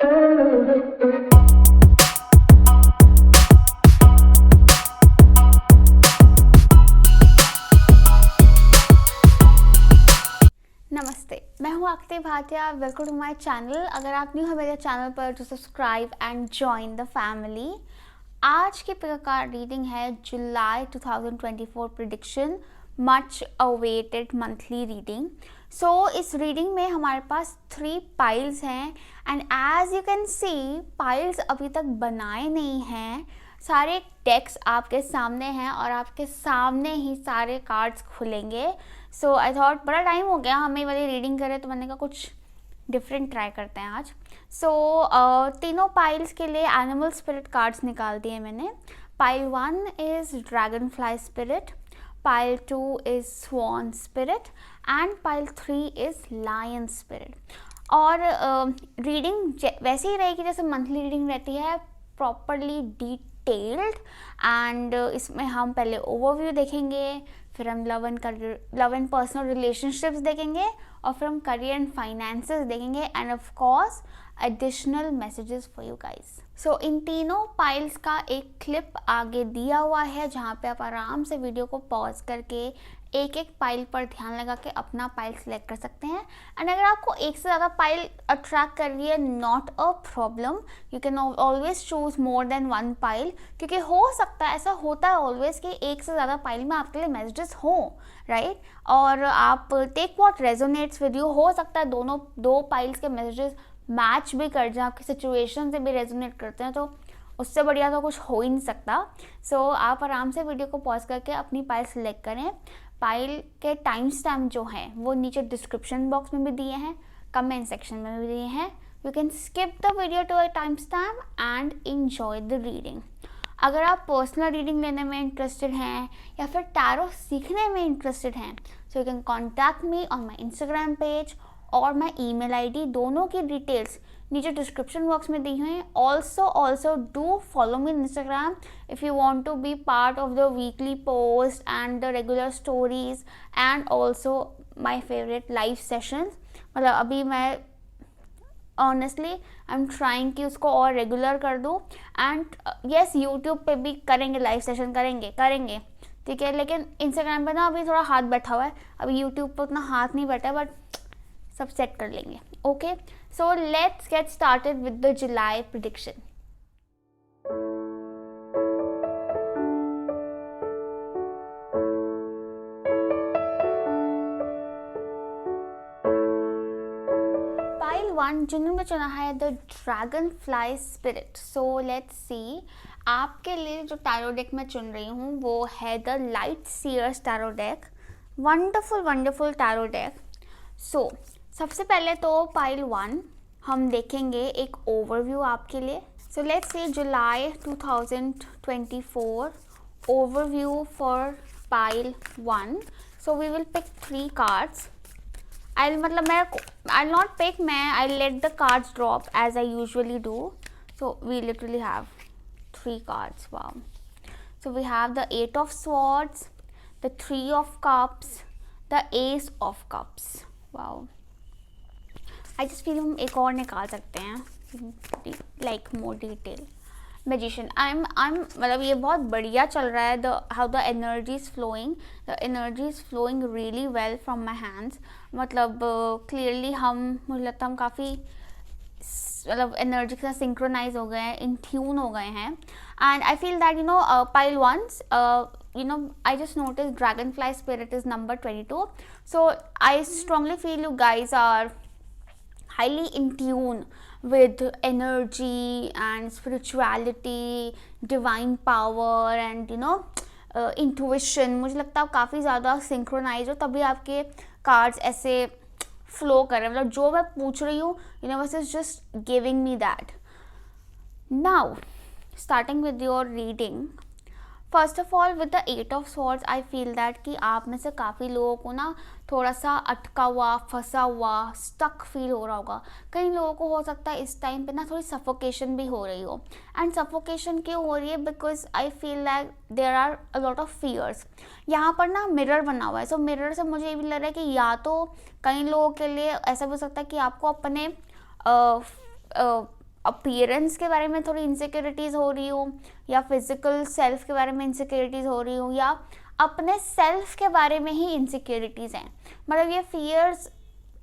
नमस्ते, मैं हूँ Aakriti Bhatia. Welcome to my channel. अगर आप न्यू हो मेरे चैनल पर तो subscribe and join the family. आज की प्रकार रीडिंग है July 2024 prediction, much awaited monthly reading. So इस रीडिंग में हमारे पास 3 पाइल्स हैं and as you can see piles अभी तक बनाए नहीं हैं। सारे डेक्स आपके सामने हैं और आपके सामने ही सारे कार्ड्स खुलेंगे। सो आई थॉट बड़ा टाइम हो गया हमें वाली रीडिंग करें, तो मैंने कहा कुछ डिफरेंट ट्राई करते हैं आज। तीनों पाइल्स के लिए एनिमल स्पिरिट कार्ड्स निकाल दिए मैंने। Pile 1 is dragonfly spirit, pile 2 is swan spirit and pile 3 is lion spirit. और रीडिंग वैसे ही रहेगी जैसे मंथली रीडिंग रहती है, प्रॉपरली डिटेल्ड। एंड इसमें हम पहले ओवरव्यू देखेंगे, फिर हम लव एंड पर्सनल रिलेशनशिप्स देखेंगे और फिर हम करियर एंड फाइनेंसेस देखेंगे and of course additional messages for you guys. So इन तीनों पाइल्स का एक क्लिप आगे दिया हुआ है जहाँ पे आप आराम से वीडियो को पॉज करके एक एक पाइल पर ध्यान लगा के अपना पाइल सेलेक्ट कर सकते हैं। एंड अगर आपको एक से ज़्यादा पाइल अट्रैक्ट कर रही है, not a problem, you can always choose more than 1 pile, क्योंकि हो सकता है, ऐसा होता है ऑलवेज कि एक से ज़्यादा पाइल में आपके लिए मैसेजेस हों, राइट। और आप take what resonates with you. हो सकता है दोनों 2 पाइल्स के मैसेजेस मैच भी कर जाए, आपकी सिचुएशन से भी रेजोनेट करते हैं, तो उससे बढ़िया तो कुछ हो ही नहीं सकता। सो आप आराम से वीडियो को पॉज करके अपनी पाइल सेलेक्ट करें। पाइल के टाइम स्टैम्प जो हैं वो नीचे डिस्क्रिप्शन बॉक्स में भी दिए हैं, कमेंट सेक्शन में भी दिए हैं। You can skip the video to a time stamp and enjoy the reading. अगर आप पर्सनल रीडिंग लेने में इंटरेस्टेड हैं या फिर टैरो सीखने में इंटरेस्टेड हैं, so you can contact me on my Instagram page और माई ईमेल आईडी। दोनों की डिटेल्स नीचे डिस्क्रिप्शन बॉक्स में दी हुई हैं। Also do follow me in Instagram if you want to be part of the weekly post and the regular stories and also my favourite live sessions. मतलब अभी मैं ऑनेस्टली आई एम ट्राइंग कि उसको और रेगुलर कर दूँ। And yes, YouTube पे भी करेंगे लाइव सेशन, करेंगे ठीक है। लेकिन इंस्टाग्राम पे ना अभी थोड़ा हाथ बैठा हुआ है, अभी यूट्यूब पे उतना हाथ नहीं बैठा है, बट सब सेट कर लेंगे। Okay, so let's get started with the July prediction. Pile 1 जिन्होंने चुना है the dragon fly spirit. So let's सी, आपके लिए जो टैरो डेक मैं चुन रही हूँ वो है the light seers tarot deck. Wonderful tarot deck. So सबसे पहले तो पाइल 1 हम देखेंगे एक ओवरव्यू आपके लिए। So let's see July 2024 overview for pile 1। So we will pick 3 cards. I'll not pick, I'll let the cards drop as I usually do. So we literally have 3 cards. Wow. So we have the 8 of Swords, the 3 of Cups, the Ace of Cups. Wow. I just feel हम एक और निकाल सकते हैं, like more detail. Magician, मतलब ये बहुत बढ़िया चल रहा है। How the energy is flowing really well from my hands. मतलब क्लियरली मुझे लगता है हम काफ़ी मतलब एनर्जी के साथ सिंक्रोनाइज हो गए हैं, इन ट्यून हो गए हैं। And I feel that pile 1 I just noticed dragonfly spirit is number 22. So I strongly feel you guys are highly in tune with energy and spirituality, divine power and intuition. मुझे लगता है आप काफ़ी ज़्यादा synchronise हो, तभी आपके cards ऐसे फ्लो कर रहे हैं। मतलब जो मैं पूछ रही हूँ, universe is just giving me that. Now starting with your reading, first of all with the 8 of swords I feel that कि आप में से काफ़ी लोगों को ना थोड़ा सा अटका हुआ, फंसा हुआ, स्टक फील हो रहा होगा। कई लोगों को हो सकता है इस टाइम पे ना थोड़ी सफोकेशन भी हो रही हो। एंड सफोकेशन क्यों हो रही है? Because I feel that there are a lot of fears. यहाँ पर ना मिरर बना हुआ है। सो मिरर से मुझे ये भी लग रहा है कि या तो कई लोगों के लिए ऐसा भी हो सकता है कि आपको अपने अपीयरेंस के बारे में थोड़ी इनसिक्योरिटीज़ हो रही हो, या फिजिकल सेल्फ के बारे में इनसिक्योरिटीज़ हो रही हो, या अपने सेल्फ के बारे में ही इनसिक्योरिटीज़ हैं। मतलब ये फियर्स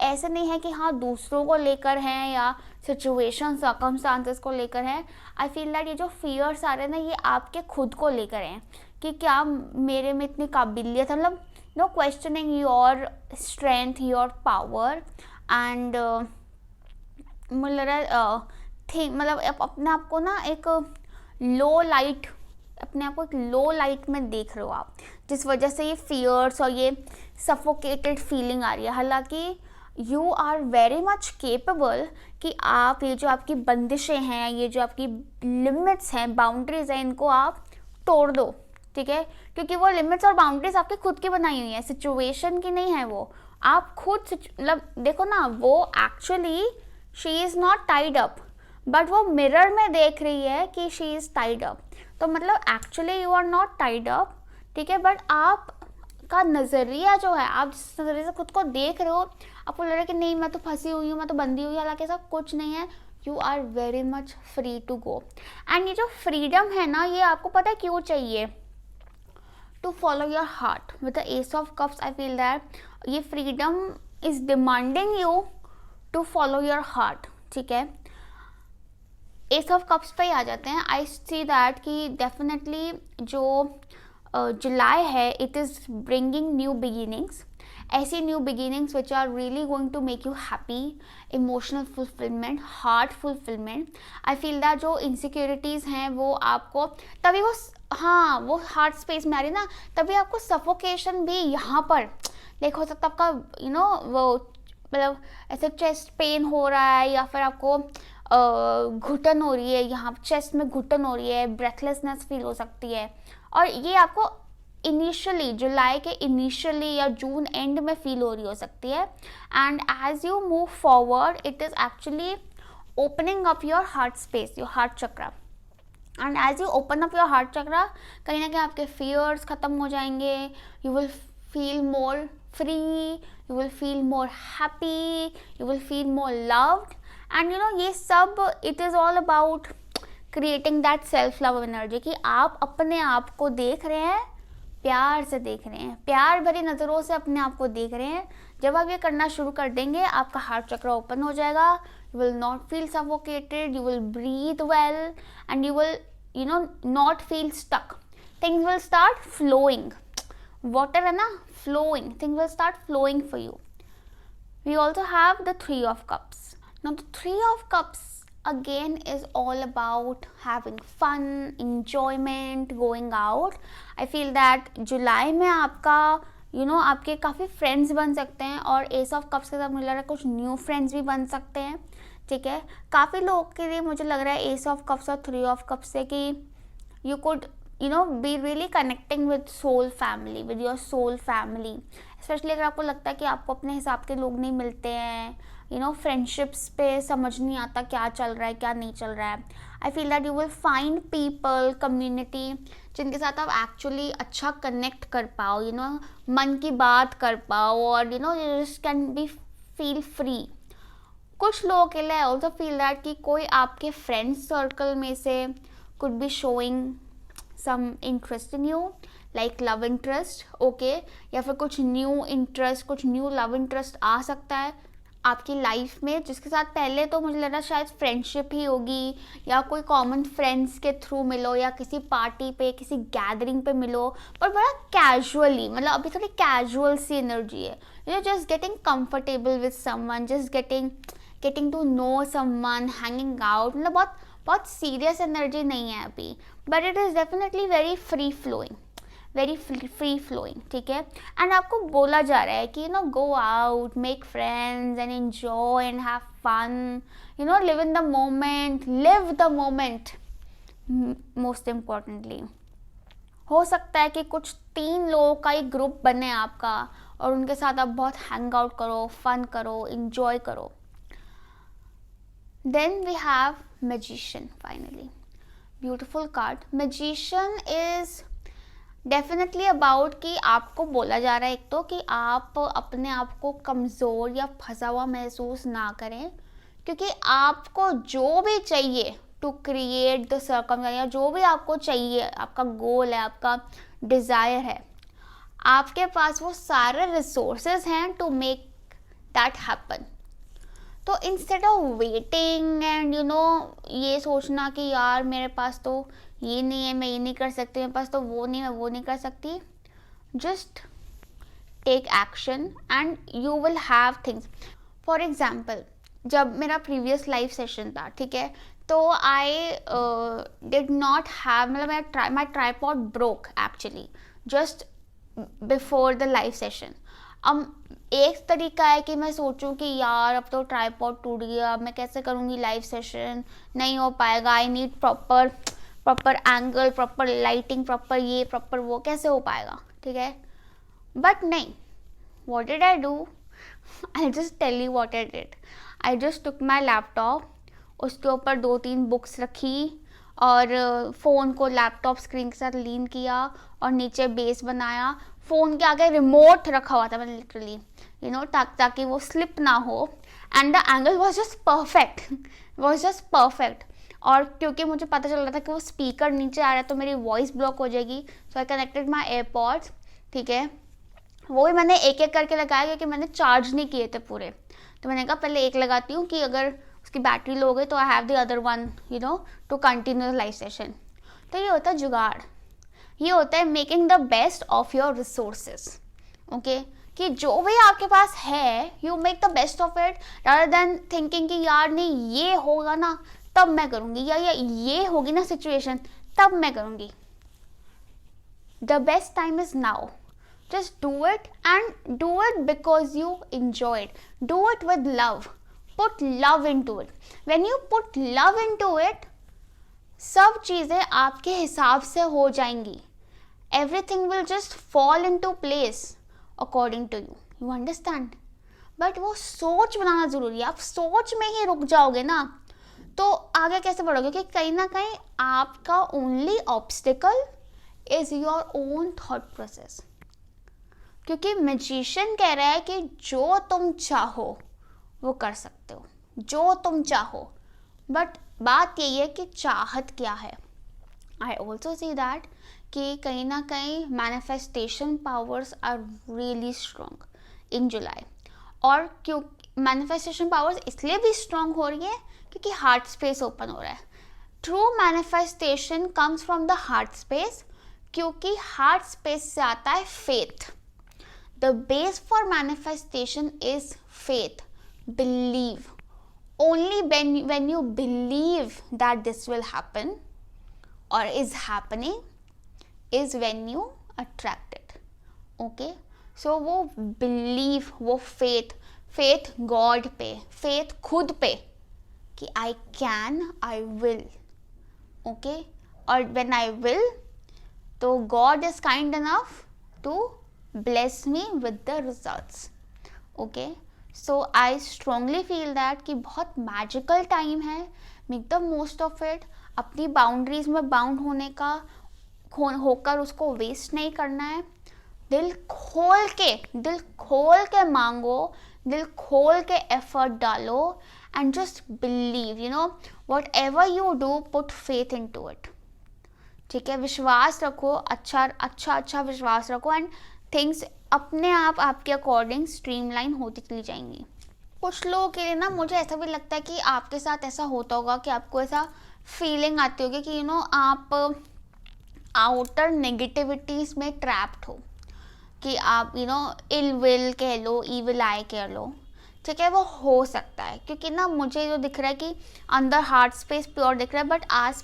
ऐसे नहीं है कि हाँ दूसरों को लेकर हैं या सिचुएशन सर्कमस्टांसेस को लेकर हैं। आई फील दैट ये जो फियर्स आ रहे हैं ना, ये आपके खुद को लेकर हैं कि क्या मेरे में इतनी काबिलियत है, मतलब no questioning your strength, your power and मतलब अपने आप को ना एक लो लाइट, अपने आप को एक लो लाइट में देख रहे हो आप, जिस वजह से ये फियर्स और ये सफोकेटेड फीलिंग आ रही है। हालांकि you are very much capable कि आप ये जो आपकी बंदिशें हैं, ये जो आपकी लिमिट्स हैं, बाउंड्रीज हैं, इनको आप तोड़ दो, ठीक है। क्योंकि वो लिमिट्स और बाउंड्रीज आपकी खुद की बनाई हुई है, सिचुएशन की नहीं है। वो आप खुद मतलब देखो ना, वो actually she is not tied up, but वो मिरर में देख रही है कि शी इज़ टाइड अप। तो मतलब actually you are not tied up, ठीक है, बट आपका नज़रिया जो है, आप जिस नज़रिए से खुद को देख रहे हो, आपको लग रहा है कि नहीं मैं तो फंसी हुई हूँ, मैं तो बंधी हुई हूँ, हालांकि ऐसा कुछ नहीं है। You are very much free to go. And ये जो फ्रीडम है ना, ये आपको पता है क्यों चाहिए? To follow your heart. With the ace of cups I feel that ये freedom is demanding you to follow your heart, ठीक है। एस ऑफ कप्स पे ही आ जाते हैं। आई सी दैट कि डेफिनेटली जो जुलाई है, it is bringing new beginnings, ऐसी new beginnings which are really going to make you happy, emotional fulfilment, heart fulfilment. I feel that जो इनसिक्योरिटीज़ हैं वो आपको तभी वो हार्ट स्पेस में आ रही ना, तभी आपको सफोकेशन भी यहाँ पर देखो सकता आपका वो मतलब ऐसे चेस्ट पेन हो रहा है, या फिर आपको घुटन हो रही है, यहाँ चेस्ट में घुटन हो रही है, ब्रेथलेसनेस फील हो सकती है। और ये आपको इनिशियली जुलाई के इनिशियली या जून एंड में फील हो रही हो सकती है। And as you move forward it is actually opening up your heart space, your heart chakra. And as you open up your heart chakra, कहीं ना कहीं आपके फियर्स ख़त्म हो जाएंगे, you will feel more free, you will feel more happy, you will feel more loved, and ये सब it is all about creating that self love energy कि आप अपने आप को देख रहे हैं, प्यार से देख रहे हैं, प्यार भरी नज़रों से अपने आप को देख रहे हैं। जब आप ये करना शुरू कर देंगे, आपका हार्ट चक्र ओपन हो जाएगा, you will not feel suffocated, you will breathe well, and you will not feel stuck. Things will start flowing. Water है ना, flowing, things will start flowing for you. We also have the Three of Cups. Now the Three of Cups again is all about having fun, enjoyment, going out. I feel that जुलाई में आपका आपके काफ़ी friends बन सकते हैं, और S of cups के साथ मुझे लग रहा है कुछ न्यू फ्रेंड्स भी बन सकते हैं, ठीक है। काफ़ी लोगों के लिए मुझे लग रहा है एस ऑफ कप्स और थ्री ऑफ कप्स से कि you could be really connecting with soul family, with your soul family, especially अगर आपको लगता है कि आपको अपने हिसाब के लोग नहीं मिलते हैं, फ्रेंडशिप्स पे समझ नहीं आता क्या चल रहा है क्या नहीं चल रहा है। I feel that you will find people, community जिनके साथ आप एक्चुअली अच्छा कनेक्ट कर पाओ, मन की बात कर पाओ, और you just can be feel free. कुछ लोगों के लिए आई ऑल्सो फील दैट कि कोई आपके फ्रेंड सर्कल में से could be showing some interest in you, like love interest, okay, या फिर कुछ न्यू इंटरेस्ट, कुछ न्यू लव इंटरेस्ट आ सकता है आपकी लाइफ में, जिसके साथ पहले तो मुझे लग रहा है शायद फ्रेंडशिप ही होगी, या कोई कॉमन फ्रेंड्स के थ्रू मिलो, या किसी पार्टी पे, किसी गैदरिंग पे मिलो, पर बड़ा कैजुअली, मतलब अभी थोड़ी कैजुअल सी एनर्जी है, just getting comfortable with someone, just getting to know someone, hanging out, मतलब बहुत सीरियस एनर्जी नहीं है अभी, but it is definitely very free flowing, ठीक है। एंड आपको बोला जा रहा है कि go out, make friends and enjoy and have fun, live in the moment, most importantly. हो सकता है कि कुछ 3 लोगों का एक ग्रुप बने आपका, और उनके साथ आप बहुत हैंग आउट करो, फन करो, इंजॉय करो। Then we have Magician, finally. Beautiful card. Magician is definitely about कि आपको बोला जा रहा है एक तो कि आप अपने आप को कमज़ोर या फंसा हुआ महसूस ना करें। क्योंकि आपको जो भी चाहिए टू क्रिएट द सर्कमस्टेंस, या जो भी आपको चाहिए, आपका गोल है, आपका डिज़ायर है, आपके पास वो सारे रिसोर्सेज हैं टू मेक दैट हैपन। तो इंस्टेड ऑफ वेटिंग एंड ये सोचना कि यार मेरे पास तो ये नहीं है, मैं ये नहीं कर सकती, मेरे पास तो वो नहीं, मैं वो नहीं कर सकती, just take action and you will have things. For example, जब मेरा प्रीवियस लाइव सेशन था, ठीक है, तो आई डिड नॉट हैव, मतलब my tripod broke actually just before the live session. अब एक तरीका है कि मैं सोचूं कि यार अब तो ट्राईपॉड टूट गया, अब मैं कैसे करूँगी लाइव सेशन, नहीं हो पाएगा, I need proper angle, proper lighting, proper ये प्रॉपर वो, कैसे हो पाएगा, ठीक है। बट नहीं, what did I do? I'll just tell you what I did. I just took my laptop, उसके ऊपर 2-3 बुक्स रखी और फ़ोन को लैपटॉप स्क्रीन के साथ लीन किया और नीचे बेस बनाया। फ़ोन के आगे रिमोट रखा हुआ था मैंने लिटरली, ताकि वो स्लिप ना हो, and the angle was just perfect. और क्योंकि मुझे पता चल रहा था कि वो स्पीकर नीचे आ रहा है तो मेरी वॉइस ब्लॉक हो जाएगी, सो आई कनेक्टेड माई एयरपॉड्स, ठीक है। वो भी मैंने एक एक करके लगाया क्योंकि मैंने चार्ज नहीं किए थे पूरे, तो मैंने कहा पहले एक लगाती हूँ कि अगर उसकी बैटरी लो गई तो I have the other one two continue the live session. तो ये होता है जुगाड़, ये होता है making the best of your resources, okay, कि जो भी आपके पास है you make the best of it, rather than thinking कि यार नहीं ये होगा ना तब मैं करूँगी, या ये होगी ना सिचुएशन तब मैं करूँगी। The best time is now. Just do it, and do it because you enjoy it. Do it with love. Put love into it. When you put love into it, सब चीज़ें आपके हिसाब से हो जाएंगी. Everything will just fall into place according to you. You understand? But वो सोच बनाना ज़रूरी है. आप सोच में ही रुक जाओगे ना तो आगे कैसे बढ़ोगे? कि कहीं ना कहीं आपका only obstacle is your own thought process. क्योंकि मैजिशियन कह रहा है कि जो तुम चाहो वो कर सकते हो, जो तुम चाहो, बट बात यही है कि चाहत क्या है। आई ऑल्सो सी दैट कि कहीं ना कहीं manifestation powers are really strong in July. और क्यों मैनिफेस्टेशन पावर्स इसलिए भी स्ट्रॉन्ग हो रही है क्योंकि हार्ट स्पेस ओपन हो रहा है। True manifestation comes from the heart space, क्योंकि हार्ट स्पेस से आता है faith. The base for manifestation is faith, believe. Only when you believe that this will happen or is happening is when you attract it. Okay? So वो believe, वो faith God पे, faith खुद पे कि I can, I will. Okay? और when I will, तो God is kind enough to bless me with the results. Okay, so I strongly feel that कि बहुत magical time है, make the most of it. अपनी boundaries में bound होने का होकर उसको waste नहीं करना है। दिल खोल के मांगो, दिल खोल के effort डालो, and just believe, whatever you do, put faith into it. ठीक है, विश्वास रखो, अच्छा विश्वास रखो, एंड थिंग्स अपने आप आपके अकॉर्डिंग स्ट्रीमलाइन होती चली जाएंगी। कुछ लोगों के लिए ना मुझे ऐसा भी लगता है कि आपके साथ ऐसा होता होगा कि आपको ऐसा फीलिंग आती होगी कि आप आउटर नेगेटिविटीज़ में ट्रैप्ड हो, कि आप इल विल कह लो, ईविल आई कह लो, ठीक है, वो हो सकता है। क्योंकि ना मुझे जो दिख रहा है कि अंदर हार्ट स्पेस प्योर दिख रहा है, बट आस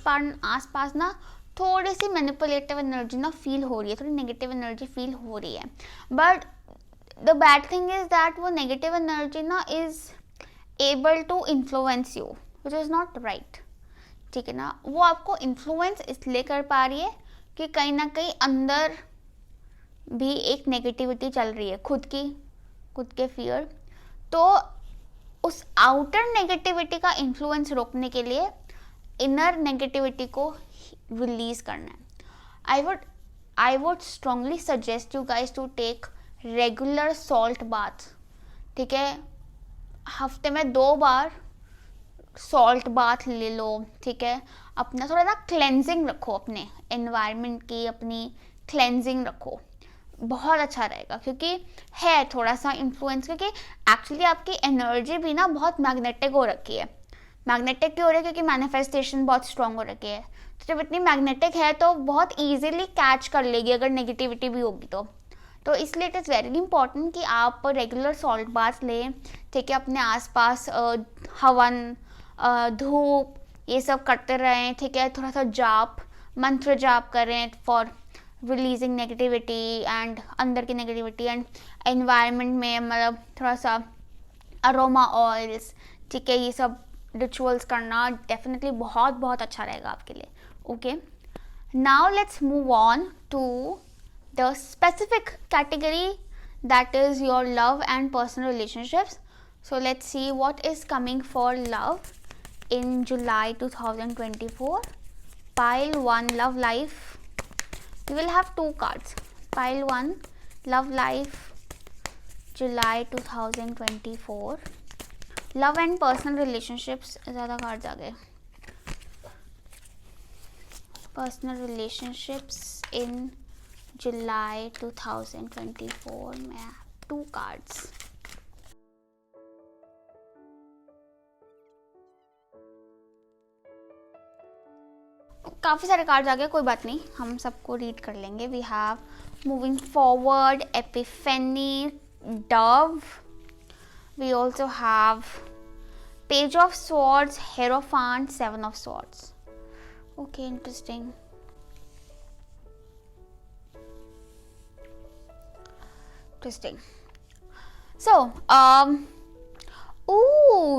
पास ना थोड़ी सी मैनिपुलेटिव एनर्जी ना फील हो रही है, थोड़ी नेगेटिव एनर्जी फील हो रही है। But the bad thing is that वो नेगेटिव एनर्जी ना is able to influence you, which is not right, ठीक है ना। वो आपको इन्फ्लुएंस इसलिए कर पा रही है कि कहीं ना कहीं अंदर भी एक नेगेटिविटी चल रही है, खुद के फियर। तो उस आउटर नेगेटिविटी का इन्फ्लुएंस रोकने के लिए इनर नेगेटिविटी को रिलीज करना है। I would strongly suggest you guys to take regular salt bath, ठीक है, हफ्ते में 2 बार सॉल्ट बाथ ले लो, ठीक है, अपना थोड़ा ना क्लेंजिंग रखो, अपने एनवायरनमेंट की अपनी क्लेंजिंग रखो, बहुत अच्छा रहेगा। क्योंकि है थोड़ा सा इन्फ्लुएंस, क्योंकि एक्चुअली आपकी एनर्जी भी ना बहुत मैग्नेटिक हो रखी है। मैग्नेटिक क्यों हो रही है? क्योंकि मैनिफेस्टेशन बहुत स्ट्रांग हो रखी है। तो जब इतनी मैग्नेटिक है तो बहुत ईजिली कैच कर लेगी अगर नेगेटिविटी भी होगी तो इसलिए इट इज़ वेरी इंपॉर्टेंट कि आप रेगुलर सॉल्ट बाथ लें, ठीक है, अपने आसपास हवन, धूप, ये सब करते रहें, ठीक है, थोड़ा सा जाप, मंत्र जाप करें फॉर रिलीजिंग नेगेटिविटी एंड अंदर की नेगेटिविटी, एंड एनवायरनमेंट में मतलब थोड़ा सा अरोमा ऑयल्स, ठीक है, ये सब रिचुअल्स करना डेफिनेटली बहुत बहुत अच्छा रहेगा आपके लिए। Okay, now let's move on to the specific category, that is your love and personal relationships. So let's see what is coming for love in July 2024. Pile 1, love life. We will have 2 cards. Pile 1, love life, July 2024. Love and personal relationships, ज़्यादा cards आ गए। Personal relationships इन जुलाई 2024 में 2 cards. काफ़ी सारे cards आ गए, कोई बात नहीं, हम सबको रीड कर लेंगे। We have moving forward, epiphany, dove. We also have Page of Swords, Hierophant, 7 of Swords. Okay, interesting. So,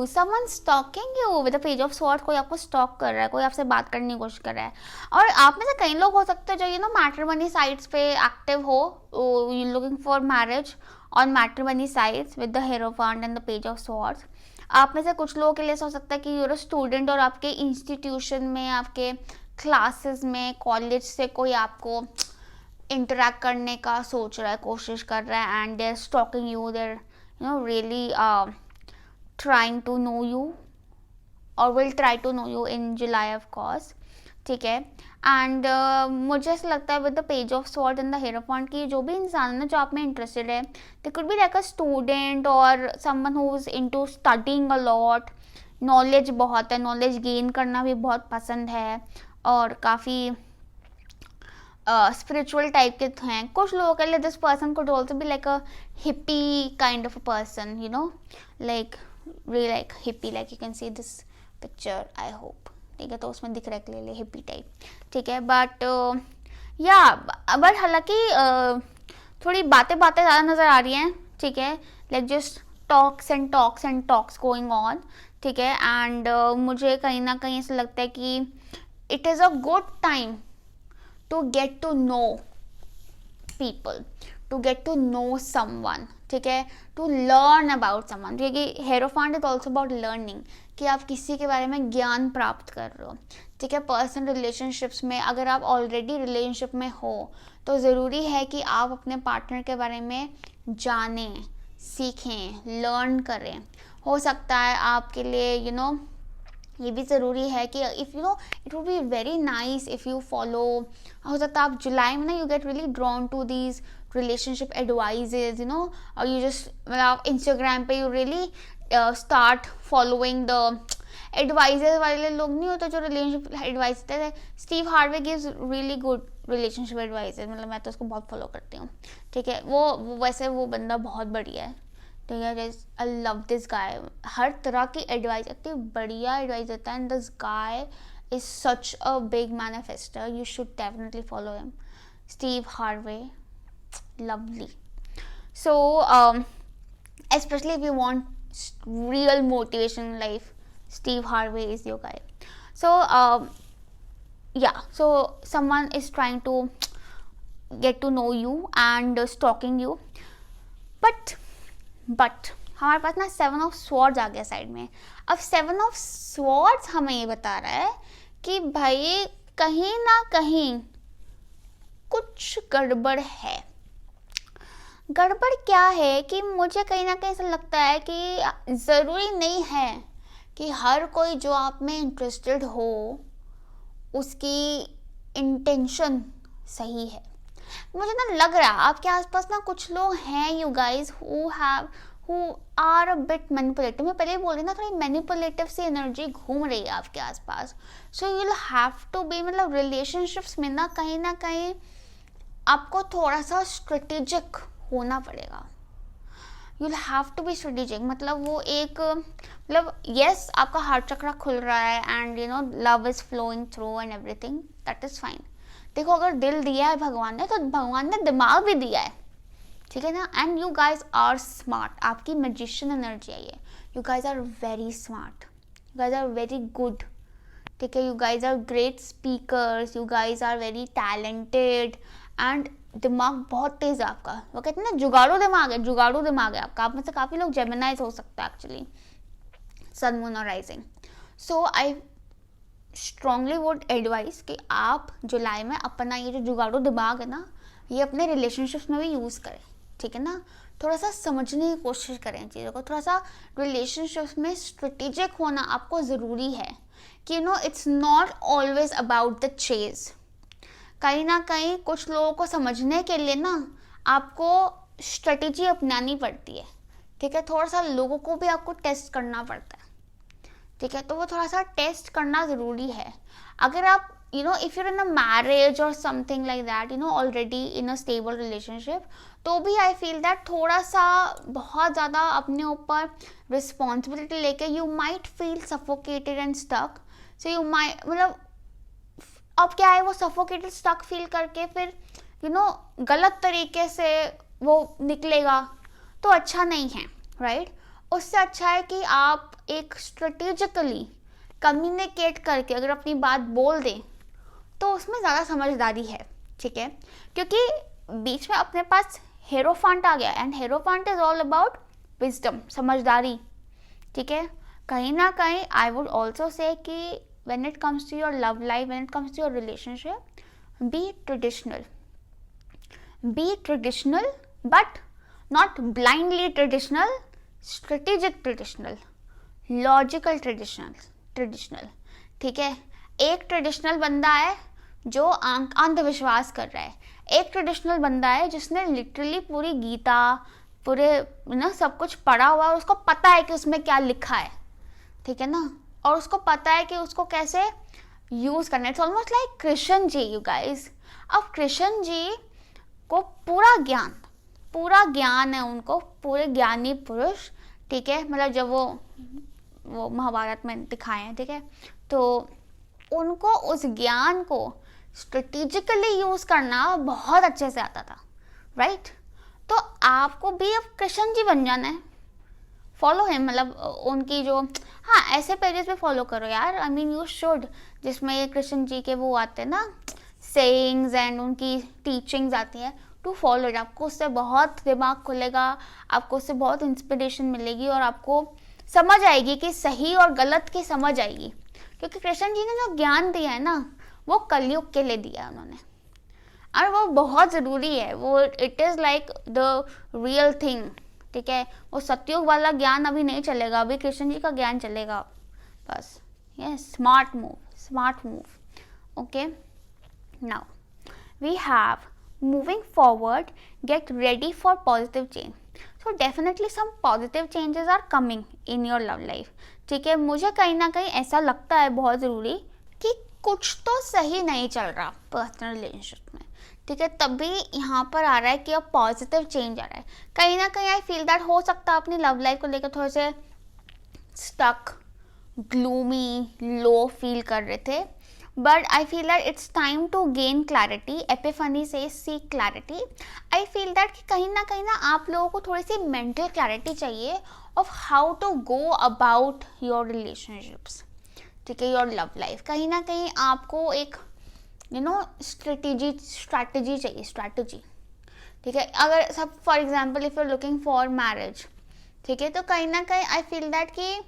someone stalking you with the Page of Swords. कोई आपको स्टॉक कर रहा है, कोई आपसे बात करने की कोशिश कर रहा है। और आप में से कई लोग हो सकते हैं जो मैट्रिमनी साइट्स पे एक्टिव हो, you looking for marriage on matrimony sites with the Hierophant and the page of swords. आप में से कुछ लोगों के लिए हो सकता है कि यूर अ स्टूडेंट और आपके इंस्टीट्यूशन में, आपके क्लासेस में, कॉलेज से कोई आपको इंटरेक्ट करने का सोच रहा है, कोशिश कर रहा है, and they are stalking you, they are really trying to know you or will try to know you in July of course, ठीक है। एंड मुझे ऐसा लगता है with the page of sword and the Hierophant की जो भी इंसान है ना जो आप में इंटरेस्टेड है, they could be like a student और someone who is into studying a lot, knowledge बहुत है, नॉलेज गेन करना भी बहुत पसंद है, और काफ़ी स्पिरिचुअल टाइप के हैं। कुछ लोगों के लिए this person could also be like a hippie kind of a person, like really like hippie, like you can see this picture, I hope, ठीक है, तो उसमें दिख रहा है क्लियरली हिप्पी टाइप, ठीक है। बट हालांकि थोड़ी बातें ज़्यादा नज़र आ रही हैं, ठीक है, like just talks and talks going on, ठीक है। एंड मुझे कहीं ना कहीं ऐसा लगता है कि it is a good time to get to know people, to get to know someone, ठीक है, टू लर्न अबाउट समवन, क्योंकि Hierophant is also about learning, कि आप किसी के बारे में ज्ञान प्राप्त कर रहे हो, ठीक है। पर्सनल रिलेशनशिप्स में अगर आप ऑलरेडी रिलेशनशिप में हो तो ज़रूरी है कि आप अपने पार्टनर के बारे में जानें, सीखें, लर्न करें। हो सकता है आपके लिए ये भी ज़रूरी है कि if it would be very nice if you follow, हो सकता है आप जुलाई में ना you get really drawn to these relationship advises, और यू जस्ट मतलब इंस्टाग्राम पे you really start following the advises वाले लोग नहीं होते जो रिलेशनशिप एडवाइस देते हैं। Steve Harvey gives really good relationship advises, मतलब मैं तो उसको बहुत फॉलो करती हूँ, ठीक है। वो वैसे वो बंदा बहुत बढ़िया है, ठीक है। आई लव दिस गाय, हर तरह की एडवाइस, इतनी बढ़िया एडवाइस देता है, and this guy is such a big manifester, you should definitely follow him, Steve Harvey, lovely. So especially if you want real motivation in life, Steve Harvey is your guy. So yeah, so someone is trying to get to know you and stalking you, but हमारे पास ना 7 of Swords आ गया side में। अब 7 of Swords हमें ये बता रहा है कि भाई कहीं ना कहीं कुछ गड़बड़ है। गड़बड़ क्या है कि मुझे कहीं ना कहीं ऐसा लगता है कि ज़रूरी नहीं है कि हर कोई जो आप में इंटरेस्टेड हो उसकी इंटेंशन सही है। मुझे ना लग रहा है आपके आसपास ना कुछ लोग हैं you guys who are a bit manipulative. मैं पहले ही बोल रही ना, थोड़ी मैनिपुलेटिव सी एनर्जी घूम रही है आपके आसपास। So you will have to be, मतलब रिलेशनशिप्स में ना कहीं आपको थोड़ा सा स्ट्रेटेजिक होना पड़ेगा। You will have to be strategic, मतलब वो एक, मतलब यस आपका हार्ट चक्रा खुल रहा है and you know love is flowing through and everything, that is fine. देखो अगर दिल दिया है भगवान ने, तो भगवान ने दिमाग भी दिया है, ठीक है ना। And you guys are smart, आपकी मैजिशियन एनर्जी आई है। You guys are very smart, you guys are very good, ठीक है। You guys are great speakers, you guys are very talented and दिमाग बहुत तेज है आपका। वो कहते हैं ना जुगाड़ू दिमाग है, जुगाड़ू दिमाग है आपका। आप में से काफ़ी लोग जेमिनाइज हो सकता है एक्चुअली, सन मून और rising. So I strongly would advise कि आप जुलाई में अपना ये जो जुगाड़ू दिमाग है ना, ये अपने रिलेशनशिप्स में भी यूज़ करें, ठीक है ना। थोड़ा सा समझने की कोशिश करें चीज़ों को, थोड़ा सा रिलेशनशिप्स में स्ट्रेटेजिक होना आपको ज़रूरी है कि you no it's not always about the chase. कहीं ना कहीं कुछ लोगों को समझने के लिए ना आपको स्ट्रेटेजी अपनानी पड़ती है, ठीक है। थोड़ा सा लोगों को भी आपको टेस्ट करना पड़ता है, ठीक है। तो वो थोड़ा सा टेस्ट करना ज़रूरी है। अगर आप you know if you're in a marriage और something like that, you know already in a stable relationship, तो भी आई फील दैट थोड़ा सा बहुत ज़्यादा अपने ऊपर रिस्पॉन्सिबिलिटी लेके you might feel suffocated and stuck. So you might, मतलब अब क्या है, वो सफोकेटेड स्टक फील करके फिर यू नो गलत तरीके से वो निकलेगा तो अच्छा नहीं है, राइट। उससे अच्छा है कि आप एक स्ट्रेटेजिकली कम्युनिकेट करके अगर अपनी बात बोल दें तो उसमें ज़्यादा समझदारी है, ठीक है। क्योंकि बीच में अपने पास हेरोफांट आ गया and hierophant is all about wisdom, समझदारी, ठीक है। कहीं ना कहीं आई वुड ऑल्सो से कि when it comes to your love life, when it comes to your relationship, be traditional but not blindly traditional, strategic traditional, logical traditional, ठीक है। एक ट्रेडिशनल बंदा है जो अंधविश्वास कर रहा है, एक ट्रेडिशनल बंदा है जिसने लिटरली पूरी गीता, पूरे ना सब कुछ पढ़ा हुआ है, उसको पता है कि उसमें क्या लिखा है, ठीक है ना, और उसको पता है कि उसको कैसे यूज़ करना है। It's almost like Krishna ji, you guys. अब कृष्ण जी को पूरा ज्ञान है, उनको पूरे ज्ञानी पुरुष, ठीक है। मतलब जब वो महाभारत में दिखाए हैं, ठीक है, तो उनको उस ज्ञान को स्ट्रेटेजिकली यूज़ करना बहुत अच्छे से आता था, राइट। तो आपको भी अब कृष्ण जी बन जाना है, फॉलो है, मतलब उनकी जो, हाँ ऐसे पेजेस पे फॉलो करो यार, आई मीन यू शुड, जिसमें ये कृष्ण जी के वो आते हैं ना सेइंग्स एंड उनकी टीचिंग्स आती हैं, टू फॉलो इट। आपको उससे बहुत दिमाग खुलेगा, आपको उससे बहुत इंस्पिरेशन मिलेगी और आपको समझ आएगी कि सही और गलत की समझ आएगी। क्योंकि कृष्ण जी ने जो ज्ञान दिया है ना, वो कलयुग के लिए दिया है उन्होंने, और वो बहुत ज़रूरी है, वो it is like the real thing, ठीक है। वो सतयुग वाला ज्ञान अभी नहीं चलेगा, अभी कृष्ण जी का ज्ञान चलेगा बस। ये smart move, okay. Now we have moving forward, get ready for positive change. So definitely some positive changes are coming in your love life, ठीक है। मुझे कहीं ना कहीं ऐसा लगता है बहुत ज़रूरी कि कुछ तो सही नहीं चल रहा पर्सनल रिलेशनशिप में, ठीक है। तभी यहाँ पर आ रहा है कि अब पॉजिटिव चेंज आ रहा है। कहीं ना कहीं आई फील दैट हो सकता है अपनी लव लाइफ को लेकर थोड़े से स्टक, ग्लूमी, लो फील कर रहे थे, but I feel that it's time to gain clarity. Epiphany से seek clarity. I feel that कि कहीं ना आप लोगों को थोड़ी सी मेंटल क्लैरिटी चाहिए of how to go about your relationships, ठीक है, योर लव लाइफ। कहीं ना कहीं आपको एक यू नो स्ट्रैटेजी चाहिए, स्ट्रैटेजी, ठीक है। अगर सब for example if you are looking for marriage, ठीक है, तो कहीं ना कहीं आई फील दैट कि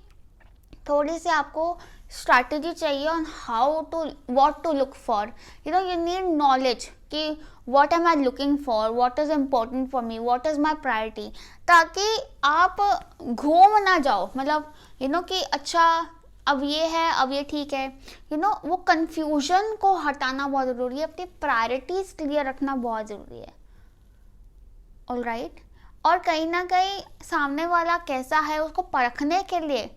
थोड़ी सी आपको स्ट्रैटेजी चाहिए on how to what to look for, you know you need knowledge कि what am I looking for, what is important for me, what is my priority, ताकि आप घूम ना जाओ, मतलब यू नो कि अच्छा अब ये है, अब ये ठीक है, वो कंफ्यूजन को हटाना बहुत ज़रूरी है, अपनी प्रायोरिटीज़ क्लियर रखना बहुत ज़रूरी है। ऑलराइट, और कहीं ना कहीं सामने वाला कैसा है उसको परखने के लिए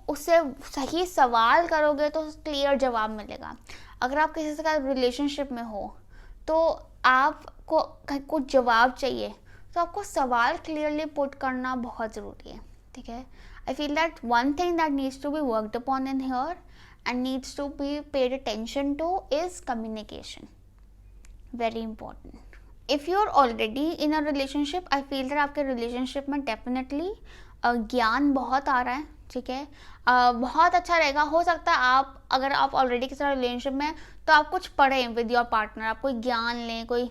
उससे सही सवाल करोगे तो क्लियर जवाब मिलेगा। अगर आप किसी के साथ रिलेशनशिप में हो तो आपको कुछ जवाब चाहिए तो आपको सवाल क्लियरली पुट करना बहुत ज़रूरी है, ठीक है। I feel that one thing that needs to be worked upon in here and needs to be paid attention to is communication, very important. If you are already in a relationship, I feel that आपके relationship में definitely ज्ञान बहुत आ रहा है, ठीक है। बहुत अच्छा रहेगा। हो सकता है अगर आप ऑलरेडी किसी रिलेशनशिप में तो आप कुछ पढ़ें विद योर पार्टनर, आप कोई ज्ञान लें, कोई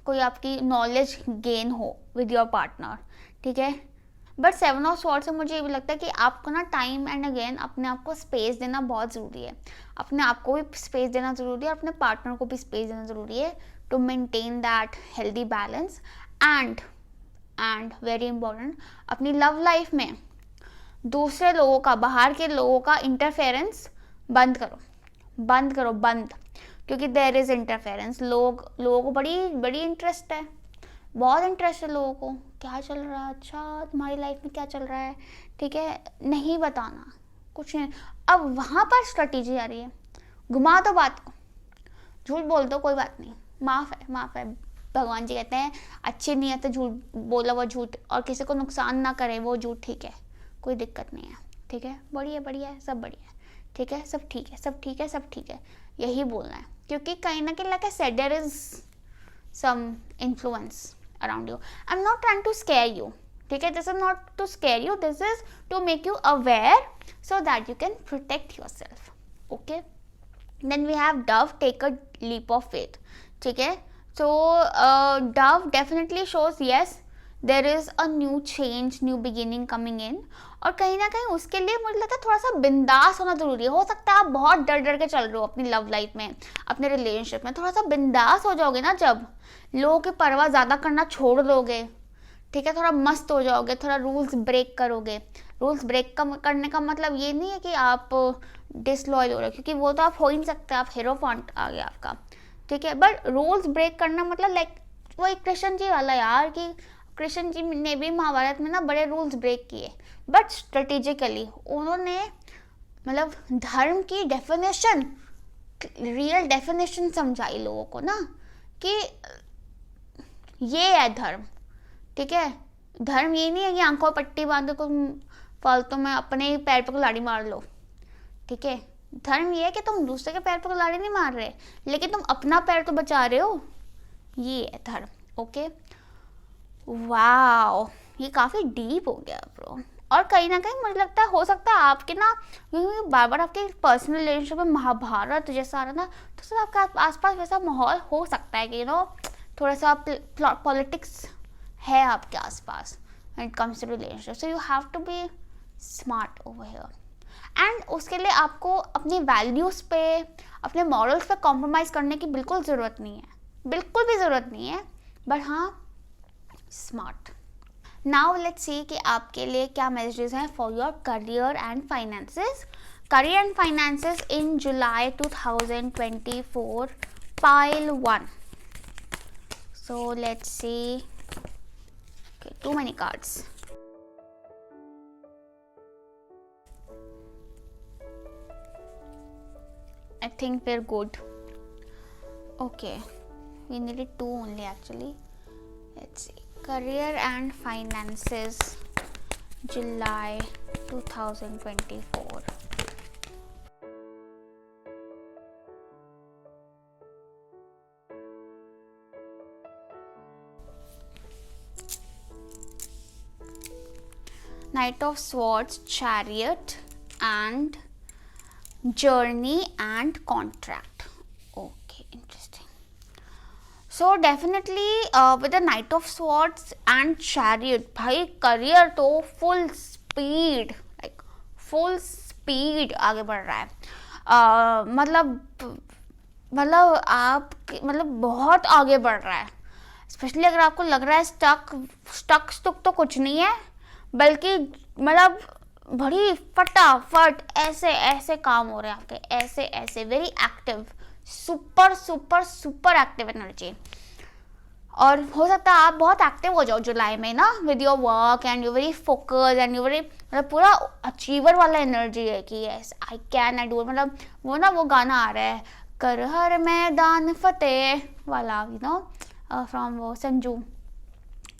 कोई आपकी नॉलेज गेन हो विद योर पार्टनर, ठीक है। बट 7 ऑफ स्वॉर्ड्स से मुझे ये भी लगता है कि आपको ना टाइम एंड अगेन अपने आप को स्पेस देना बहुत ज़रूरी है। अपने आप को भी स्पेस देना ज़रूरी है और अपने पार्टनर को भी स्पेस देना ज़रूरी है to maintain that healthy balance. And very important, अपनी लव लाइफ में दूसरे लोगों का, बाहर के लोगों का इंटरफेरेंस बंद करो, क्योंकि देयर इज़ इंटरफेरेंस। लोगों को बड़ी इंटरेस्ट है, बहुत इंटरेस्ट है लोगों को, क्या चल रहा है, अच्छा तुम्हारी लाइफ में क्या चल रहा है, ठीक है, नहीं बताना कुछ नहीं। अब वहाँ पर स्ट्रेटेजी आ रही है, घुमा दो बात को, झूठ बोल दो, कोई बात नहीं, माफ़ है। भगवान जी कहते हैं अच्छी नीयत से झूठ बोला वो झूठ, और किसी को नुकसान ना करे वो झूठ, ठीक है, कोई दिक्कत नहीं है, ठीक है, बढ़िया है, सब बढ़िया है, ठीक है, सब ठीक है, यही बोलना है। क्योंकि कहीं ना कहीं like I said there is some influence around you. I am not trying to scare you, ठीक है, this is not to scare you, this is to make you aware so that you can protect yourself, okay. Then we have dove, take a leap of faith, ठीक है। So dove definitely shows yes there is a new change, new beginning coming in, और कहीं ना कहीं उसके लिए मुझे लगता है थोड़ा सा बिंदास होना ज़रूरी है। हो सकता है आप बहुत डर के चल रहे हो अपनी लव लाइफ में, अपने रिलेशनशिप में, थोड़ा सा बिंदास हो जाओगे ना जब, लोगों की परवाह ज़्यादा करना छोड़ दोगे, ठीक है, थोड़ा मस्त हो जाओगे, थोड़ा रूल्स ब्रेक करोगे। रूल्स ब्रेक करने का मतलब ये नहीं है कि आप डिसलॉयल हो रहे हो, क्योंकि वो तो आप हो ही नहीं सकते, आप हीरोफॉन्ट आ गया आपका, ठीक है। बट रूल्स ब्रेक करना मतलब लाइक वही कृष्ण जी वाला यार, कि कृष्ण जी ने भी महाभारत में ना बड़े रूल्स ब्रेक किए, बट स्ट्रेटेजिकली उन्होंने मतलब धर्म की डेफिनेशन, रियल डेफिनेशन समझाई लोगों को ना, कि ये है धर्म, ठीक है। धर्म ये नहीं है कि आंखों पट्टी बांध को फालतू में अपने पैर पर कुल्हाड़ी मार लो, ठीक है। धर्म ये है कि तुम दूसरे के पैर पर कुल्हाड़ी नहीं मार रहे, लेकिन तुम अपना पैर तो बचा रहे हो, ये है धर्म, ओके। वाओ, ये काफ़ी डीप हो गया ब्रो। और कहीं ना कहीं मुझे लगता है हो सकता है आपके ना, क्योंकि बार बार आपके पर्सनल रिलेशनशिप में महाभारत जैसा आ रहा ना, तो सर आपके आसपास वैसा माहौल हो सकता है कि थोड़ा सा पॉलिटिक्स है आपके आसपास when it comes to relationship, so you have to be smart over here. And उसके लिए आपको अपनी वैल्यूज़ पे, अपने मॉरल्स पे कॉम्प्रोमाइज़ करने की बिल्कुल ज़रूरत नहीं है, बिल्कुल भी ज़रूरत नहीं है, बट हाँ स्मार्ट। नाउ लेट्स सी कि आपके लिए क्या मैसेजेस हैं for your career and finances. Career and finances in July 2024, pile 1. So let's see. Okay, too many cards. I think we're good. Okay, we needed 2 only actually. Let's see. Career and finances, July 2024. Knight of Swords, Chariot, and Journey and Contract. Okay, interesting. So definitely with the Knight of Swords and Chariot, भाई career तो full speed आगे बढ़ रहा है। मतलब आप बहुत आगे बढ़ रहा है। स्पेशली अगर आपको लग रहा है स्टक तो कुछ नहीं है, बल्कि मतलब बड़ी फटाफट ऐसे ऐसे काम हो रहे हैं आपके, ऐसे ऐसे, very active, super super super active energy. और हो सकता है आप बहुत एक्टिव हो जाओ जुलाई में ना with your work and you very focus and you very, मतलब पूरा अचीवर वाला एनर्जी है कि yes I can I do, मतलब वो ना वो गाना आ रहा है कर हर मैदान फतेह वाला, यू नो, फ्रॉम वो संजू।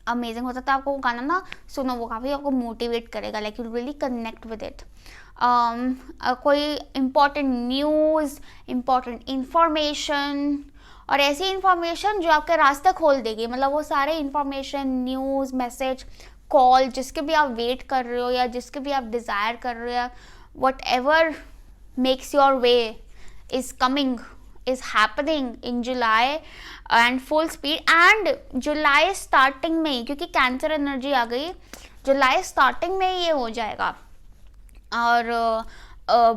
अमेजिंग हो सकता है आपको वो गाना ना सुनो, वो काफ़ी आपको मोटिवेट करेगा, like you really connect with it. कोई इम्पॉर्टेंट न्यूज़, इम्पॉर्टेंट इंफॉर्मेशन, और ऐसी इंफॉर्मेशन जो आपके रास्ते खोल देगी, मतलब वो सारे इंफॉर्मेशन, न्यूज़, मैसेज, कॉल, जिसके भी आप वेट कर रहे हो या जिसके भी आप डिज़ायर कर रहे हो, what ever makes your way is coming, is happening in July and full speed। and July starting में ही, क्योंकि कैंसर एनर्जी आ गई, जुलाई स्टार्टिंग में ही ये हो जाएगा। और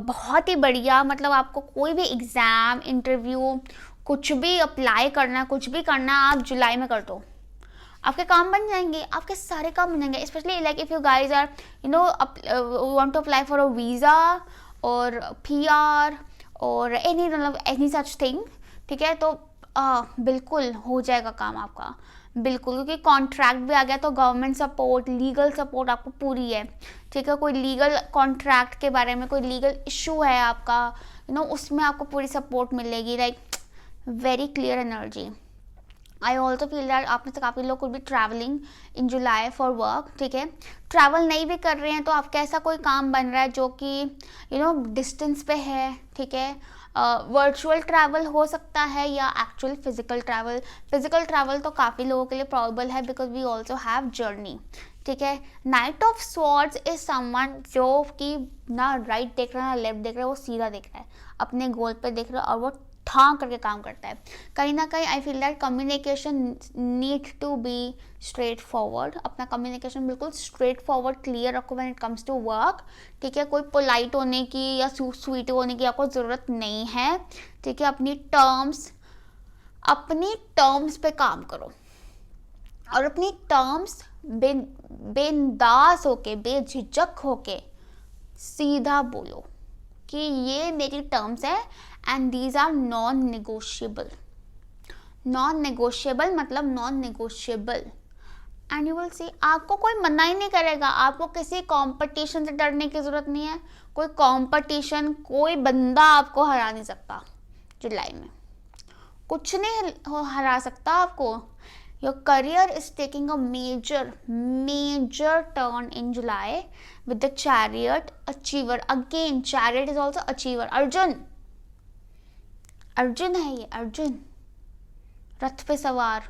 बहुत ही बढ़िया, मतलब आपको कोई भी एग्ज़ाम, इंटरव्यू, कुछ भी अप्लाई करना है, कुछ भी करना है, आप जुलाई में कर दो, आपके काम बन जाएंगे, आपके सारे काम बन जाएंगे। Specially like if you guys are you know want to apply for a visa और PR और एनी, मतलब एनी सच थिंग, ठीक है, तो बिल्कुल हो जाएगा काम आपका, बिल्कुल, क्योंकि कॉन्ट्रैक्ट भी आ गया, तो गवर्नमेंट सपोर्ट, लीगल सपोर्ट आपको पूरी है, ठीक है। कोई लीगल कॉन्ट्रैक्ट के बारे में कोई लीगल इशू है आपका, यू नो, उसमें आपको पूरी सपोर्ट मिलेगी, like very clear energy. I also feel that आप में से काफ़ी लोग could be travelling in July for work, ठीक है। ट्रैवल नहीं भी कर रहे हैं तो आपका ऐसा कोई काम बन रहा है जो कि यू नो डिस्टेंस पे है, ठीक है। वर्चुअल ट्रैवल हो सकता है या actual physical travel. Physical travel तो काफ़ी लोगों के लिए प्रॉबेबल है because we also have journey, ठीक है। Knight of swords is someone जो कि ना राइट देख रहा है ना लेफ्ट देख रहा है, वो सीधा देख रहा है, अपने गोल पे देख रहा है और वो ठां करके काम करता है। कहीं ना कहीं I feel that communication need to be straight forward. अपना कम्युनिकेशन बिल्कुल स्ट्रेट फॉरवर्ड क्लियर रखो when it comes to work, ठीक है। कोई पोलाइट होने की या स्वीट होने की आपको ज़रूरत नहीं है, ठीक है। अपनी टर्म्स पे काम करो और अपनी टर्म्स बेंदास होके, बेझिझक होके सीधा बोलो कि ये मेरी टर्म्स है and these are non negotiable. Non negotiable मतलब non negotiable, and you will see आपको कोई मना ही नहीं करेगा। आपको किसी कंपटीशन से डरने की ज़रूरत नहीं है। कोई कंपटीशन, कोई बंदा आपको हरा नहीं सकता जुलाई में, कुछ नहीं हरा सकता आपको। Your career is taking a major turn in July with the Chariot achiever. Again, Chariot is also achiever. Arjun है ये, अर्जुन रथ पे सवार।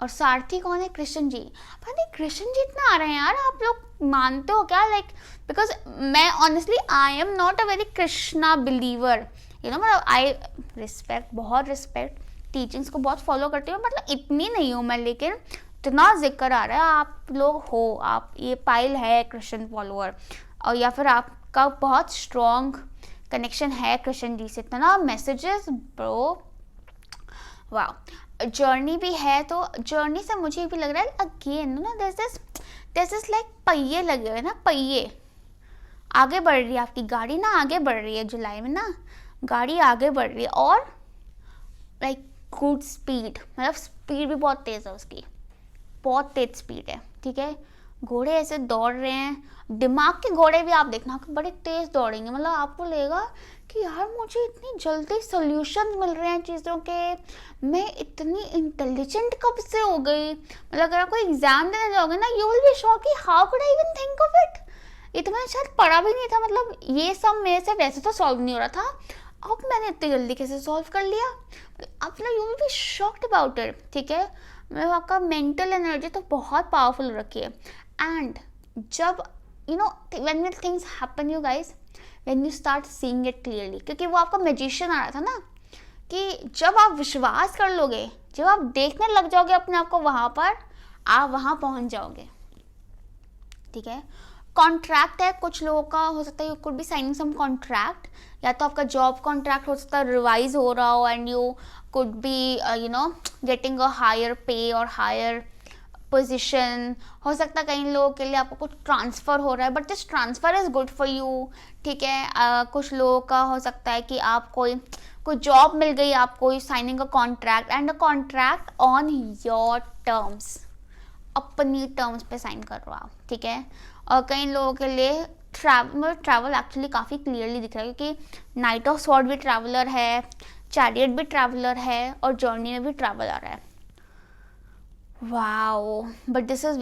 और सारथी कौन है? कृष्ण जी। पता कृष्ण जी इतना आ रहे हैं यार, आप लोग मानते हो क्या? लाइक बिकॉज मैं honestly I am not a very Krishna believer, you know, मतलब आई रिस्पेक्ट, बहुत रिस्पेक्ट, टीचिंग्स को बहुत फॉलो करती हूँ, मतलब इतनी नहीं हूँ मैं, लेकिन इतना जिक्र आ रहा है आप लोग हो, आप ये पाइल है कृष्ण फॉलोअर, और या फिर आपका बहुत स्ट्रॉन्ग कनेक्शन है कृष्ण जी से, इतना मैसेजेस ब्रो, वाह। जर्नी भी है, तो जर्नी से मुझे भी लग रहा है अगेन ना दिस इज लाइक पहिए लगे हुए ना, पहिए आगे बढ़ रही है आपकी गाड़ी ना, आगे बढ़ रही है जुलाई में ना, गाड़ी आगे बढ़ रही है और लाइक गुड स्पीड, मतलब स्पीड भी बहुत तेज़ है उसकी, बहुत तेज स्पीड है, ठीक है। घोड़े ऐसे दौड़ रहे हैं, दिमाग के घोड़े भी आप देखना बड़े तेज दौड़ेंगे, मतलब आपको लगेगा कि यार मुझे इतनी जल्दी सॉल्यूशन मिल रहे हैं चीज़ों के, मैं इतनी इंटेलिजेंट कब से हो गई। मतलब अगर आप कोई एग्जाम देने जाओगे ना, यू विल बी शॉक कि how could I even think of it, ये तो मैंने शायद पढ़ा भी नहीं था, मतलब ये सब मेरे से वैसे तो सॉल्व नहीं हो रहा था, अब मैंने इतनी जल्दी कैसे सॉल्व कर लिया। अब ना you will be shocked about it, ठीक है। मतलब आपका मेंटल एनर्जी तो बहुत पावरफुल रखी है। एंड जब you know when things happen you guys, when you start seeing it clearly, क्योंकि वो आपका मैजिशियन आ रहा था ना, कि जब आप विश्वास कर लोगे, जब आप देखने लग जाओगे अपने आप को वहाँ पर, आप वहाँ पहुँच जाओगे, ठीक है। कॉन्ट्रैक्ट है कुछ लोगों का, हो सकता है you could be signing some contract, या तो आपका जॉब कॉन्ट्रैक्ट हो सकता है रिवाइज हो रहा हो and you could be you know getting a higher pay और हायर पोजीशन, हो सकता है कई लोगों के लिए आपको कुछ ट्रांसफ़र हो रहा है, but this transfer is good for you, ठीक है। कुछ लोगों का हो सकता है कि आप कोई जॉब मिल गई आपको, signing a contract and a contract on your terms, अपनी टर्म्स पे साइन कर रहे हो आप, ठीक है। और कई लोगों के लिए ट्रैवल एक्चुअली काफ़ी क्लियरली दिख रहा है, क्योंकि नाइट ऑफ स्वॉर्ड भी ट्रैवलर है, चैरियट भी ट्रैवलर है, और जर्नी में भी ट्रैवलर है। Wow, but this is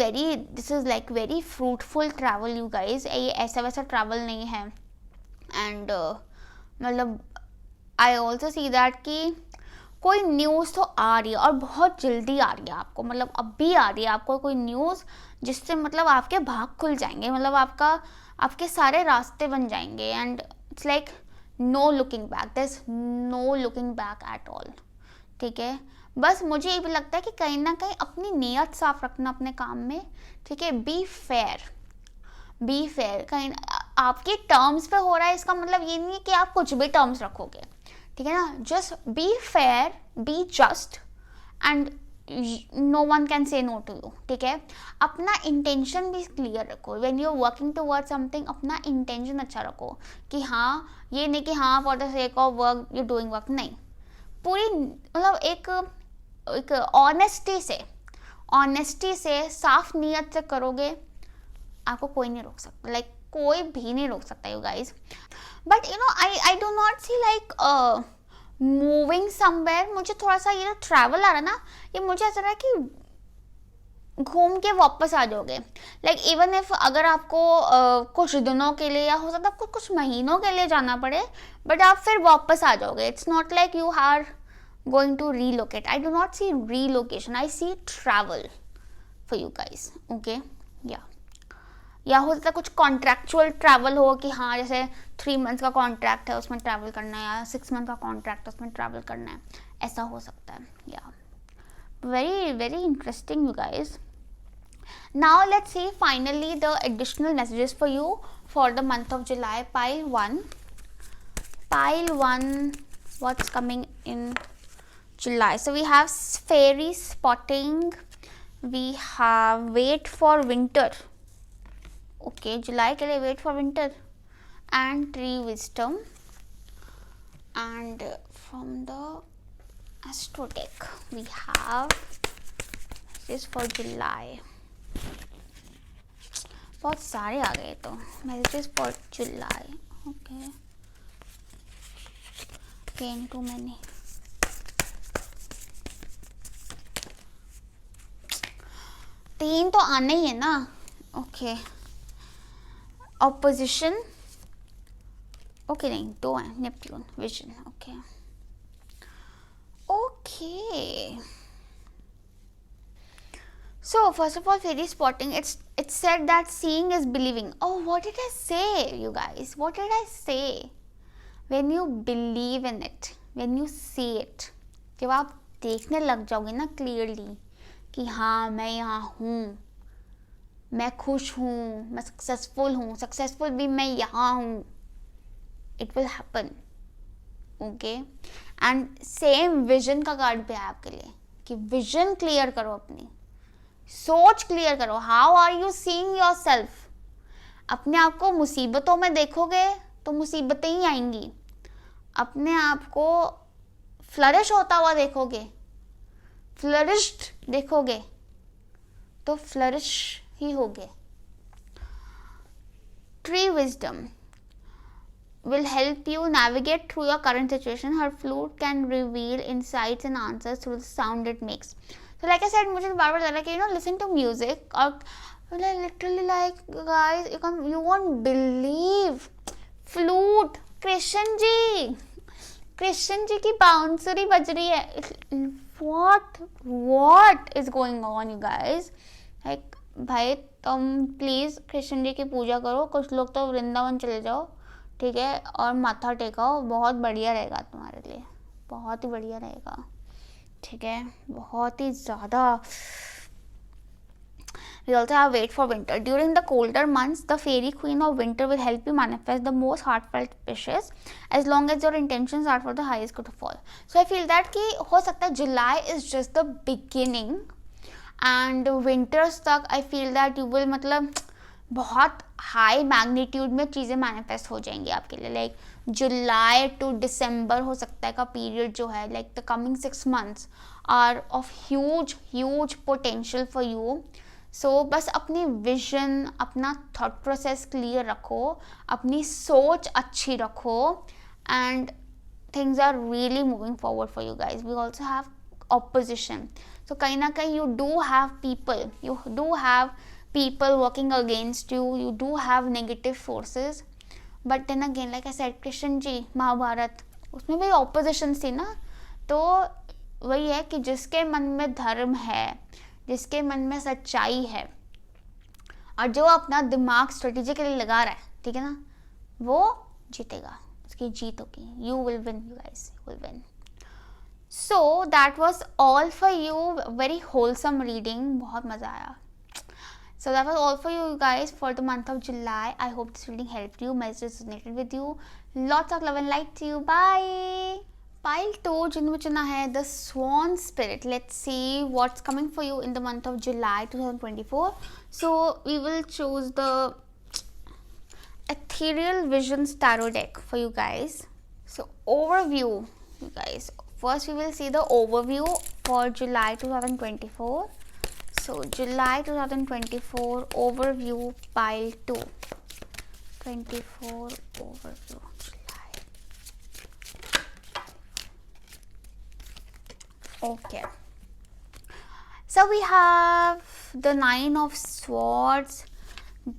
like very fruitful travel you guys. ये ऐसा वैसा ट्रैवल नहीं है। एंड मतलब आई ऑल्सो सी दैट कि कोई न्यूज़ तो आ रही है और बहुत जल्दी आ रही है आपको, मतलब अभी आ रही है आपको कोई न्यूज़ जिससे मतलब आपके भाग खुल जाएंगे, मतलब आपके सारे रास्ते बन जाएंगे। And it's like no looking back, there is no looking back at all, ठीक है। बस मुझे ये भी लगता है कि कहीं ना कहीं अपनी नीयत साफ रखना अपने काम में, ठीक है। बी फेयर, कहीं आपके टर्म्स पे हो रहा है इसका मतलब ये नहीं है कि आप कुछ भी टर्म्स रखोगे, ठीक है ना। Just be fair, be just, and no one can say no to you, ठीक है। अपना इंटेंशन भी क्लियर रखो, when you are working towards something, अपना इंटेंशन अच्छा रखो कि हाँ, ये नहीं कि हाँ for the sake of work you doing work, नहीं, पूरी मतलब एक ऑनेस्टी से साफ नीयत से करोगे, आपको कोई नहीं रोक सकता, लाइक कोई भी नहीं रोक सकता you guys. But you know I do not see like moving somewhere. मुझे थोड़ा सा ये जो ट्रैवल आ रहा है ना, ये मुझे ऐसा रहा है कि घूम के वापस आ जाओगे, लाइक इवन इफ अगर आपको कुछ दिनों के लिए या हो सकता है आपको कुछ महीनों के लिए जाना पड़े, बट आप फिर वापस आ जाओगे। It's not like you are going to relocate. I do not see relocation, I see travel for you guys, okay, yeah. या हो सकता है कुछ कॉन्ट्रैक्चुअल ट्रैवल हो कि हाँ जैसे 3 months का कॉन्ट्रैक्ट है उसमें ट्रैवल करना है, या 6 months का कॉन्ट्रैक्ट है उसमें ट्रैवल करना है, ऐसा हो सकता है। या very very interesting you guys. Now let's C finally the additional messages for you for the month of July. Pile 1 what's coming in July? So we have fairy spotting, we have wait for winter, okay, July के लिए wait for winter, and tree wisdom. And from the Astrotech we have this for July. बहुत सारे आ गए तो messages for July, okay, again too many. तीन तो आने ही है ना, ओके। ऑपोजिशन, ओके नहीं, 2 है, Neptune, vision, okay okay. So first of all, fairy spotting, it's said that seeing is believing. Oh, what did I say, you guys? What did I say? When you believe in it, when you see it, जब आप देखने लग जाओगे ना clearly कि हाँ मैं यहाँ हूँ, मैं खुश हूँ, मैं सक्सेसफुल भी मैं यहाँ हूँ, it will happen, okay. And same vision का कार्ड पे है आपके लिए कि विजन क्लियर करो, अपनी सोच क्लियर करो। How are you seeing yourself? अपने आप को मुसीबतों में देखोगे तो मुसीबतें ही आएंगी, अपने आप को फ्लरिश होता हुआ देखोगे, फ्लरिश्ड देखोगे तो फ्लरिश ही होगे। Tree wisdom will help you navigate through your current situation. Her flute can reveal insights and answers through the sound it makes. So like I said, मुझे बार बार लग रहा है कि listen to music, और literally like guys, you won't believe, flute, Krishna ji की बांसुरी बज रही है। what is going on you guys? like भाई तुम प्लीज कृष्ण जी की पूजा करो, कुछ लोग तो वृंदावन चले जाओ, ठीक है, और माथा टेकाओ, बहुत बढ़िया रहेगा तुम्हारे लिए, बहुत ही बढ़िया रहेगा, ठीक है, बहुत ही ज़्यादा। We also have wait for winter. During the colder months, the fairy queen of winter will help you manifest the most heartfelt wishes as long as your intentions are for the highest good of all. So I feel that कि हो सकता है July is just the beginning and winters तक I feel that you will मतलब बहुत high magnitude में चीज़ें manifest हो जाएंगी आपके लिए. लाइक जुलाई टू दिसंबर हो सकता है का पीरियड जो है, like the coming 6 months are of huge potential for you. So बस अपनी विजन, अपना थॉट प्रोसेस क्लियर रखो, अपनी सोच अच्छी रखो, and things are really moving forward for you guys. We also have opposition, so kahin na kahin you do have people working against you, you do have negative forces. But then again, like I said, Krishna ji Mahabharat उसमें भी opposition थी ना. तो वही है कि जिसके मन में धर्म है, जिसके मन में सच्चाई है, और जो अपना दिमाग स्ट्रेटेजी के लिए लगा रहा है, ठीक है ना, वो जीतेगा, उसकी जीत होगी. You will win, you guys, you will win. So that was all for you. Very wholesome reading, बहुत मजा आया. So that was all for you guys for the month of July. I hope this reading helped you, message resonated with you. Lots of love and light to you. Bye. Pile 2 जिन्होंने चुना है The Swan Spirit. Let's see what's coming for you in the month of July 2024. So we will choose the Ethereal Visions Tarot deck for you guys. So overview, you guys. First we will see the overview for July 2024. So July 2024 overview, pile 2. 24 overview July. Okay. So we have the 9 of Swords,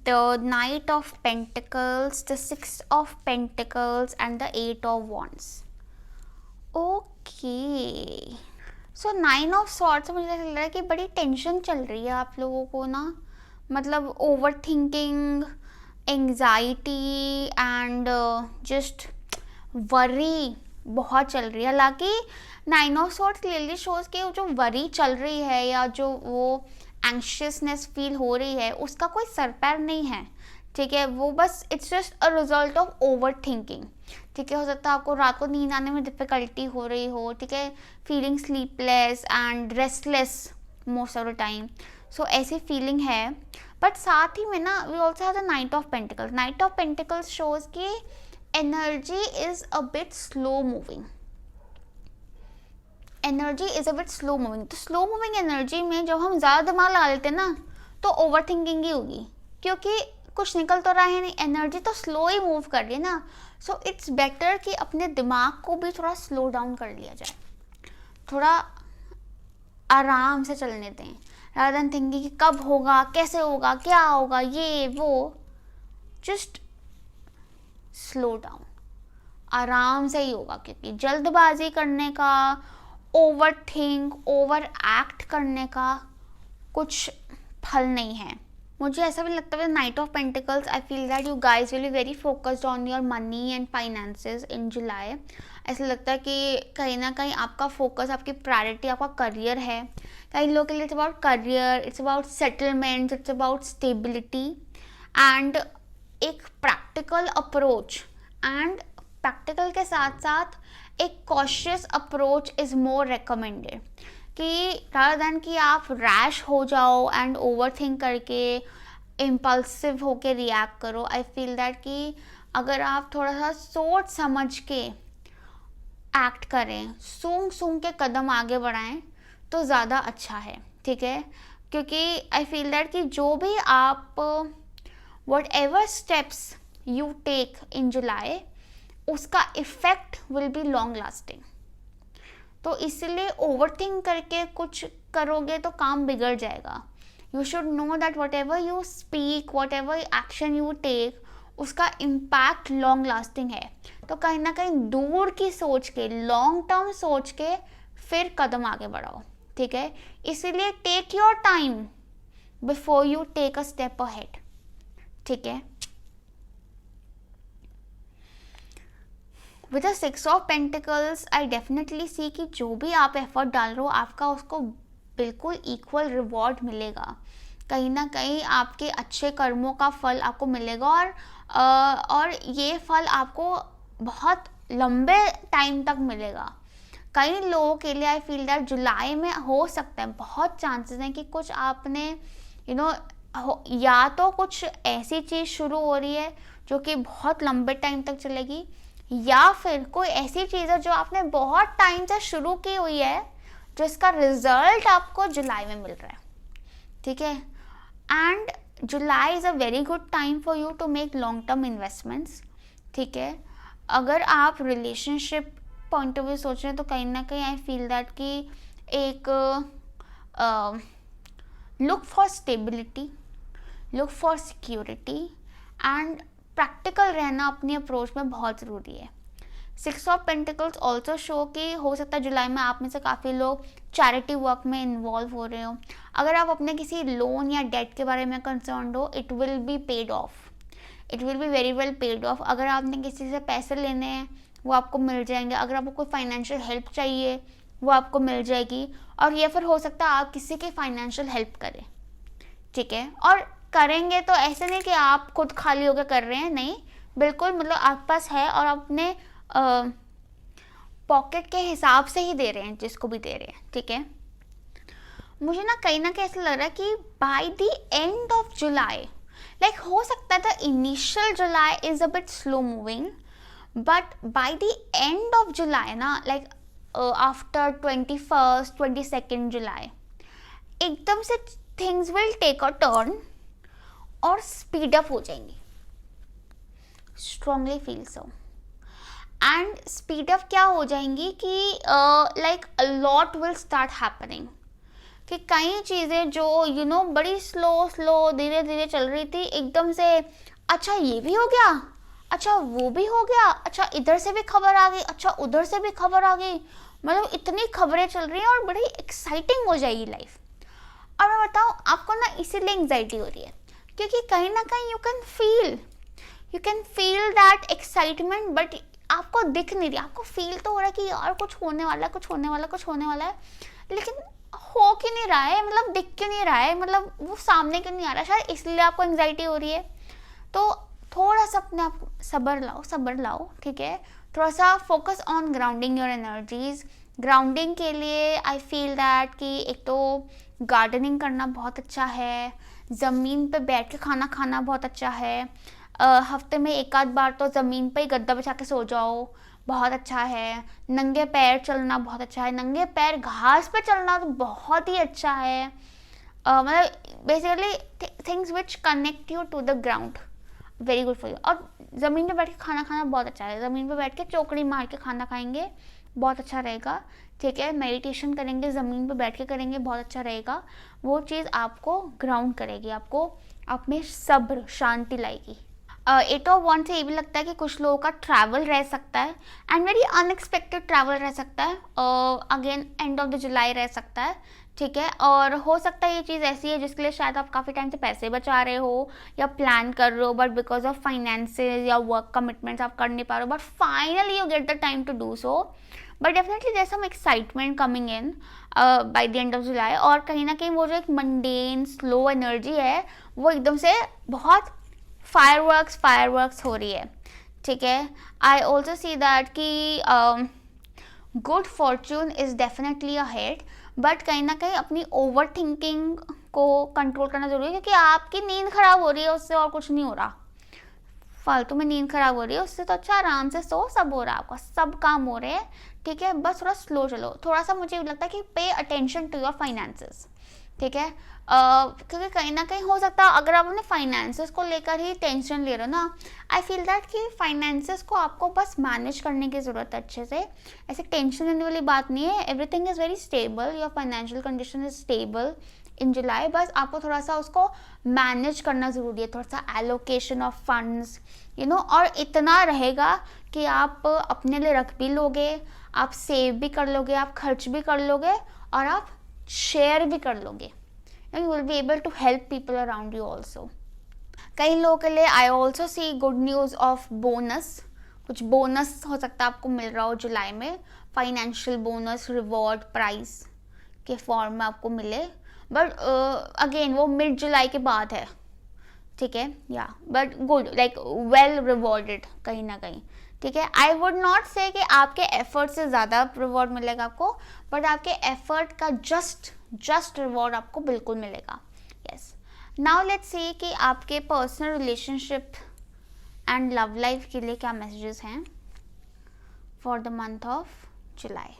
the Knight of Pentacles, the 6 of Pentacles, and the 8 of Wands. Okay. So 9 of Swords से मुझे लग रहा है कि बड़ी tension चल रही है आप लोगों को ना, मतलब over thinking, anxiety and just worry बहुत चल रही है. हालांकि 9 ऑफ Swords क्लियरली शोज कि जो वरी चल रही है या जो वो एंग्शियसनेस फील हो रही है उसका कोई सर पैर नहीं है, ठीक है. वो बस it's just a result of over thinking, ठीक है. हो सकता है आपको रात को नींद आने में डिफिकल्टी हो रही हो, ठीक है, feeling sleepless and restless most of the time. So ऐसी फीलिंग है. बट साथ ही में ना we also have the knight of pentacles. Knight of pentacles shows कि energy is a bit slow moving. Energy is a bit slow moving. तो slow moving energy में जब हम ज़्यादा दिमाग लगा लेते हैं ना तो ओवर थिंकिंग ही होगी, क्योंकि कुछ निकल तो रहा है नहीं, एनर्जी तो स्लो ही मूव कर रही है ना. सो इट्स बेटर कि अपने दिमाग को भी थोड़ा स्लो डाउन कर लिया जाए, थोड़ा आराम से चलने दें, रादर देन थिंकिंग कि कब होगा, कैसे होगा, क्या होगा, ये वो. जस्ट स्लो डाउन, आराम से ही होगा, क्योंकि जल्दबाजी करने का, ओवर थिंक, ओवर एक्ट करने का कुछ फल नहीं है. मुझे ऐसा भी लगता है knight of pentacles, I feel that you guys will be very focused on your money and finances in July. ऐसा लगता है कि कहीं ना कहीं आपका फोकस, आपकी प्रायोरिटी आपका करियर है. कई लोगों के लिए it's about career, it's about settlement, it's about stability and एक प्रैक्टिकल अप्रोच. एंड प्रैक्टिकल के साथ साथ एक cautious approach is more recommended, कि रादर दैन कि आप रैश हो जाओ एंड ओवर थिंक करके इम्पल्सिव होके रिएक्ट करो. आई फील दैट कि अगर आप थोड़ा सा सोच समझ के एक्ट करें, सूंघ के कदम आगे बढ़ाएं तो ज़्यादा अच्छा है, ठीक है. क्योंकि आई फील दैट कि जो भी आप whatever steps you take in July, उसका effect will be long lasting. तो इसलिए ओवरथिंक करके कुछ करोगे तो काम बिगड़ जाएगा. You should know that whatever you speak, whatever action you take, उसका इम्पैक्ट लॉन्ग लास्टिंग है. तो कहीं ना कहीं दूर की सोच के, लॉन्ग टर्म सोच के फिर कदम आगे बढ़ाओ, ठीक है. इसीलिए take your time before you take a step ahead, ठीक है. With the 6 of pentacles I definitely see कि जो भी आप एफर्ट डाल रहे हो आपका उसको बिल्कुल इक्वल रिवॉर्ड मिलेगा. कहीं ना कहीं आपके अच्छे कर्मों का फल आपको मिलेगा, और ये फल आपको बहुत लंबे टाइम तक मिलेगा. कई लोगों के लिए आई फील दैट जुलाई में हो सकता है, बहुत चांसेस हैं कि कुछ आपने या तो कुछ ऐसी चीज़ शुरू हो रही है जो कि बहुत लंबे टाइम तक चलेगी, या फिर कोई ऐसी चीज़ है जो आपने बहुत टाइम से शुरू की हुई है जिसका रिजल्ट आपको जुलाई में मिल रहा है, ठीक है। And July is a very good time for you to make long term investments, ठीक है। अगर आप रिलेशनशिप पॉइंट ऑफ व्यू सोच रहे हैं तो कहीं ना कहीं आई फील दैट कि एक look for stability, look for security and practical रहना अपनी अप्रोच में बहुत ज़रूरी है। 6 ऑफ पेंटिकल्स ऑल्सो शो कि हो सकता है जुलाई में आप में से काफ़ी लोग चैरिटी वर्क में इन्वॉल्व हो रहे हो। अगर आप अपने किसी लोन या डेट के बारे में कंसर्न हो, it will be paid of, it will be very well paid of. अगर आपने किसी से पैसे लेने हैं वो आपको मिल जाएंगे। अगर आपको कोई फाइनेंशियल हेल्प चाहिए वो आपको मिल जाएगी। और ये फिर हो सकता है आप किसी की फाइनेंशियल हेल्प करें, ठीक है। और करेंगे तो ऐसे नहीं कि आप खुद खाली होकर कर रहे हैं, नहीं, बिल्कुल मतलब आपके पास है और अपने पॉकेट के हिसाब से ही दे रहे हैं जिसको भी दे रहे हैं, ठीक है। मुझे ना कहीं ऐसा लग रहा है कि by the end of July, like हो सकता है initial July is a bit slow moving, but by the end of July ना, like after 21st 22nd July, एकदम से things will take a turn और स्पीड अप हो जाएंगी। Strongly feel so. And speed up क्या हो जाएंगी कि like a lot will start happening, कि कई चीज़ें जो बड़ी स्लो धीरे धीरे चल रही थी, एकदम से अच्छा ये भी हो गया, अच्छा वो भी हो गया, अच्छा इधर से भी खबर आ गई, अच्छा उधर से भी खबर आ गई, मतलब इतनी खबरें चल रही हैं और बड़ी एक्साइटिंग हो जाएगी लाइफ। और मैं बताऊँ आपको ना, इसीलिए एंग्जाइटी हो रही है क्योंकि कहीं ना कहीं you can feel that excitement, but आपको दिख नहीं रही। आपको फील तो हो रहा है कि यार कुछ होने वाला है, कुछ होने वाला है, कुछ होने वाला है, लेकिन हो क्यों नहीं रहा है, मतलब दिख क्यों नहीं रहा है, मतलब वो सामने क्यों नहीं आ रहा है, शायद इसलिए आपको एंग्जाइटी हो रही है। तो थोड़ा सा अपने आप सब्र लाओ, ठीक है। थोड़ा सा focus on grounding your energies. Grounding के लिए आई फील दैट कि एक तो गार्डनिंग करना बहुत अच्छा है, ज़मीन पे बैठ के खाना खाना बहुत अच्छा है, हफ्ते में एक आध बार तो ज़मीन पे ही गद्दा बिछा के सो जाओ, बहुत अच्छा है। नंगे पैर चलना बहुत अच्छा है, नंगे पैर घास पे चलना तो बहुत ही अच्छा है। मतलब basically things which connect you to the ground, very good for you. और ज़मीन पे बैठ के खाना खाना बहुत अच्छा है, ज़मीन पे बैठ के चौकड़ी मार के खाना खाएंगे बहुत अच्छा रहेगा, ठीक है। मेडिटेशन करेंगे ज़मीन पे बैठ के करेंगे, बहुत अच्छा रहेगा। वो चीज़ आपको ग्राउंड करेगी, आपको आप में सब्र शांति लाएगी। 8 ऑफ वन से ये भी लगता है कि कुछ लोगों का ट्रैवल रह सकता है एंड वेरी अनएक्सपेक्टेड ट्रैवल रह सकता है, अगेन एंड ऑफ द जुलाई रह सकता है, ठीक है। और हो सकता है ये चीज़ ऐसी है जिसके लिए शायद आप काफ़ी टाइम से पैसे बचा रहे हो या प्लान कर रहे हो, बट बिकॉज ऑफ फाइनेंसेस या वर्क कमिटमेंट्स आप कर नहीं पा रहे हो, but finally you get the time to do so. But definitely there some excitement coming in by the end of July. और कहीं ना कहीं वो जो एक मंडेन स्लो एनर्जी है वो एकदम से बहुत फायरवर्क्स हो रही है, ठीक है। आई ऑल्सो सी दैट कि good Fortune is definitely ahead, but कहीं ना कहीं अपनी ओवर थिंकिंग को कंट्रोल करना ज़रूरी है, क्योंकि आपकी नींद खराब हो रही है उससे और कुछ नहीं हो रहा। फालतू में नींद खराब हो रही है उससे तो अच्छा आराम से सो, सब हो रहा है आपका, सब काम हो रहे हैं, ठीक है। बस थोड़ा स्लो चलो, थोड़ा सा मुझे लगता है कि pay attention to your finances, ठीक है। क्योंकि कहीं ना कहीं हो सकता है अगर आप अपने फाइनेंसेस को लेकर ही टेंशन ले रहे हो ना, आई फील दैट कि फाइनेंसेस को आपको बस मैनेज करने की ज़रूरत है अच्छे से, ऐसे टेंशन लेने वाली बात नहीं है। Everything is very stable, your financial condition is stable in July, बस आपको थोड़ा सा उसको मैनेज करना ज़रूरी है, थोड़ा सा एलोकेशन ऑफ फंड्स और इतना रहेगा कि आप अपने लिए रख भी लोगे, आप सेव भी कर लोगे, आप खर्च भी कर लोगे और आप शेयर भी कर लोगे, you will be able to help people around you also. कई लोगों के लिए I also see good news of bonus, कुछ बोनस हो सकता है आपको मिल रहा हो जुलाई में, फाइनेंशियल बोनस, रिवॉर्ड, प्राइस के फॉर्म में आपको मिले, बट अगेन वो मिड जुलाई के बाद है, ठीक है, या but good, like well rewarded कहीं ना कहीं, ठीक है। आई वुड नॉट से कि आपके एफर्ट से ज़्यादा रिवॉर्ड मिलेगा आपको, बट आपके एफर्ट का जस्ट रिवॉर्ड आपको बिल्कुल मिलेगा। यस, नाउ लेट्स सी कि आपके personal relationship and love life के लिए क्या मैसेजेस हैं for the month of July.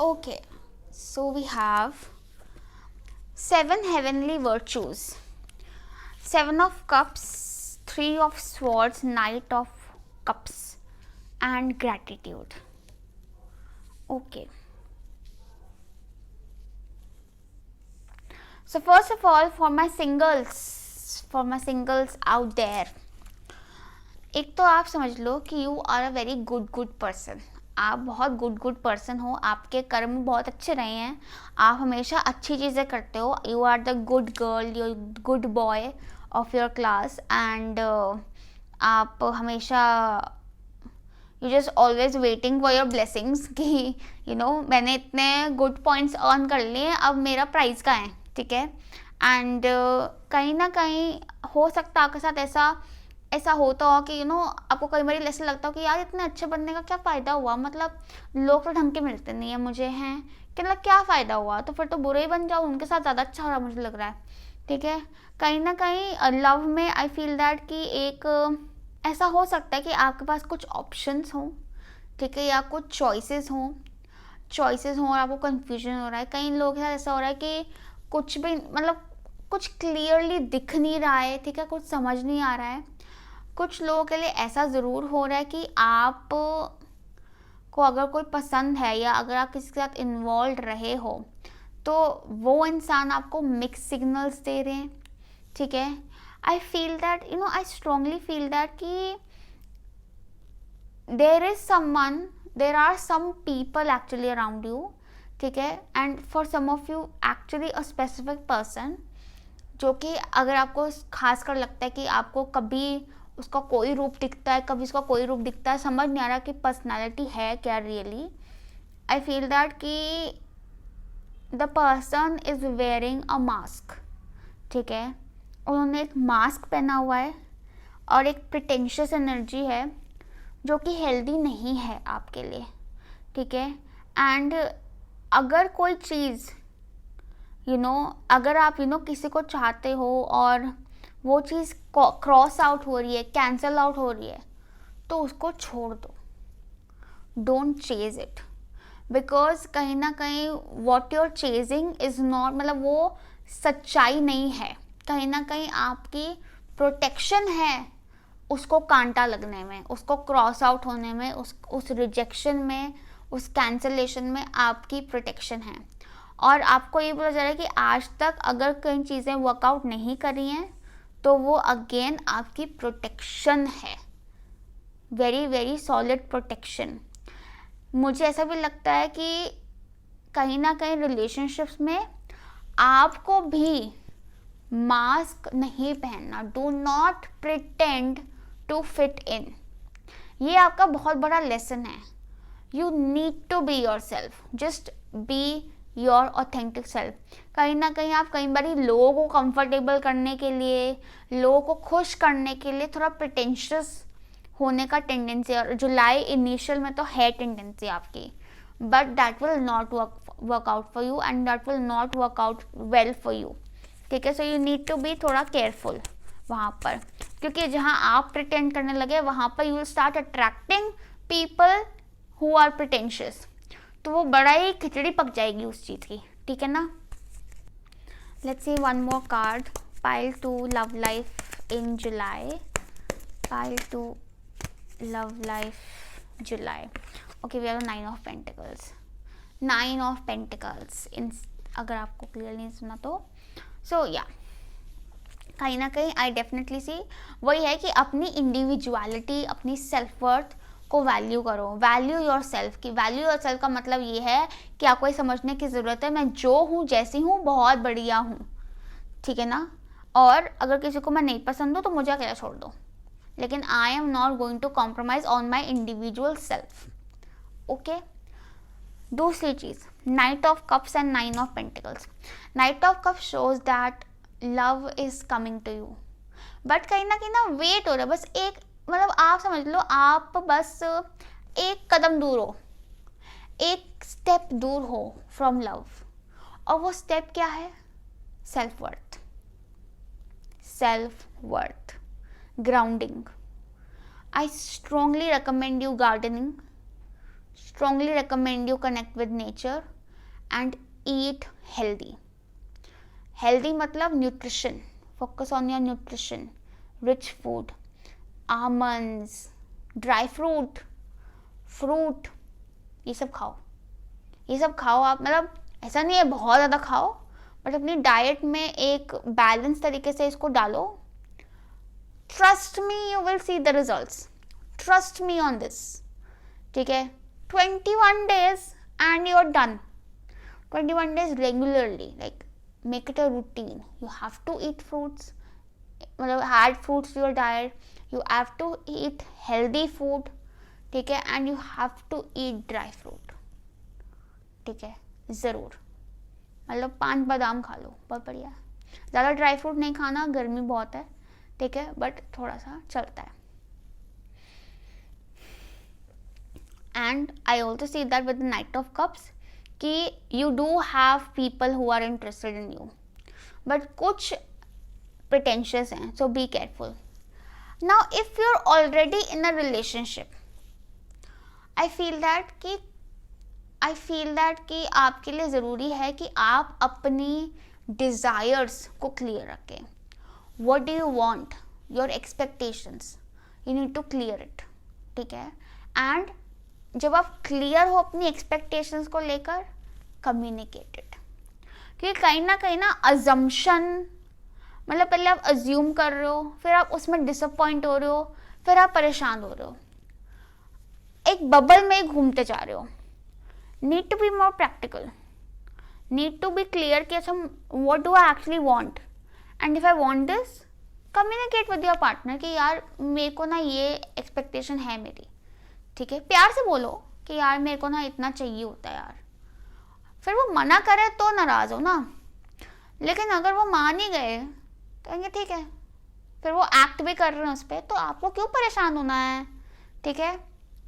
Okay, so we have 7 heavenly virtues, 7 of cups, 3 of swords, knight of cups and gratitude. Okay, so first of all, for my singles out there, एक तो आप समझ लो कि you are a very good person. आप बहुत good person हो, आपके कर्म बहुत अच्छे रहे हैं, आप हमेशा अच्छी चीज़ें करते हो, you are the good girl, you good boy of your class and आप हमेशा you just always waiting for your blessings कि यू नो मैंने इतने गुड पॉइंट्स अर्न कर लिए, अब मेरा प्राइज़ का है, ठीक है। एंड कहीं ना कहीं हो सकता है आपके साथ ऐसा होता हो कि यू नो आपको कई बार ऐसा लगता हो कि यार इतने अच्छे बनने का क्या फ़ायदा हुआ, मतलब लोग तो ढंग के मिलते नहीं है मुझे, हैं कि मतलब क्या फ़ायदा हुआ, तो फिर तो बुरे ही बन जाओ, उनके साथ ज़्यादा अच्छा हो रहा मुझे लग रहा है, ठीक है। कहीं ना कहीं लव में आई फील दैट कि एक ऐसा हो सकता है कि आपके पास कुछ ऑप्शंस हों, ठीक है, या कुछ चॉइसेस हों और आपको कन्फ्यूजन हो रहा है। कई लोग हैं ऐसा हो रहा है कि कुछ भी मतलब कुछ क्लियरली दिख नहीं रहा है, ठीक है, कुछ समझ नहीं आ रहा है। कुछ लोगों के लिए ऐसा ज़रूर हो रहा है कि आप को अगर कोई पसंद है या अगर आप किसी के साथ इन्वॉल्व रहे हो तो वो इंसान आपको मिक्स सिग्नल्स दे रहे हैं, ठीक है। I feel that you know I strongly feel that कि there are some people actually around you, ठीक है, and for some of you actually a specific person, जो कि अगर आपको खास कर लगता है कि आपको कभी उसका कोई रूप दिखता है, कभी उसका कोई रूप दिखता है, समझ नहीं आ रहा कि पर्सनालिटी है क्या रियली। आई फील दैट कि the person is wearing a mask, ठीक है, उन्होंने एक मास्क पहना हुआ है और एक प्रिटेंशियस एनर्जी है जो कि हेल्दी नहीं है आपके लिए, ठीक है। एंड अगर कोई चीज़ अगर आप किसी को चाहते हो और वो चीज़ क्रॉस आउट हो रही है, कैंसल आउट हो रही है, तो उसको छोड़ दो, डोंट चेज इट, बिकॉज कहीं ना कहीं what you're chasing is not, मतलब वो सच्चाई नहीं है, कहीं ना कहीं आपकी प्रोटेक्शन है उसको कांटा लगने में, उसको क्रॉस आउट होने में, उस रिजेक्शन में, उस कैंसलेशन में आपकी प्रोटेक्शन है। और आपको ये बोला जा रहा है कि आज तक अगर कई चीज़ें वर्कआउट नहीं करी हैं तो वो अगेन आपकी प्रोटेक्शन है, वेरी वेरी सॉलिड प्रोटेक्शन। मुझे ऐसा भी लगता है कि कहीं ना कहीं रिलेशनशिप्स में आपको भी मास्क नहीं पहनना, do not pretend to fit in, ये आपका बहुत बड़ा लेसन है। You need to be yourself, just be your authentic self. कहीं ना कहीं आप कई बार लोगों को कंफर्टेबल करने के लिए, लोगों को खुश करने के लिए थोड़ा प्रिटेंशियस होने का टेंडेंसी, और जुलाई इनिशियल में तो है टेंडेंसी आपकी, but that will not work out for you and that will not work out well for you, ठीक है। So you need to be थोड़ा केयरफुल वहाँ पर, क्योंकि जहाँ आप प्रिटेंड करने लगे वहाँ पर you will start attracting people who are pretentious, तो वो बड़ा ही खिचड़ी पक जाएगी उस चीज़ की, ठीक है ना। Let's see one more card, pile two love life in July, pile two love life July. Okay, we have 9 of pentacles, 9 of pentacles in, अगर आपको क्लियर नहीं सुना तो सो या कहीं ना कहीं आई डेफिनेटली सी वही है कि अपनी इंडिविजुअलिटी, अपनी सेल्फ वर्थ को वैल्यू करो, वैल्यू योर सेल्फ की। वैल्यू योर सेल्फ का मतलब ये है कि आपको ये समझने की ज़रूरत है मैं जो हूँ, जैसी हूँ, बहुत बढ़िया हूँ, ठीक है ना। और अगर किसी को मैं नहीं पसंद हूँ तो मुझे अकेला छोड़ दो, लेकिन I am not going to compromise on my individual self, okay. दूसरी चीज़, knight of cups and nine of pentacles. Knight of cups shows that love is coming to you, but कहीं ना वेट हो रहा है. बस एक, मतलब आप समझ लो, आप बस एक कदम दूर हो, एक स्टेप दूर हो फ्रॉम लव. और वो स्टेप क्या है? Self worth. Self worth, grounding. I strongly recommend you gardening, strongly recommend you connect with nature and eat healthy. Healthy मतलब nutrition, focus on your nutrition, rich food, almonds, dry fruit, ये सब खाओ, ये सब खाओ आप. मतलब ऐसा नहीं है बहुत ज़्यादा खाओ, बट अपनी डाइट में एक बैलेंस तरीके से इसको डालो. Trust me, you will see the results. Trust me on this. ठीक है, 21 days and you're done. 21 days regularly, like make it a routine. You have to eat fruits, मतलब add fruits to your diet. You have to eat healthy food, ठीक है, and you have to eat dry fruit. ठीक है, ज़रूर. मतलब 5 बादाम खा लो, बहुत बढ़िया. ज़्यादा ड्राई फ्रूट नहीं खाना, गर्मी बहुत है, ठीक है, बट थोड़ा सा चलता है. And I also see that with the knight of cups कि you do have people who are interested in you, but कुछ प्रिटेंशियस हैं, so be careful. Now if you are already in a relationship, I feel that कि आपके लिए ज़रूरी है कि आप अपनी डिज़ायर्स को क्लियर रखें. What do you want? Your expectations. You need to clear it. ठीक है. And जब आप क्लियर हो अपनी एक्सपेक्टेशंस को लेकर, कम्युनिकेट इट. क्योंकि कहीं ना अजम्पशन, मतलब पहले आप अज्यूम कर रहे हो, फिर आप उसमें डिसअपॉइंट हो रहे हो, फिर आप परेशान हो रहे हो, एक बबल में घूमते जा रहे हो. Need to be more practical, need to be clear कि अच्छा what do I actually want. And if I want this, communicate with your partner कि यार मेरे को ना ये एक्सपेक्टेशन है मेरी, ठीक है. प्यार से बोलो कि यार मेरे को ना इतना चाहिए होता है यार. फिर वो मना करे तो नाराज़ हो ना, लेकिन अगर वो मान ही गए, कहेंगे ठीक है, फिर वो एक्ट भी कर रहे हैं उस पर, तो आपको क्यों परेशान होना है, ठीक है.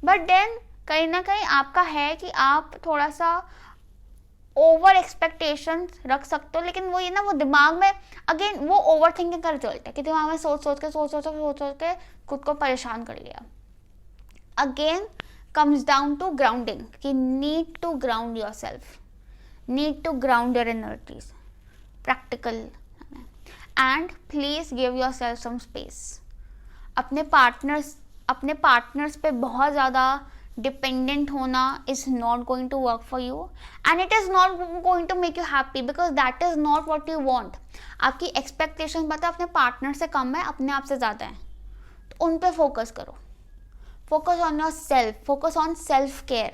बट देन कहीं ना कहीं आपका है कि आप थोड़ा सा ओवर एक्सपेक्टेशंस रख सकते हो, लेकिन वो ये ना, वो दिमाग में अगेन वो ओवर थिंकिंग का रिजल्ट है कि दिमाग में सोच सोच के खुद को परेशान कर लिया. Again comes down to grounding कि need to ground yourself, need to ground your energies, practical. And please give yourself some space. अपने पार्टनर्स पे बहुत ज़्यादा डिपेंडेंट होना is not going to work for you and it is not going to make you happy because that is not what you want. आपकी expectation पता है अपने partner से कम है, अपने आप से ज़्यादा है, तो उन पे फोकस करो. Focus on your self, focus on self care.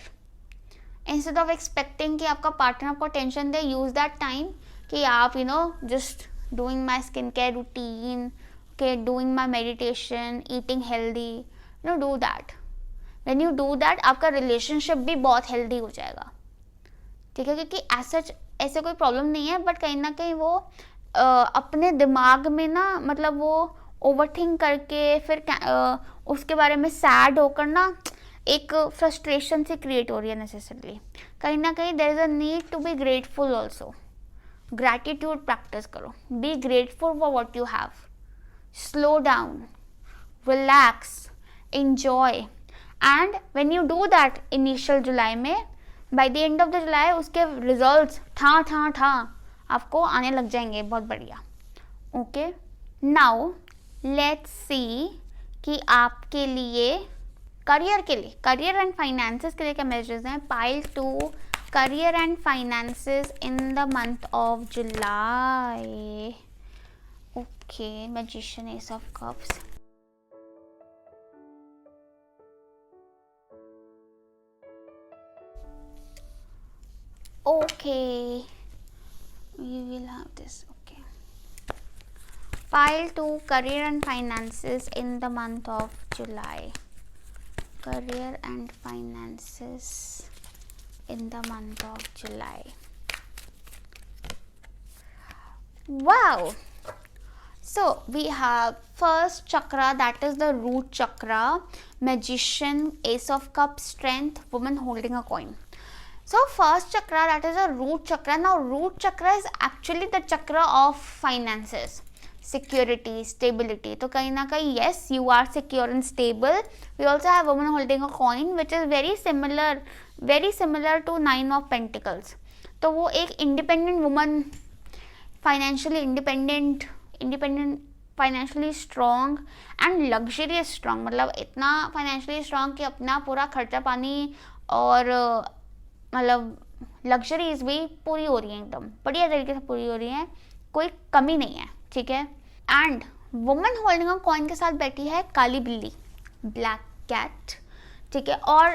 Instead of expecting कि आपका पार्टनर आपको tension they, use that time कि आप just doing my skin care routine, okay, doing my meditation, eating healthy, do that. When you do that, आपका relationship भी बहुत healthy हो जाएगा, ठीक है. क्योंकि ऐसे कोई प्रॉब्लम नहीं है, बट कहीं ना कहीं वो अपने दिमाग में ना, मतलब वो ओवरथिंक करके फिर उसके बारे में सैड होकर ना एक फ्रस्ट्रेशन से क्रिएट हो रही है नेसेसरली. कहीं ना कहीं there is a need to be grateful also. Gratitude practice करो, be grateful for what you have, slow down, relax, enjoy. And when you do that initial July में, by the end of the जुलाई उसके results ठा आपको आने लग जाएंगे बहुत बढ़िया. ओके, नाउ लेट्स सी कि आपके लिए करियर एंड फाइनेंसेस के लिए क्या मैसेजेस हैं. Pile 2 career and finances in the month of July. Okay, magician, S of cups. Okay, we will have this. Okay, pile 2 career and finances in the month of July. Career and finances in the month of July. Wow! So we have first chakra, that is the root chakra, magician, ace of cups, strength, woman holding a coin. So first chakra, that is a root chakra. Now root chakra is actually the chakra of finances, security, stability. तो कहीं ना कहीं yes, you are secure and stable. We also have woman holding a coin, which is very similar to Nine of Pentacles. तो वो एक independent woman, financially independent, financially strong and luxurious strong, मतलब इतना financially strong कि अपना पूरा खर्चा पानी और मतलब लग्जरीज भी पूरी हो रही हैं, एकदम बढ़िया तरीके से पूरी हो रही हैं, कोई कमी नहीं है, ठीक है. And woman holding a coin के साथ बैठी है काली बिल्ली, ब्लैक कैट, ठीक है. और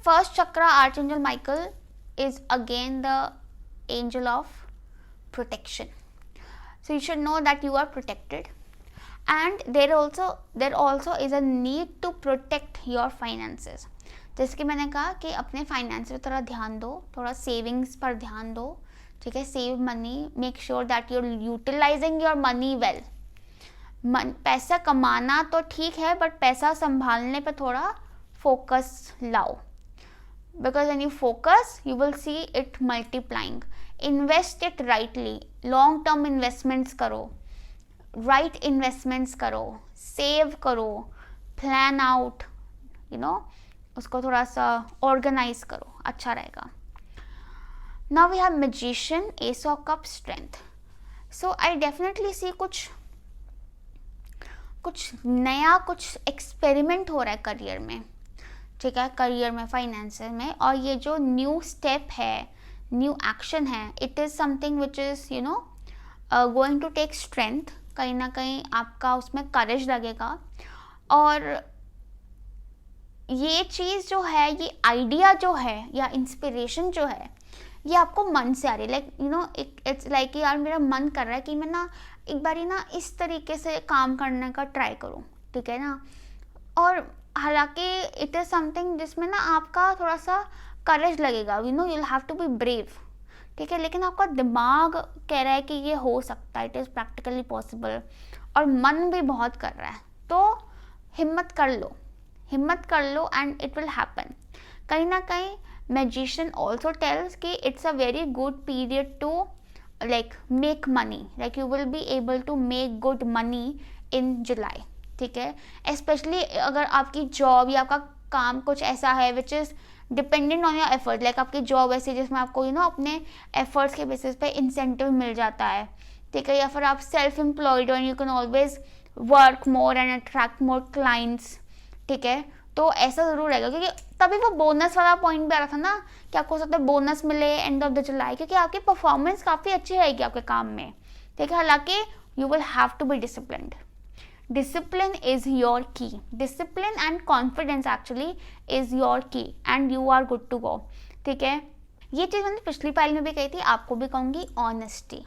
first chakra archangel Michael is again the angel of protection. So you should know that you are protected, and there also is a need to protect your finances. जैसे कि मैंने कहा कि अपने फाइनेंस पर थोड़ा ध्यान दो, थोड़ा सेविंग्स पर ध्यान दो, ठीक है. Save money, make sure that you are utilising your money well. पैसा कमाना तो ठीक है, बट पैसा संभालने पे थोड़ा फोकस लाओ, because when you focus you will see it multiplying. Invest it rightly, long term investments करो, right investments करो, save करो, plan out, you know, उसको थोड़ा सा organize करो, अच्छा रहेगा. Now we have magician, ace of cups, strength. So I definitely see कुछ नया, कुछ एक्सपेरिमेंट हो रहा है करियर में, ठीक है, करियर में, फाइनेंसेस में. और ये जो न्यू स्टेप है, न्यू एक्शन है, it is something which is you know going to take strength. कहीं ना कहीं आपका उसमें करेज लगेगा, और ये चीज़ जो है, ये आइडिया जो है या इंस्पिरेशन जो है, ये आपको मन से आ रही है. Like you know, it's like यार मेरा मन कर रहा है कि मैं ना एक बारी ना इस तरीके से काम करने का ट्राई करूँ, ठीक है ना. और हालांकि इट इज़ समथिंग जिसमें ना आपका थोड़ा सा करेज लगेगा, you know, you will have to be brave, ठीक है. लेकिन आपका दिमाग कह रहा है कि ये हो सकता है, इट इज़ प्रैक्टिकली पॉसिबल, और मन भी बहुत कर रहा है. तो हिम्मत कर लो एंड इट विल हैपन. कहीं ना कहीं मैजिशियन ऑल्सो टेल्स कि it's a very good period to like make money, like you will be able to make good money in July, ठीक है. स्पेशली अगर आपकी जॉब या आपका काम कुछ ऐसा है which is dependent on your effort, like आपकी जॉब ऐसी जिसमें आपको यू नो अपने एफर्ट्स के बेसिस पे इंसेंटिव मिल जाता है, ठीक है. या फिर आप सेल्फ एम्प्लॉयड और you can always work more and attract more clients, ठीक है. तो ऐसा ज़रूर रहेगा, क्योंकि तभी वो बोनस वाला पॉइंट भी आ रहा था ना कि आपको हो सकता है बोनस मिले एंड ऑफ द जुलाई, क्योंकि आपकी परफॉर्मेंस काफ़ी अच्छी रहेगी आपके काम में, ठीक है. हालांकि you will have to be disciplined. Discipline is your key. Discipline and confidence actually is your key and you are good to go, ठीक है. ये चीज़ मैंने पिछली फाइल में भी कही थी, आपको भी कहूँगी. ऑनेस्टी,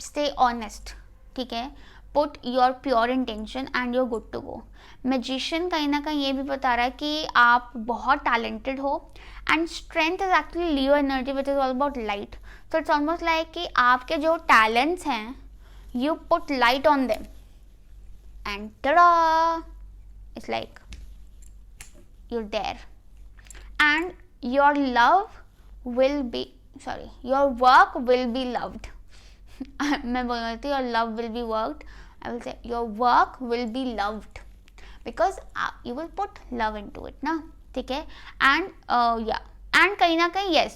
स्टे ऑनेस्ट, ठीक है. Put your pure intention and you're good to go. Magician कहीं ना कहीं ये भी बता रहा है कि आप बहुत टैलेंटेड हो, and strength is actually Leo energy which is all about light. तो इट्स ऑलमोस्ट लाइक कि आपके जो टैलेंट्स हैं, you put light on them and ta-da, it's like you're there, and your work will be loved. मैं बोल रही थी your love will be worked, I will say your work will be loved because you will put love into it ना, ठीक है. and कहीं ना कहीं yes,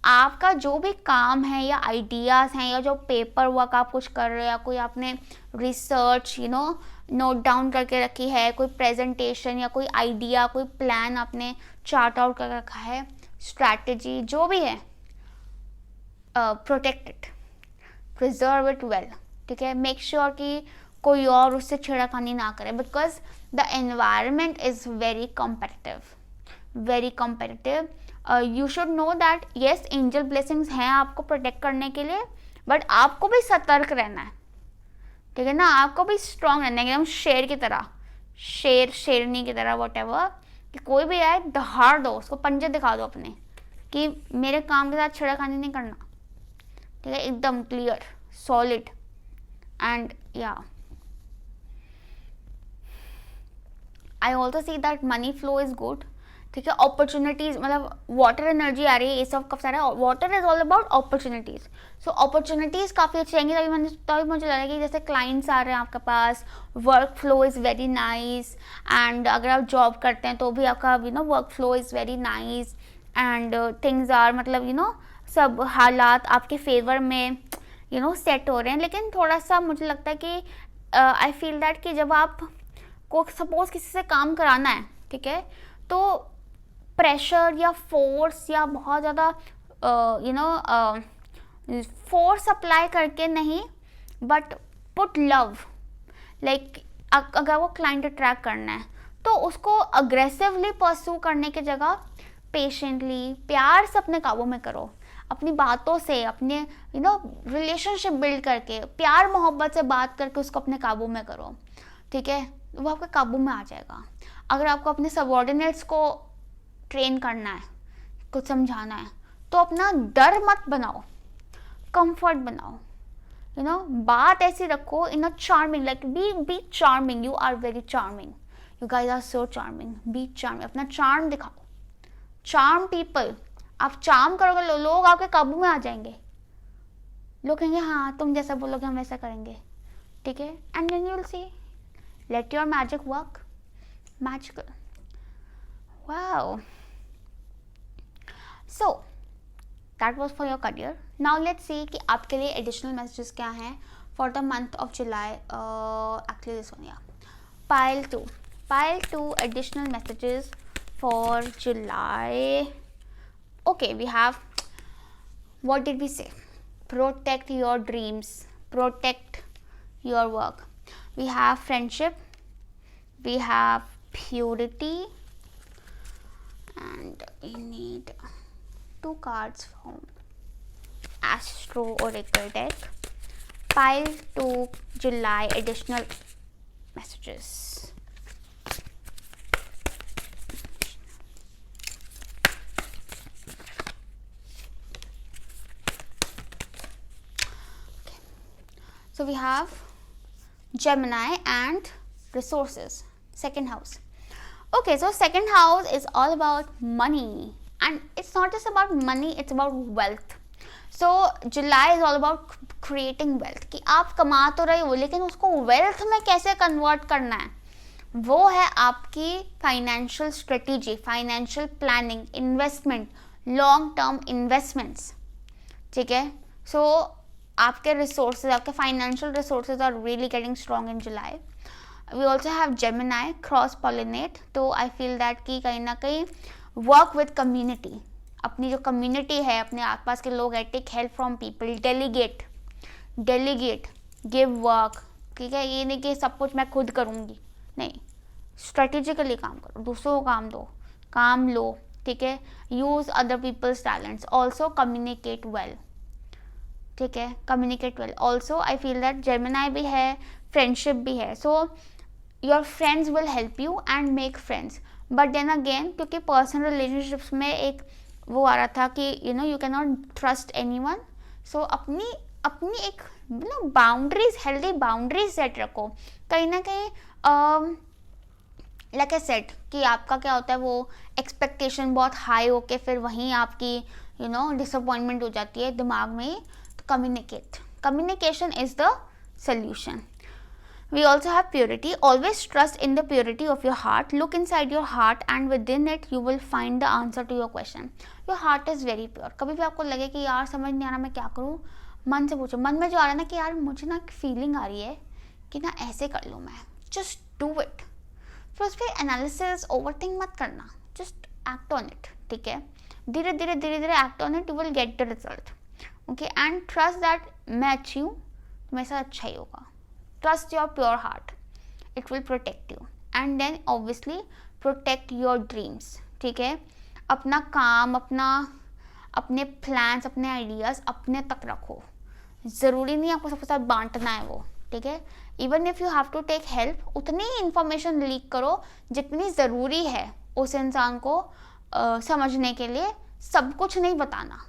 आपका जो भी काम है या आइडियाज़ हैं या जो पेपर वर्क आप कुछ कर रहे हो या कोई आपने research you know note down करके रखी है, कोई प्रेजेंटेशन या कोई आइडिया, कोई प्लान आपने चार्ट आउट कर रखा है, स्ट्रैटेजी जो भी है, protect it, preserve it well, ठीक है. मेक श्योर कि कोई और उससे छेड़खानी ना करे, because the environment is very competitive. You should know that yes, angel blessings हैं आपको प्रोटेक्ट करने के लिए, बट आपको भी सतर्क रहना है, ठीक है ना. आपको भी स्ट्रांग रहना है, एकदम शेर की तरह, शेरनी की तरह, वॉट एवर, कि कोई भी आए दहाड़ दो उसको, पंजे दिखा दो अपने कि मेरे काम के साथ छिड़ाखानी नहीं करना, ठीक है, एकदम क्लियर सॉलिड एंड या आई also see that money flow is good, ठीक है, अपॉर्चुनिटीज मतलब वाटर एनर्जी आ रही है, ये सब कब सारा water is all about opportunities, so opportunities काफ़ी अच्छी आएंगी। तभी मुझे लगा कि जैसे क्लाइंट्स आ रहे हैं आपके पास, work flow is very nice, and अगर आप जॉब करते हैं तो भी आपका work flow is very nice, and things are मतलब सब हालात आपके फेवर में सेट हो रहे हैं। लेकिन थोड़ा सा मुझे लगता है कि आई फील दैट कि जब आप को सपोज किसी से काम कराना है, ठीक है, तो प्रेशर या फोर्स या बहुत ज़्यादा फोर्स अप्लाई करके नहीं, बट पुट लव, लाइक अगर वो क्लाइंट अट्रैक्ट करना है तो उसको अग्रेसिवली परस्यू करने की जगह पेशेंटली प्यार से अपने काबू में करो, अपनी बातों से, अपने रिलेशनशिप बिल्ड करके प्यार मोहब्बत से बात करके उसको अपने काबू में करो, ठीक है, वो आपके काबू में आ जाएगा। अगर आपको अपने सबऑर्डिनेट्स को ट्रेन करना है, कुछ समझाना है, तो अपना डर मत बनाओ, कंफर्ट बनाओ, बात ऐसी रखो in a charming, like be charming, you are very charming, you guys are so charming, be charming, अपना चार्म दिखाओ, चार्म पीपल, आप चार्म करोगे लोग आपके काबू में आ जाएंगे, लोग कहेंगे हाँ तुम जैसा बोलोगे हम वैसा करेंगे, ठीक है, and then you will see let your magic work, magical, wow. So that was for your career. Now let's see कि आपके लिए एडिशनल मैसेजेस क्या हैं for the month of July, actually this one, या pile 2 additional messages for July. Okay, we have, what did we say? Protect your dreams, protect your work. We have friendship, we have purity, and we need 2 cards from Astro Oracle deck. Pile 2 July additional messages. So we have Gemini and resources, second house. Okay, so second house is all about money, and it's not just about money, it's about wealth. So July is all about creating wealth, कि आप कमा तो रहे हो लेकिन उसको wealth में कैसे convert करना है, वो है आपकी financial strategy, financial planning, investment, long term investments, ठीक है। सो आपके रिसोर्सेज, आपके financial resources are really getting strong in July. We also have Gemini, cross pollinate, तो आई फील दैट कि कहीं ना कहीं वर्क विद कम्युनिटी, अपनी जो कम्युनिटी है, अपने आसपास के लोग हैं, take help from people, delegate, give work, ठीक है, ये नहीं कि सब कुछ मैं खुद करूँगी, नहीं, स्ट्रेटेजिकली काम करो, दूसरों को काम लो, ठीक है, use other people's talents, also communicate well, ठीक है, communicate well. Also I feel that Gemini भी है, फ्रेंडशिप भी है, so your friends will help you and make friends, but then again क्योंकि पर्सनल रिलेशनशिप्स में एक वो आ रहा था कि you can not trust anyone, so अपनी एक बाउंड्रीज, हेल्दी बाउंड्रीज सेट रखो। कहीं ना कहीं लाइक ए सेट कि आपका क्या होता है, वो एक्सपेक्टेशन बहुत हाई होके फिर वहीं आपकी डिसअपॉइंटमेंट हो जाती है दिमाग में। तो communication is the solution. We also have purity. Always trust in the purity of your heart. Look inside your heart and within it you will find the answer to your question. Your heart is very pure. कभी भी आपको लगे कि यार समझ नहीं आ रहा मैं क्या करूँ, मन से पूछो, मन में जो आ रहा है ना कि यार मुझे ना एक फीलिंग आ रही है कि ना ऐसे कर लूँ मैं, जस्ट डू इट। फिर उस पर एनालिसिस ओवरथिंक मत करना, जस्ट एक्ट ऑन इट, ठीक है, धीरे धीरे act on it, you will get the result, okay. And trust that मैं अच्छी हूँ तो मेरे साथ अच्छा ही होगा। Trust your pure heart, it will protect you, and then obviously protect your dreams, ठीक है। अपना काम, अपने प्लान्स, अपने आइडियाज़ अपने तक रखो, ज़रूरी नहीं आपको सबके साथ बांटना है वो, ठीक है। Even if you have to take help, उतनी ही इंफॉर्मेशन लीक करो जितनी ज़रूरी है, उस इंसान को समझने के लिए सब कुछ नहीं बताना.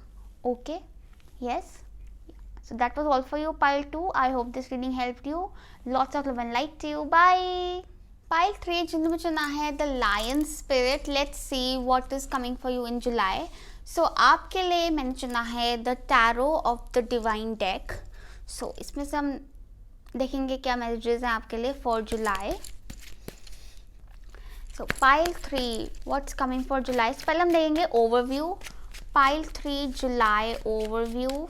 Okay, yes. So that was all for you, pile 2. I hope this reading helped you. Lots of love and light to you. Bye. Pile 3 जिन्होंने चुना है The Lion Spirit. Let's see what is coming for you in July. So आपके लिए मैंने चुना है The Tarot of the Divine Deck. So इसमें से हम देखेंगे क्या मैसेजेस हैं आपके लिए for July. So pile 3, what's coming for July? पहले हम देखेंगे overview. Pile 3 July overview.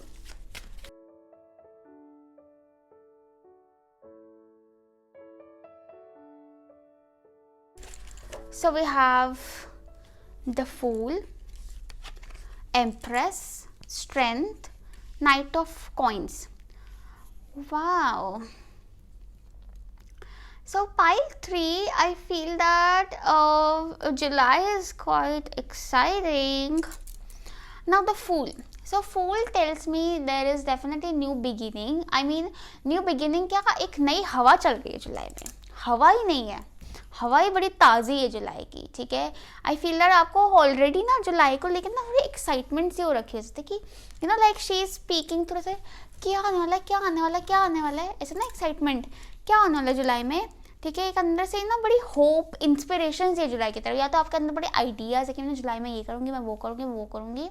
So we have the Fool, Empress, Strength, Knight of Coins. Wow. So pile 3, I feel that July is quite exciting. Now the Fool. So Fool tells me there is definitely new beginning. I mean new beginning क्या, एक नई हवा चल रही है जुलाई में. हवा ही नहीं है, हवा ही बड़ी ताज़ी है जुलाई की. ठीक है, आई फील दैट आपको ऑलरेडी ना जुलाई को लेकिन ना थोड़ी एक्साइटमेंट सी हो रखी है, जैसे कि you know like she is speaking थोड़ा सा क्या आने वाला है, क्या आने वाला है, क्या आने वाला है, ऐसे ना एक्साइटमेंट क्या आने वाला है जुलाई में. ठीक है, एक अंदर से ना बड़ी होप, इंस्पिरेशन है जुलाई की तरफ. या तो आपके अंदर बड़े आइडियाज़ है कि मैं जुलाई में ये करूँगी, मैं वो करूँगी, वो करूँगी.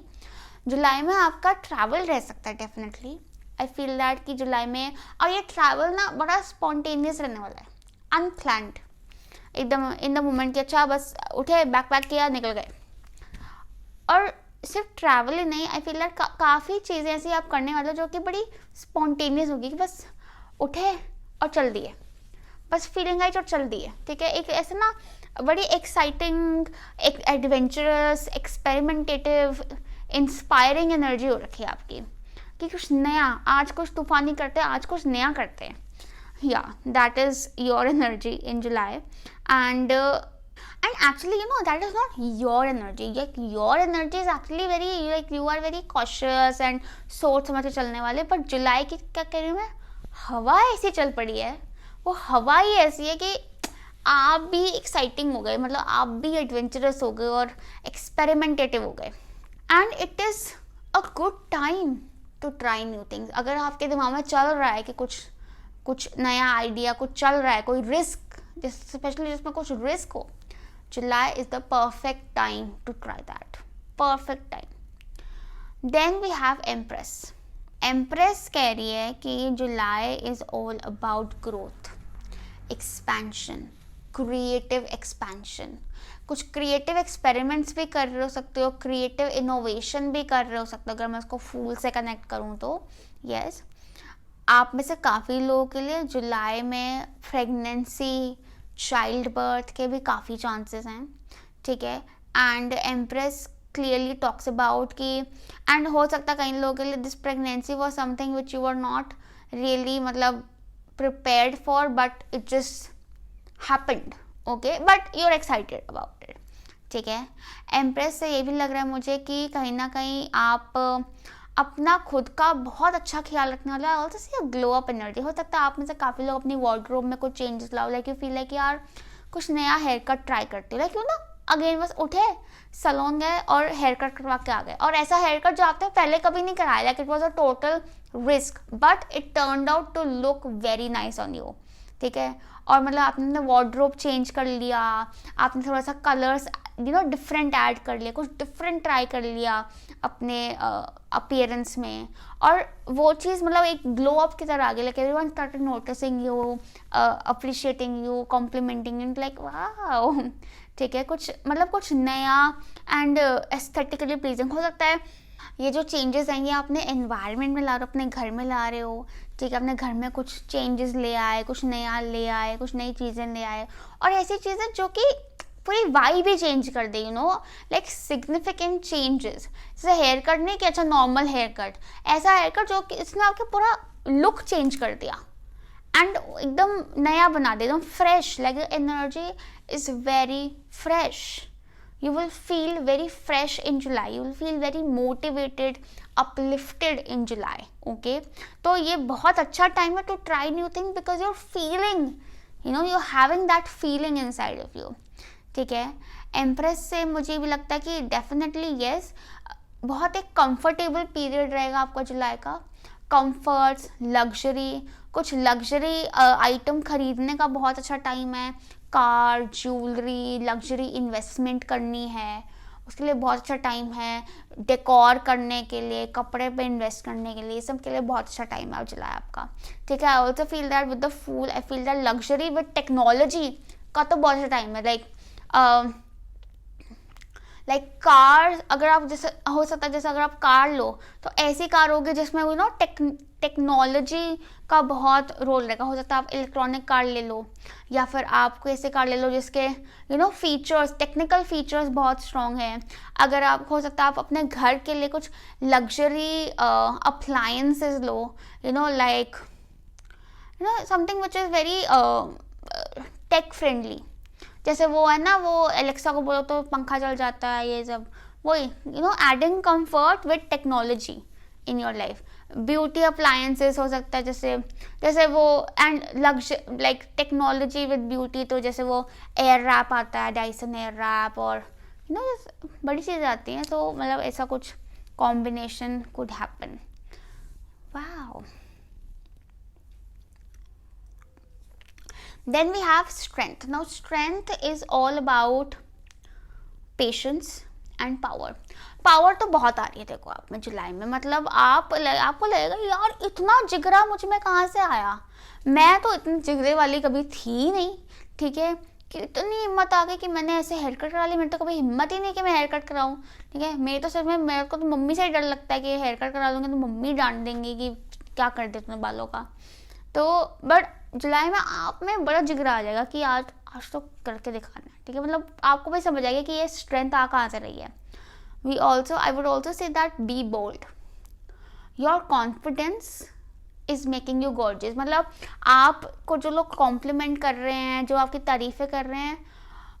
जुलाई में आपका ट्रैवल रह सकता है डेफिनेटली. आई फील दैट कि जुलाई में, और ये ट्रैवल ना बड़ा स्पॉन्टेनियस रहने वाला है, अनप्लान्ड, एकदम इन द मोमेंट कि अच्छा बस उठे, बैक पैक किया, निकल गए. और सिर्फ ट्रैवल ही नहीं, आई फील दैट काफ़ी चीज़ें ऐसी आप करने वाले जो कि बड़ी स्पॉन्टेनियस होगी कि बस उठे और चल दिए, बस फीलिंग आई और चल दिए. ठीक है, एक ऐसे ना बड़ी एक्साइटिंग, एक एडवेंचरस, एक्सपेरिमेंटेटिव, इंस्पायरिंग एनर्जी हो रखी है आपकी कि कुछ नया, आज कुछ तूफानी करते हैं, आज कुछ नया करते हैं. Yeah, that is your energy in July. And actually, you know, that is not your energy. Like your energy is actually very, like you are very cautious and सोच समझ के चलने वाले. पर जुलाई की क्या कह रही हूँ मैं, हवा ऐसी चल पड़ी है, वो हवा ही ऐसी है कि आप भी एक्साइटिंग हो गए, मतलब आप भी एडवेंचरस हो गए और एक्सपेरिमेंटेटिव हो गए. And it is a good time to try new things. अगर आपके दिमाग में चल रहा है कि कुछ नया आइडिया कुछ चल रहा है, कोई रिस्क, स्पेशली जिसमें कुछ रिस्क हो, July is the perfect time to try that. Perfect time. Then we have empress. Empress कह रही है कि July is all about growth, expansion, creative expansion. कुछ क्रिएटिव एक्सपेरिमेंट्स भी कर रहे हो सकते हो, क्रिएटिव इनोवेशन भी कर रहे हो सकते हो. अगर मैं उसको फूल से कनेक्ट करूँ तो यस, आप में से काफ़ी लोगों के लिए जुलाई में प्रेगनेंसी, चाइल्ड बर्थ के भी काफ़ी चांसेस हैं. ठीक है, and empress clearly talks about कि, एंड हो सकता है कई लोगों के लिए this pregnancy was something which you are not really मतलब prepared for, but it just happened. Okay, but you are excited about it. ठीक है, एम्प्रेस से ये भी लग रहा है मुझे कि कहीं ना कहीं आप अपना खुद का बहुत अच्छा ख्याल रखने वाला है. Also see glow up energy. हो सकता है आप में से काफ़ी लोग अपनी वार्डरोब में कुछ चेंजेस लाओ, लाइक यू फील लाइक यार कुछ नया हेयर कट ट्राई करते हो, लाइक यू ना अगेन बस उठे, सलोन गए और हेयर कट करवा के आ गए. और ऐसा हेयर कट जो आपने पहले कभी नहीं कराया, like it was a total risk, but it turned out to look very nice on you. ठीक है, और मतलब आपने वार्डरोब चेंज कर लिया, आपने थोड़ा सा colours you know different add कर लिया, कुछ डिफरेंट ट्राई कर लिया अपने अपीयरेंस में, और वो चीज़ मतलब एक ग्लो अप की तरह आ गई. Like everyone started noticing you, appreciating you, complimenting you, like wow. ठीक है, कुछ मतलब कुछ नया एंड एस्थेटिकली प्लीजिंग. हो सकता है ये जो चेंजेस हैं ये अपने एनवायरनमेंट में ला रहे हो, अपने घर में ला रहे हो. ठीक है, अपने घर में कुछ चेंजेस ले आए, कुछ नया ले आए, कुछ नई चीज़ें ले आए, और ऐसी चीज़ें जो कि पूरी वाइब ही चेंज कर दे, you know, like significant changes. जैसे हेयर कट नहीं कि अच्छा नॉर्मल हेयर कट, ऐसा हेयर कट जो कि इसने आपका पूरा लुक चेंज कर दिया एंड एकदम नया बना दे, एकदम fresh. Like the energy is very fresh. You will feel very fresh in July. You will feel very motivated, uplifted in July. Okay? तो ये बहुत अच्छा टाइम है to try new things because you're feeling, you know, you're having that feeling inside of you. ठीक है। Empress से मुझे भी लगता है कि डेफिनेटली यस, बहुत एक कंफर्टेबल पीरियड रहेगा आपका जुलाई का। कंफर्ट्स, लग्जरी, कुछ लग्जरी आइटम खरीदने का बहुत अच्छा टाइम है। कार, ज्वेलरी, लग्जरी इन्वेस्टमेंट करनी है, उसके लिए बहुत अच्छा टाइम है। डेकोर करने के लिए, कपड़े पे इन्वेस्ट करने के लिए, सब के लिए बहुत अच्छा टाइम है जुलाई आपका, ठीक है। I also feel that with the fool, I feel that luxury with technology का तो बहुत अच्छा टाइम है। लाइक कार, अगर आप जैसे हो सकता है जैसे अगर आप कार लो तो ऐसी कार होगी जिसमें वो टेक्नोलॉजी का बहुत रोल रहेगा। हो सकता है आप इलेक्ट्रॉनिक कार ले लो, या फिर आप कोई ऐसे कार ले लो जिसके फीचर्स, टेक्निकल फीचर्स बहुत स्ट्रॉन्ग है। अगर आप, हो सकता है आप अपने घर के लिए कुछ लग्जरी अप्लायंसेस लो, like something which is very tech friendly. जैसे वो है ना, वो एलेक्सा को बोलो तो पंखा चल जाता है, ये सब वही, adding comfort with technology in your life. Beauty appliances हो सकता है, जैसे वो, and like technology with beauty, तो जैसे वो एयर रैप आता है, डाइसन एयर रैप, और बड़ी चीज़ें आती हैं, तो मतलब ऐसा कुछ combination could happen. Wow. Then we have strength. Now strength is all about patience and power. Power तो बहुत आ रही है देखो आप में जुलाई में, मतलब आपको लगेगा यार इतना जिगरा मुझ में कहाँ से आया, मैं तो इतनी जिगरे वाली कभी थी नहीं, ठीक है। कि इतनी हिम्मत आ गई कि मैंने ऐसे हेयर कट करा ली, मेरे तो कभी हिम्मत ही नहीं कि मैं हेयर कट कराऊँ, ठीक है। मेरे तो सिर्फ मेरे को तो मम्मी से ही डर लगता है कि हेयर कट करा लूँगी तो मम्मी डांट देंगी कि क्या कर दे तुमने बालों का। तो बट जुलाई में आप में बड़ा जिगरा आ जाएगा कि आज तो करके दिखाना है, ठीक है। मतलब आपको भी समझ आएगा कि ये स्ट्रेंथ आ कहाँ से रही है। I would also say that be bold, your confidence is making you gorgeous. मतलब आपको जो लोग कॉम्प्लीमेंट कर रहे हैं, जो आपकी तारीफें कर रहे हैं,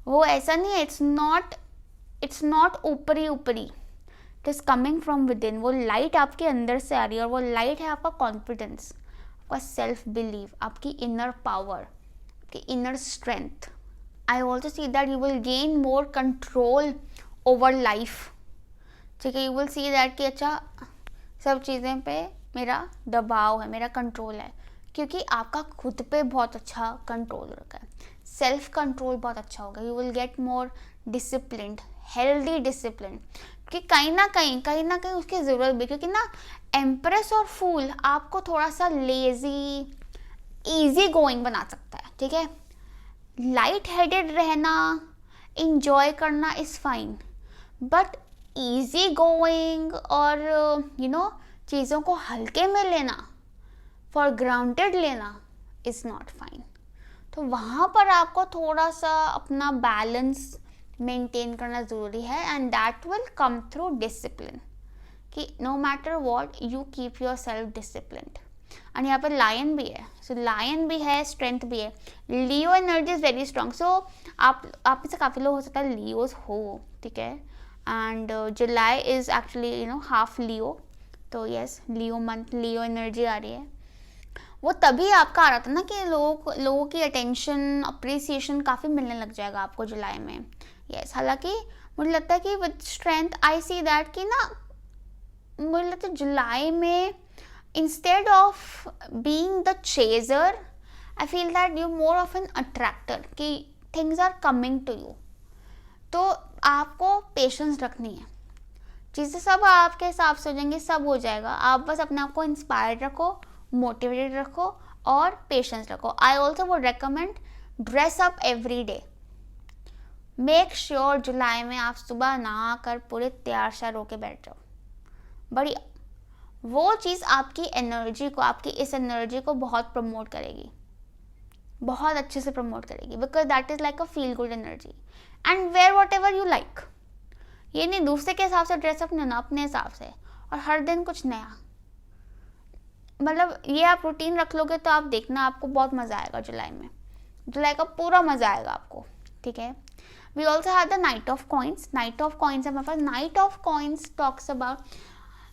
वो ऐसा नहीं है, इट्स नॉट ऊपरी, it is coming from with in. वो लाइट आपके अंदर से आ रही है, और वो लाइट है आपका कॉन्फिडेंस, आपका सेल्फ बिलीव, आपकी इनर पावर, आपकी inner strength. I also see that you will gain more control over life, ठीक है। यू विल सी दैट कि अच्छा सब चीज़ें पे मेरा दबाव है, मेरा कंट्रोल है, क्योंकि आपका खुद पे बहुत अच्छा कंट्रोल रखा है, सेल्फ कंट्रोल बहुत अच्छा होगा। You will get more disciplined, healthy discipline, कि कहीं ना कहीं उसकी ज़रूरत भी, क्योंकि ना एम्प्रेस और फूल आपको थोड़ा सा लेजी, इजी गोइंग बना सकता है, ठीक है। लाइट हेडेड रहना, इंजॉय करना is fine, but easy going और चीज़ों को हल्के में लेना, फॉर ग्राउंडेड लेना इज़ नॉट फाइन। तो वहाँ पर आपको थोड़ा सा अपना बैलेंस मेंटेन करना ज़रूरी है, and that will come through discipline, कि no matter what you keep yourself disciplined. And यहाँ पर लायन भी है, सो लायन भी है, स्ट्रेंथ भी है। लियो एनर्जी इज़ वेरी स्ट्रॉन्ग, सो आप में से काफ़ी लोग हो सकता है लियोज हो, ठीक है। And July is actually half Leo, तो yes Leo month, Leo energy आ रही है। वो तभी आपका आ रहा था ना कि लोगों की अटेंशन, अप्रिसिएशन काफ़ी मिलने लग जाएगा आपको जुलाई में, यस। हालांकि मुझे लगता है कि with strength I see that कि ना, मुझे लगता है जुलाई में instead of being the chaser, I feel that you more of an attractor, कि things are coming to you. तो आपको पेशेंस रखनी है, चीज़ें सब आपके हिसाब से हो जाएंगी, सब हो जाएगा। आप बस अपने आप को इंस्पायर्ड रखो, मोटिवेटेड रखो और पेशेंस रखो। I also would recommend dress up every day. Make sure जुलाई में आप सुबह नहा कर पूरे तैयार श्यार होके बैठ जाओ, बढ़िया। वो चीज़ आपकी एनर्जी को, आपकी इस एनर्जी को बहुत प्रमोट करेगी, बहुत अच्छे से प्रमोट करेगी, because that is like a feel good energy. And wear whatever you like, ये नहीं दूसरे के हिसाब से ड्रेसअप नहीं होना, अपने हिसाब से, और हर दिन कुछ नया। मतलब ये आप रूटीन रख लोगे तो आप देखना आपको बहुत मज़ा आएगा जुलाई में, जुलाई का पूरा मज़ा आएगा आपको, ठीक है। We also have the knight of coins. Knight of coins है हमारे पास। Knight of coins talks about,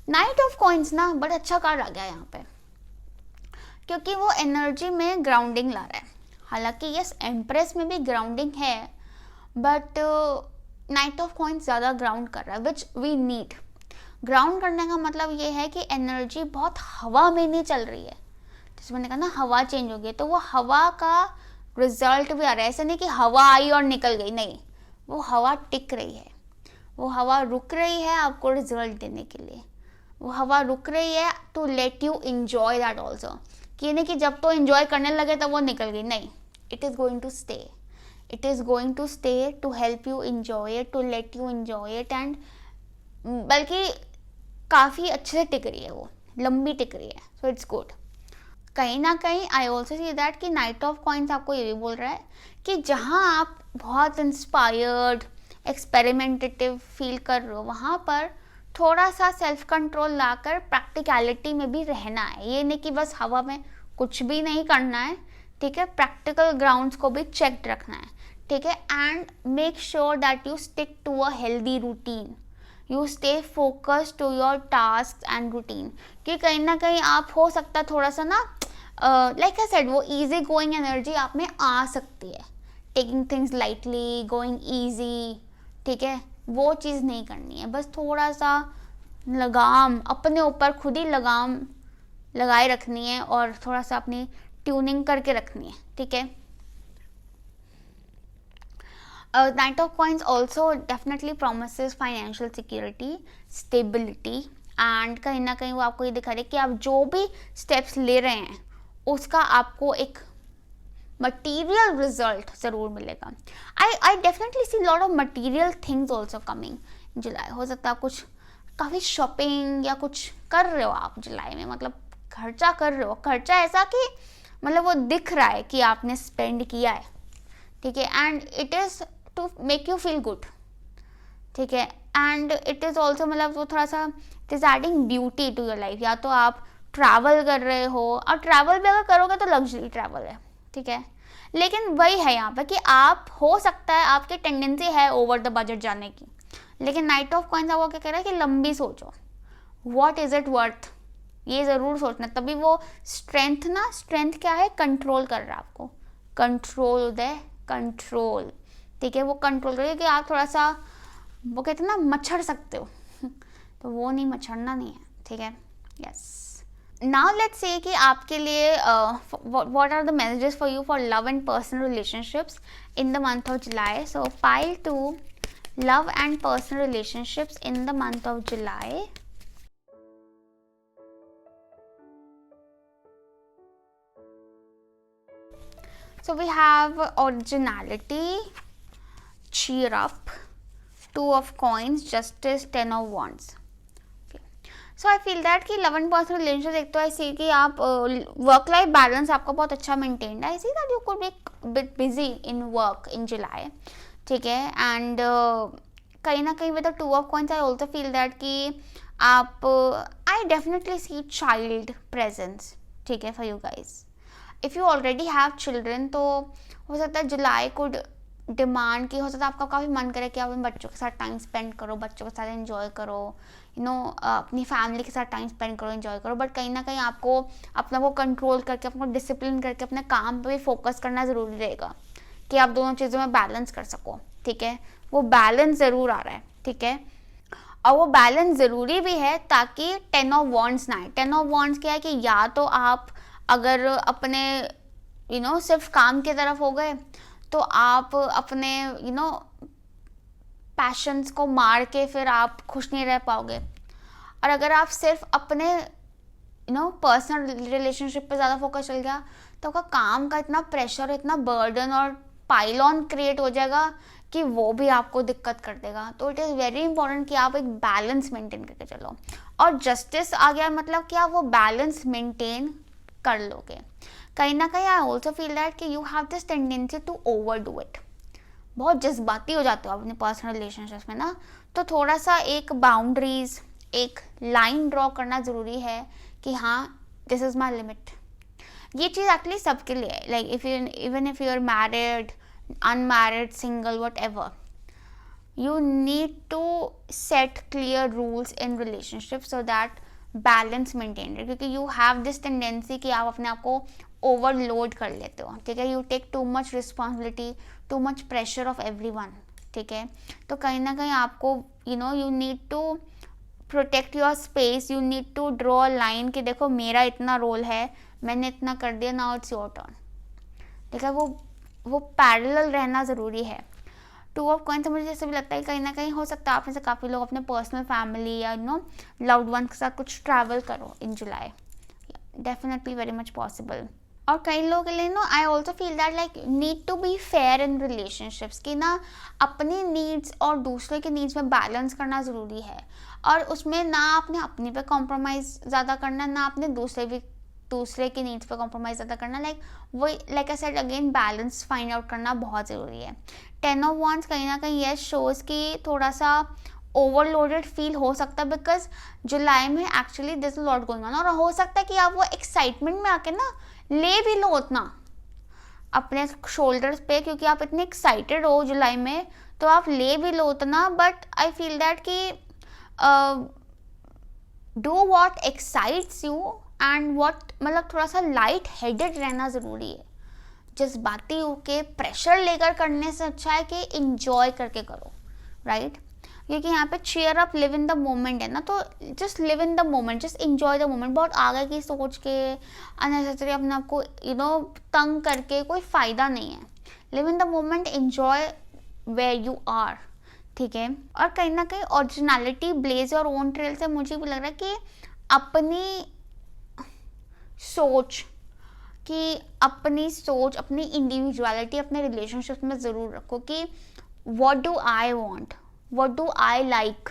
knight of coins ना बड़ा अच्छा कार्ड आ गया यहाँ पे, क्योंकि वो एनर्जी में ग्राउंडिंग ला रहा है। हालांकि यस एम्प्रेस में भी ग्राउंडिंग है, बट नाइट ऑफ कॉइंस ज़्यादा ग्राउंड कर रहा है, विच वी नीड. ग्राउंड करने का मतलब ये है कि एनर्जी बहुत हवा में नहीं चल रही है. जैसे मैंने कहा ना, हवा चेंज हो गई, तो वो हवा का रिजल्ट भी आ रहा है. ऐसा नहीं कि हवा आई और निकल गई, नहीं, वो हवा टिक रही है, वो हवा रुक रही है आपको रिजल्ट देने के लिए. वो हवा रुक रही है to let you enjoy that also. कि नहीं कि जब तो इंजॉय करने लगे तब वो निकल गई, नहीं. It is going to stay, it is going to stay to help you enjoy it, to let you enjoy it. And बल्कि काफ़ी अच्छे से टिक रही है, वो लंबी टिक रही है. So it's good. कहीं ना कहीं आई ऑल्सो सी दैट कि नाइट ऑफ कॉइंस आपको ये भी बोल रहा है कि जहाँ आप बहुत इंस्पायर्ड, एक्सपेरिमेंटेटिव फील कर रहे हो, वहाँ पर थोड़ा सा सेल्फ कंट्रोल लाकर प्रैक्टिकलिटी में भी रहना है. ये नहीं कि बस हवा में कुछ भी नहीं करना है, ठीक है. प्रैक्टिकल ग्राउंड्स को भी चेक्ड रखना है, ठीक है. And make sure that you stick to a healthy routine, you stay focused to your task and routine. कि कहीं ना कहीं आप हो सकता है थोड़ा सा ना, लाइक आई सेड, वो इजी गोइंग एनर्जी आप में आ सकती है. Taking things lightly, going easy, ठीक है, वो चीज़ नहीं करनी है. बस थोड़ा सा लगाम अपने ऊपर खुद ही लगाम लगाए रखनी है और थोड़ा सा अपनी ट्यूनिंग करके रखनी है, ठीक है. Knight of coins also definitely promises financial security, stability. And कहीं ना कहीं वो आपको ये दिखा रहे कि आप जो भी स्टेप्स ले रहे हैं उसका आपको एक मटीरियल रिजल्ट ज़रूर मिलेगा. I definitely see lot of material things also coming July. हो सकता है कुछ काफ़ी शॉपिंग या कुछ कर रहे हो आप जुलाई में, मतलब खर्चा कर रहे हो. खर्चा ऐसा कि मतलब वो दिख रहा है कि आपने स्पेंड किया है, ठीक है. And it is to make you feel good, ठीक है. एंड इट इज़ ऑल्सो मतलब वो थोड़ा सा it is adding beauty to your life. या तो आप ट्रैवल कर रहे हो, और ट्रैवल भी अगर करोगे तो लग्जरी ट्रैवल है, ठीक है. लेकिन वही है यहाँ पर कि आप, हो सकता है आपकी टेंडेंसी है ओवर द बजट जाने की, लेकिन नाइट ऑफ कॉइंस आपको क्या कह रहा है कि लंबी सोचो. व्हाट इज़ इट वर्थ, ये ज़रूर सोचना. तभी वो स्ट्रेंथ ना, स्ट्रेंथ क्या है, कंट्रोल कर रहा है आपको. कंट्रोल द कंट्रोल, ठीक है. वो कंट्रोल करिए कि आप थोड़ा सा, वो कहते हैं ना, मच्छर सकते हो तो वो नहीं, मच्छरना नहीं है, ठीक है. यस. नाउ लेट्स से कि आपके लिए what are the messages for you for love and personal relationships in the month of July. So pile 2, love and personal relationships in the month of July. So we have originality, cheer up, 2 of coins, justice, 10 of wands. Okay. So I feel that कि love and personal relationship, एक तो ऐसी कि आप work life balance आपका बहुत अच्छा maintained है. I see that you could be bit busy in work in July, ठीक है. एंड कहीं ना कहीं with the 2 of coins I also feel that कि आप, I definitely see child presence, ठीक है, for you guys. If you already have children तो हो सकता है जुलाई को डिमांड की, हो सकता है आपका काफ़ी मन करे कि आप इन बच्चों के साथ टाइम स्पेंड करो, बच्चों के साथ एंजॉय करो, यू नो, अपनी फैमिली के साथ टाइम स्पेंड करो, एंजॉय करो. बट कहीं ना कहीं आपको अपना वो कंट्रोल करके, अपना डिसिप्लिन करके अपने काम पे भी फोकस करना ज़रूरी रहेगा कि आप दोनों चीज़ों में बैलेंस कर सको, ठीक है. वो बैलेंस ज़रूर आ रहा है, ठीक है. और वो बैलेंस ज़रूरी भी है ताकि 10 ऑफ वॉन्ड्स ना आए. 10 ऑफ वॉन्ड्स क्या है कि या तो आप अगर अपने सिर्फ काम की तरफ हो गए तो आप अपने पैशंस को मार के फिर आप खुश नहीं रह पाओगे. और अगर आप सिर्फ अपने पर्सनल रिलेशनशिप पे ज़्यादा फोकस चल गया तो आपका काम का इतना प्रेशर, इतना बर्डन और पाइल ऑन क्रिएट हो जाएगा कि वो भी आपको दिक्कत कर देगा. तो इट इज़ वेरी इंपॉर्टेंट कि आप एक बैलेंस मेंटेन करके चलो. और जस्टिस आ गया मतलब कि आप वो बैलेंस मेंटेन कर लोगे. कहीं ना कहीं आई ऑल्सो फील दैट कि you have this tendency to overdo it. बहुत जज्बाती हो जाते हो आप अपने पर्सनल रिलेशनशिप्स में ना. तो थोड़ा सा एक बाउंड्रीज, एक लाइन ड्रॉ करना ज़रूरी है कि हाँ, दिस इज़ माई लिमिट. ये चीज़ एक्चुअली सबके लिए है. Like if you, even if you are married, unmarried, single, whatever, you need to set clear rules in relationship so that balance maintain रहे, क्योंकि यू हैव दिस टेंडेंसी कि आप अपने आप को ओवरलोड कर लेते हो, ठीक है, you take too much responsibility, too much pressure of everyone, ठीक है। तो कहीं ना कहीं आपको you need to protect your space, you need to draw a line कि देखो मेरा इतना रोल है, मैंने इतना कर दिया, नाउ इट्स योर टर्न, ठीक है। वो पैरेलल रहना ज़रूरी है। टू ऑफ कॉइंस मुझे जैसे भी लगता है कहीं ना कहीं हो सकता है आप में से काफ़ी लोग अपने पर्सनल फैमिली या लव्ड वन के साथ कुछ ट्रैवल करो in July, definitely very much possible. और कई लोगों के लिए I also feel that like need to be fair in relationships, कि ना अपनी नीड्स और दूसरे के नीड्स में बैलेंस करना ज़रूरी है, और उसमें ना आपने अपनी पे कॉम्प्रोमाइज़ ज़्यादा करना, ना आपने दूसरे की नीड्स पे कॉम्प्रोमाइज़ ज़्यादा करना। Like I said again, balance find out करना बहुत ज़रूरी है। 10 ऑफ wands कहीं ना कहीं ये शोज़ कि थोड़ा सा ओवरलोडेड फील हो सकता है, बिकॉज जुलाई में actually this is lot going on, और हो सकता है कि आप वो एक्साइटमेंट में आके ना ले भी लो उतना अपने शोल्डर्स पे, क्योंकि आप इतने एक्साइटेड हो जुलाई में, तो आप ले भी लो उतना। बट आई फील दैट कि do what excites you and what, मतलब थोड़ा सा लाइट हेडेड रहना ज़रूरी है। जज्बाती होके प्रेशर लेकर करने से अच्छा है कि इंजॉय करके करो, राइट? क्योंकि यहाँ पे cheer up, live in the moment है ना, तो just live in the moment, just enjoy the moment. बहुत आगे की सोच के अननेसेसरी अपने आप को तंग करके कोई फ़ायदा नहीं है। Live in the moment, enjoy where you are, ठीक है। और कहीं ना कहीं originality, blaze your own trail से मुझे भी लग रहा है कि अपनी सोच अपनी इंडिविजुअलिटी अपने रिलेशनशिप में ज़रूर रखो कि what do I want, what do I like,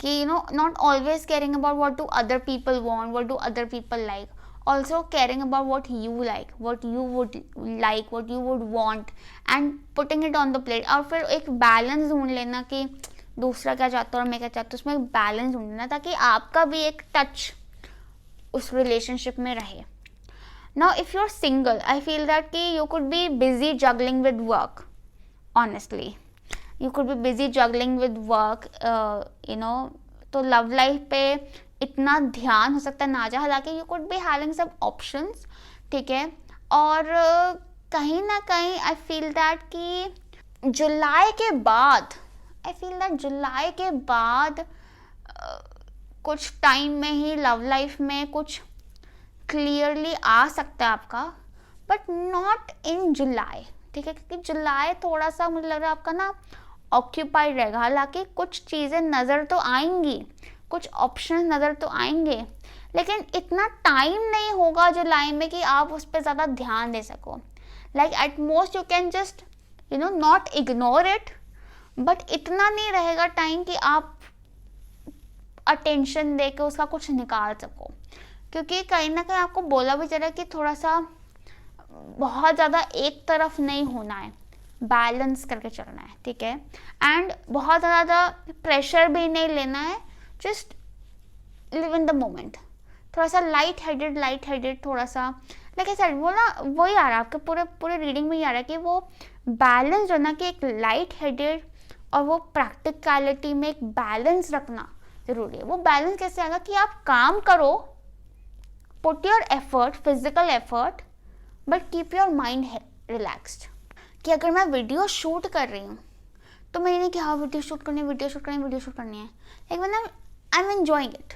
कि not always caring about what do other people want, what do other people like, also caring about what you like, what you would like, what you would want, and putting it on the plate. और फिर एक balance ढूंढ लेना कि दूसरा क्या चाहता है और मैं क्या चाहता हूँ, उसमें एक बैलेंस ढूंढ लेना ताकि आपका भी एक टच उस रिलेशनशिप में रहे। Now, if you're single, I feel that कि you could be busy juggling with work. Honestly, you could be busy juggling with work. तो love life पे इतना ध्यान हो सकता है ना जाए, हालांकि you could be having some options, ठीक है। और कहीं ना कहीं I feel that कि जुलाई के बाद कुछ टाइम में ही लव लाइफ में कुछ क्लियरली आ सकता है आपका, बट नॉट इन जुलाई, ठीक है। क्योंकि जुलाई थोड़ा सा मुझे लग रहा है आपका ना ऑक्यूपाइड रहेगा। हालांकि कुछ चीज़ें नज़र तो आएंगी, कुछ ऑप्शन नज़र तो आएंगे, लेकिन इतना टाइम नहीं होगा जुलाई में कि आप उस पर ज़्यादा ध्यान दे सको। Like at most you can just not ignore it, but इतना नहीं रहेगा टाइम कि आप अटेंशन दे के उसका कुछ निकाल सको। क्योंकि कहीं ना कहीं आपको बोला भी चला कि थोड़ा सा बहुत ज़्यादा एक तरफ नहीं होना है, बैलेंस करके चलना है, ठीक है। एंड बहुत ज़्यादा प्रेशर भी नहीं लेना है, just live in the moment, थोड़ा सा लाइट हेडेड थोड़ा सा, लाइक सर वो ना वही आ रहा है आपके पूरे रीडिंग में ही आ रहा है कि वो बैलेंस जो ना कि एक लाइट हेडेड और वो प्रैक्टिकलिटी में एक बैलेंस रखना ज़रूरी है। वो बैलेंस कैसे आएगा कि आप काम करो, put your effort, physical effort, but keep your mind relaxed। कि अगर मैं वीडियो शूट कर रही हूँ तो मैं नहीं कि हाँ वीडियो शूट करनी है, लेकिन मतलब आई एम एंजॉइंग इट,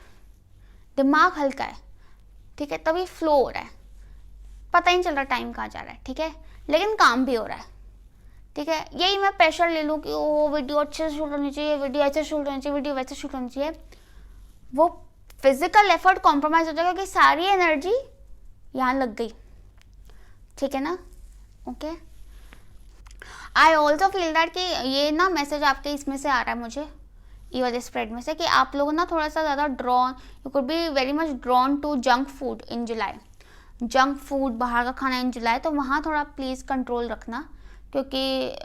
दिमाग हल्का है, ठीक है, तभी फ्लो हो रहा है, पता ही नहीं चल रहा टाइम कहाँ जा रहा है, ठीक है, लेकिन काम भी हो रहा है, ठीक है। यही मैं प्रेशर ले लूँ कि ओ वीडियो अच्छे से शूट होनी चाहिए, वीडियो ऐसे शूट होनी चाहिए, वीडियो वैसे शूट होनी चाहिए, वो फिजिकल एफर्ट कॉम्प्रोमाइज हो जाएगा, क्योंकि सारी एनर्जी यहाँ लग गई, ठीक है ना, okay. I also feel that कि ये ना मैसेज आपके इसमें से आ रहा है मुझे, ये वाले स्प्रेड में से, कि आप लोग ना थोड़ा सा ज़्यादा drawn, you could be very much drawn to junk food in July, junk food, बाहर का खाना इन जुलाई, तो वहाँ थोड़ा प्लीज़ कंट्रोल रखना, क्योंकि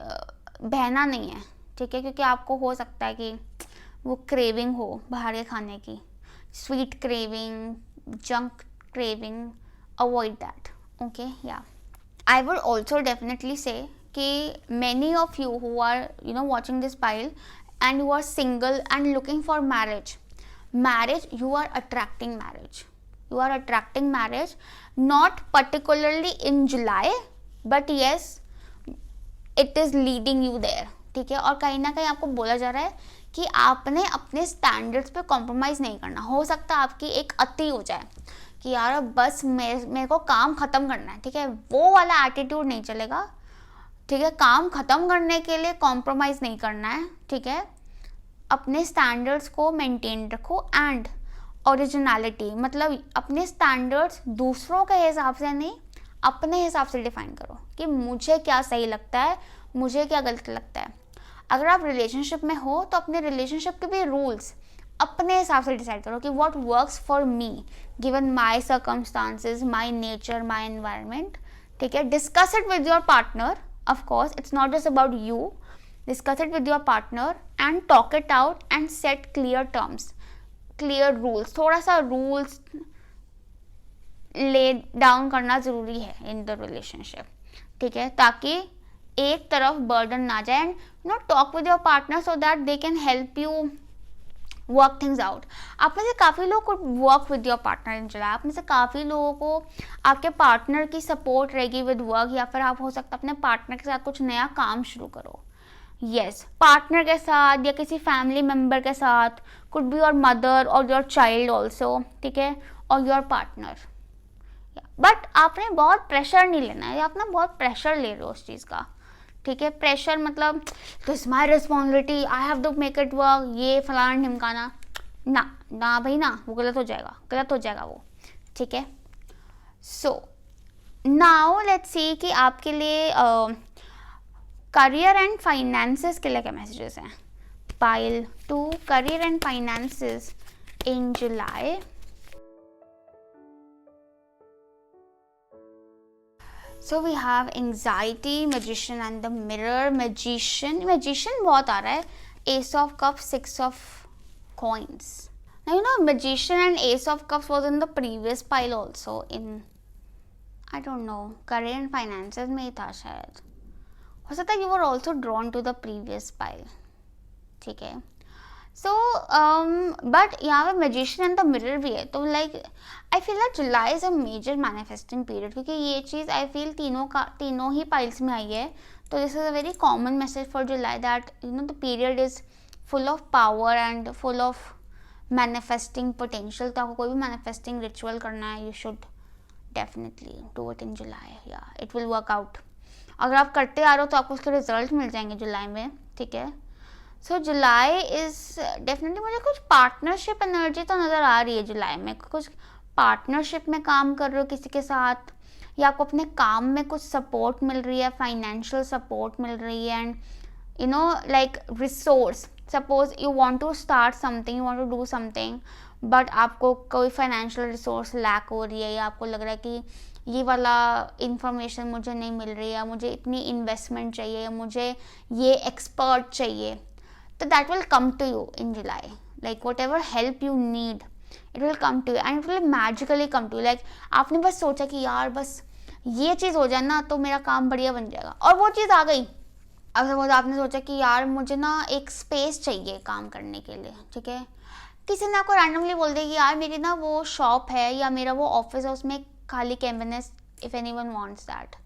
बहना नहीं है, ठीक है। क्योंकि आपको हो सकता है कि वो क्रेविंग हो बाहर के खाने की, sweet craving, junk craving, avoid that, okay, yeah. I would also definitely say कि many of you who are watching this pile and who are single and looking for marriage, marriage, you are attracting marriage. You are attracting marriage, not particularly in July, but yes, it is leading you there. ठीक है, और कहीं ना कहीं आपको बोला जा रहा है कि आपने अपने स्टैंडर्ड्स पे कॉम्प्रोमाइज़ नहीं करना. हो सकता है आपकी एक अति हो जाए कि यार बस मेरे को काम ख़त्म करना है. ठीक है, वो वाला एटीट्यूड नहीं चलेगा. ठीक है, काम ख़त्म करने के लिए कॉम्प्रोमाइज़ नहीं करना है. ठीक है, अपने स्टैंडर्ड्स को मेंटेन रखो. एंड ओरिजिनलिटी, मतलब अपने स्टैंडर्ड्स दूसरों के हिसाब से नहीं, अपने हिसाब से डिफाइन करो कि मुझे क्या सही लगता है, मुझे क्या गलत लगता है. अगर आप रिलेशनशिप में हो तो अपने रिलेशनशिप के भी रूल्स अपने हिसाब से डिसाइड करो कि what works for me given my circumstances, my nature, my environment. ठीक है, discuss it with your partner. Of course it's not just about you. Discuss it with your partner and talk it out and set clear terms, clear rules. थोड़ा सा rules lay down करना ज़रूरी है in the relationship. ठीक है, ताकि एक तरफ बर्डन ना जाए. And no talk with your partner so that they can help you work things out. आप में से काफ़ी लोग को work with your partner in July. आप में से काफ़ी लोगों को आपके पार्टनर की सपोर्ट रहेगी विद वर्क, या फिर आप हो सकता है अपने पार्टनर के साथ कुछ नया काम शुरू करो. यस, पार्टनर के साथ या किसी फैमिली मेम्बर के साथ, कुड बी योर मदर और योर चाइल्ड ऑल्सो. ठीक है, और योर पार्टनर. बट आपने बहुत प्रेशर नहीं लेना है, आप ना बहुत प्रेशर ले रहे हो उस चीज़ का. ठीक है, प्रेशर मतलब this my responsibility, I have to make it work, ये फलाना ढिमकाना. ना ना भाई ना, वो गलत हो जाएगा, गलत हो जाएगा वो. ठीक है, सो नाउ लेट्स सी कि आपके लिए करियर एंड फाइनेंसेस के लिए क्या मैसेजेस हैं. Pile 2, career and finances in July. So we have anxiety, magician and the mirror. Magician बहुत आ रहा है. Ace of Cups, Six of Coins. Now you know magician and Ace of Cups was in the previous pile also in, I don't know, career and finances में ही था शायद. हो सकता है you were also drawn to the previous pile. ठीक है, so but यहाँ पे मैजिशियन एंड द मिरर भी है. तो like I feel that July is a major manifesting period, क्योंकि ये चीज़ आई फील तीनों ही पाइल्स में आई है. तो this is a very common message for July that you know the period is full of power and full of manifesting potential. तो आपको कोई भी मैनिफेस्टिंग रिचुअल करना है, you should definitely do it in July. या it will work out. अगर आप करते आ रहे हो तो आपको उसके रिजल्ट मिल जाएंगे जुलाई में. ठीक है, सो जुलाई इज़ डेफिनेटली, मुझे कुछ पार्टनरशिप एनर्जी तो नज़र आ रही है जुलाई में. कुछ पार्टनरशिप में काम कर रहे हो किसी के साथ, या आपको अपने काम में कुछ सपोर्ट मिल रही है, फाइनेंशियल सपोर्ट मिल रही है. And you know like resource, suppose you want to start something, you want to do something, but आपको कोई फाइनेंशियल रिसोर्स लैक हो रही है, या आपको लग रहा है कि ये वाला इंफॉर्मेशन मुझे नहीं मिल रही है, मुझे इतनी इन्वेस्टमेंट चाहिए, मुझे ये एक्सपर्ट चाहिए. So that will come to you in July. Like whatever help you need, it will come to you and it will magically come to you. Like आपने बस सोचा कि यार बस ये चीज़ हो जाए ना तो मेरा काम बढ़िया बन जाएगा, और वो चीज़ आ गई. अब सपोज आपने सोचा कि यार मुझे ना एक स्पेस चाहिए काम करने के लिए. ठीक है, किसी ने आपको रैंडमली बोल दिया कि यार मेरी ना वो शॉप है या मेरा वो ऑफिस है, उसमें खाली कैबिन है, if anyone wants that.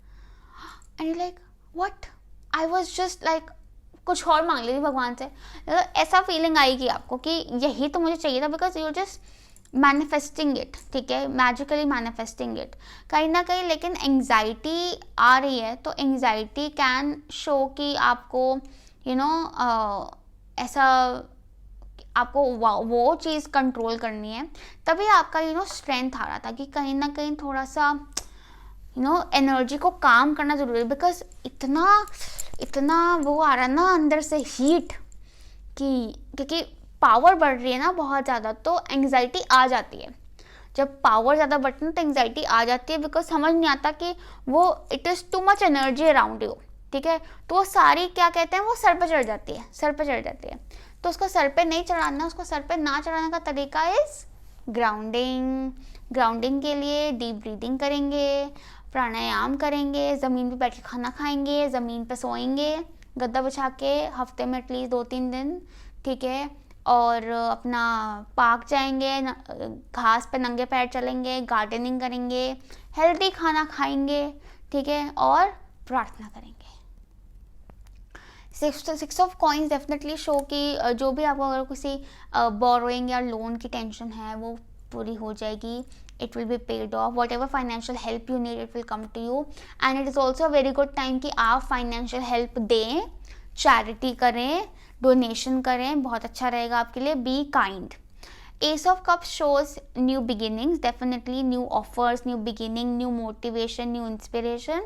And you like what, I was just like कुछ और मांग ली थी भगवान से. ऐसा फीलिंग आएगी आपको कि यही तो मुझे चाहिए था, because you just manifesting it. ठीक है, मैजिकली मैनिफेस्टिंग इट कहीं ना कहीं. लेकिन एंग्जाइटी आ रही है, तो एंग्जाइटी कैन शो कि आपको यू नो ऐसा आपको वो चीज़ कंट्रोल करनी है. तभी आपका यू नो स्ट्रेंथ आ रहा था कि कहीं ना कहीं थोड़ा सा यू नो एनर्जी को काम करना ज़रूरी है. बिकॉज इतना वो आ रहा है ना अंदर से हीट कि क्योंकि पावर बढ़ रही है ना बहुत ज़्यादा, तो एंग्जाइटी आ जाती है. जब पावर ज़्यादा बढ़ती है तो एंग्जाइटी आ जाती है, बिकॉज समझ नहीं आता कि वो it is too much energy around you. ठीक है, तो वो सारी क्या कहते हैं वो सर पे चढ़ जाती है, सर पे चढ़ जाती है. तो उसको सर पे नहीं चढ़ाना, उसको सर पे ना चढ़ाने का तरीका इज़ ग्राउंडिंग. ग्राउंडिंग के लिए डीप ब्रीदिंग करेंगे, प्राणायाम करेंगे, ज़मीन पे बैठ के खाना खाएंगे, ज़मीन पे सोएंगे गद्दा बिछा के, हफ्ते में एटलीस्ट 2-3 दिन. ठीक है, और अपना पार्क जाएंगे, घास पे नंगे पैर चलेंगे, गार्डनिंग करेंगे, हेल्दी खाना खाएंगे, ठीक है, और प्रार्थना करेंगे। Six of coins definitely show कि जो भी आपको अगर किसी बोरोइंग या लोन की टेंशन है वो पूरी हो जाएगी. It will be paid off. Whatever financial help you need, it will come to you. And it is also a very good time कि आप financial help दें, charity करें, donation करें, बहुत अच्छा रहेगा आपके लिए. Be kind. Ace of Cups shows new beginnings, definitely new offers, new beginning, new motivation, new inspiration.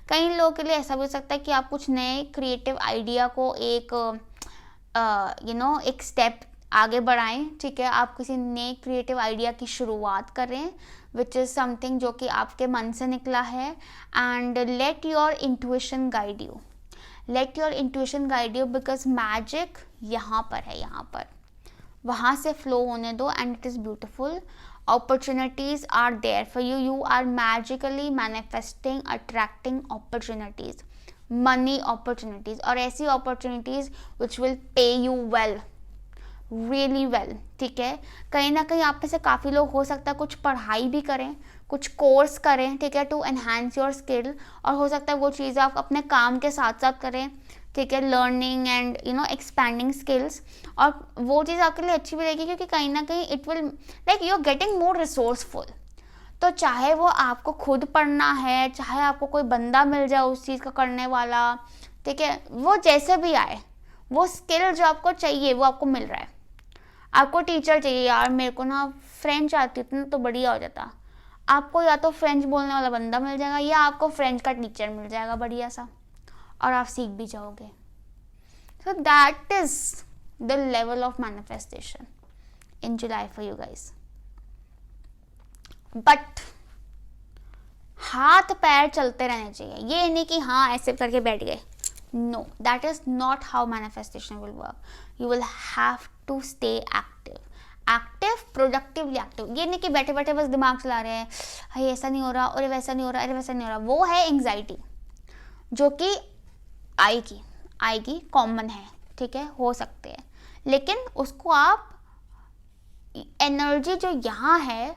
कई लोगों के लिए ऐसा भी हो सकता है कि आप कुछ नए creative idea को एक एक step आगे बढ़ाएं, ठीक है, आप किसी नए क्रिएटिव आइडिया की शुरुआत करें विच इज़ समथिंग जो कि आपके मन से निकला है. And let your intuition guide you, let your intuition guide you, because magic यहाँ पर है, यहाँ पर वहाँ से फ्लो होने दो. And it is beautiful. Opportunities are there for you. You are magically manifesting, attracting opportunities, money opportunities, और ऐसी opportunities which will pay you well, really well, ठीक है. कहीं ना कहीं आप में से काफ़ी लोग हो सकता है कुछ पढ़ाई भी करें, कुछ कोर्स करें, ठीक है, टू एनहांस योर स्किल, और हो सकता है वो चीज़ आप अपने काम के साथ साथ करें, ठीक है, लर्निंग एंड एक्सपैंडिंग स्किल्स, और वो चीज़ आपके लिए अच्छी भी रहेगी क्योंकि कहीं ना कहीं it will like you are getting more resourceful. तो चाहे वो आपको खुद पढ़ना है, चाहे आपको कोई बंदा मिल जाए उस चीज़ का करने वाला, ठीक है, वो जैसे भी आए, वो स्किल जो आपको चाहिए वो आपको मिल रहा है. आपको टीचर चाहिए, यार मेरे को ना फ्रेंच आती इतना तो बढ़िया हो जाता, आपको या तो फ्रेंच बोलने वाला बंदा मिल जाएगा या आपको फ्रेंच का टीचर मिल जाएगा बढ़िया सा, और आप सीख भी जाओगे. So that is the level of manifestation in July for you guys. But हाथ पैर चलते रहने चाहिए, ये नहीं कि हाँ ऐसे करके बैठ गए. No, that is not how manifestation will work. You will have to stay active. Active, productively active. ये नहीं कि बैठे बैठे बस दिमाग चला रहे हैं, अरे ऐसा नहीं हो रहा, अरे वैसा नहीं हो रहा, अरे वैसा नहीं हो रहा. वो है एंग्जाइटी जो कि आएगी, कॉमन है, ठीक है, हो सकते हैं, लेकिन उसको आप एनर्जी जो यहाँ है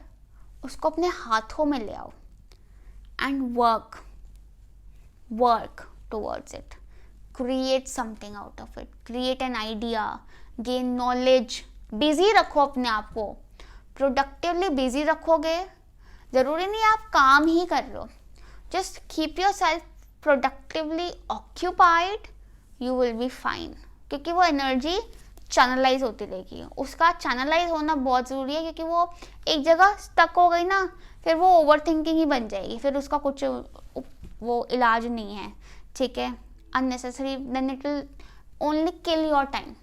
उसको अपने हाथों में ले आओ and work towards it. Create something out of it, create an idea, gain knowledge. Busy रखो अपने आप को, प्रोडक्टिवली बिजी रखोगे. ज़रूरी नहीं आप काम ही कर रहे हो, just keep your self productively occupied, you will be fine. क्योंकि वो एनर्जी चैनलाइज होती रहेगी. उसका चैनलाइज होना बहुत ज़रूरी है, क्योंकि वो एक जगह स्टक हो गई ना, फिर वो ओवर थिंकिंग ही बन जाएगी, फिर उसका कुछ वो इलाज नहीं है, ठीक है. unnecessary, then it will only kill your time.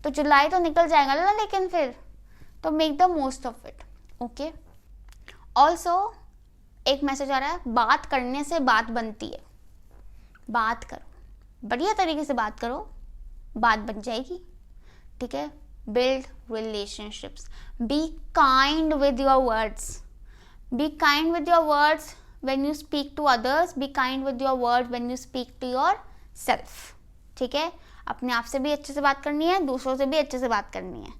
तो जुलाई तो निकल जाएगा ना, लेकिन फिर तो make the most of it. Okay. Also एक मैसेज आ रहा है, बात करने से बात बनती है. बात करो, बढ़िया तरीके से बात करो, बात बन जाएगी, ठीक है. Build relationships, be kind with your words, be kind with your words. When you speak to others, be kind with your words when you speak to yourself. ठीक है, अपने आप से भी अच्छे से बात करनी है, दूसरों से भी अच्छे से बात करनी है,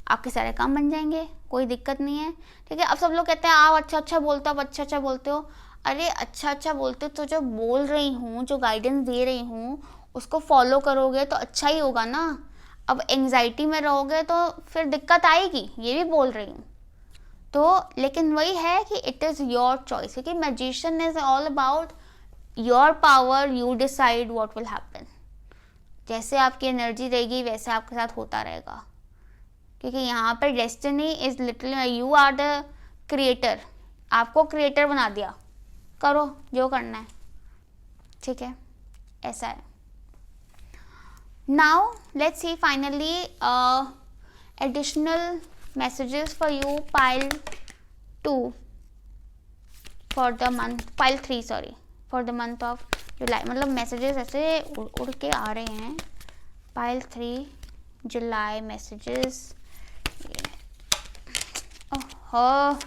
आपके सारे काम बन जाएंगे, कोई दिक्कत नहीं है, ठीक है. अब सब लोग कहते हैं आप अच्छा बोलते हो, आप अच्छा बोलते हो. अरे अच्छा बोलते हो तो जो बोल रही हूँ, जो गाइडेंस दे रही हूँ, उसको फॉलो करोगे तो अच्छा ही होगा ना. अब एंग्जाइटी में रहोगे तो फिर दिक्कत आएगी, ये भी बोल रही हूँ तो. लेकिन वही है कि इट इज़ योर चॉइस, क्योंकि magician is all about your power. You decide what will happen. जैसे आपकी एनर्जी रहेगी वैसे आपके साथ होता रहेगा, क्योंकि यहाँ पर destiny is literally, you are the creator. आपको क्रिएटर बना दिया, करो जो करना है, ठीक है, ऐसा है. Now let's C finally additional messages for you, pile 2 for the month, pile 3 sorry, for the month of July. मतलब messages ऐसे उड़ के आ रहे हैं. pile 3 July messages. Oh,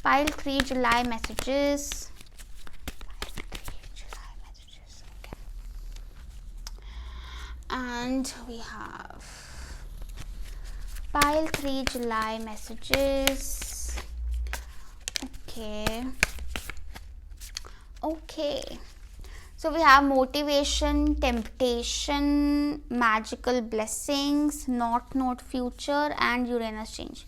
pile 3 July messages. Okay. And we have Pile 3 July messages. Okay. So we have motivation, temptation, magical blessings, not future, and Uranus change.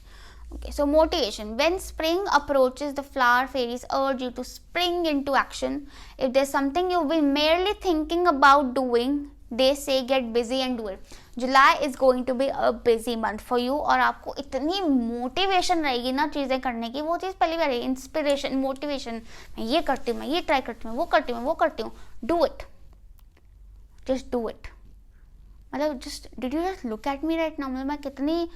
Okay, so motivation. When spring approaches, the flower fairies urge you to spring into action. If there's something you've been merely thinking about doing, they say get busy and do it. July is going to be a busy month for you, और आपको इतनी motivation रहेगी ना चीज़ें करने की, वो चीज़ पहली बार है इंस्पिरेशन, मोटिवेशन, मैं ये करती हूँ, मैं ये ट्राई करती हूँ, वो करती हूँ, वो करती हूँ, do it, just do it. मतलब just did you just look at me right now, मतलब मैं कितनी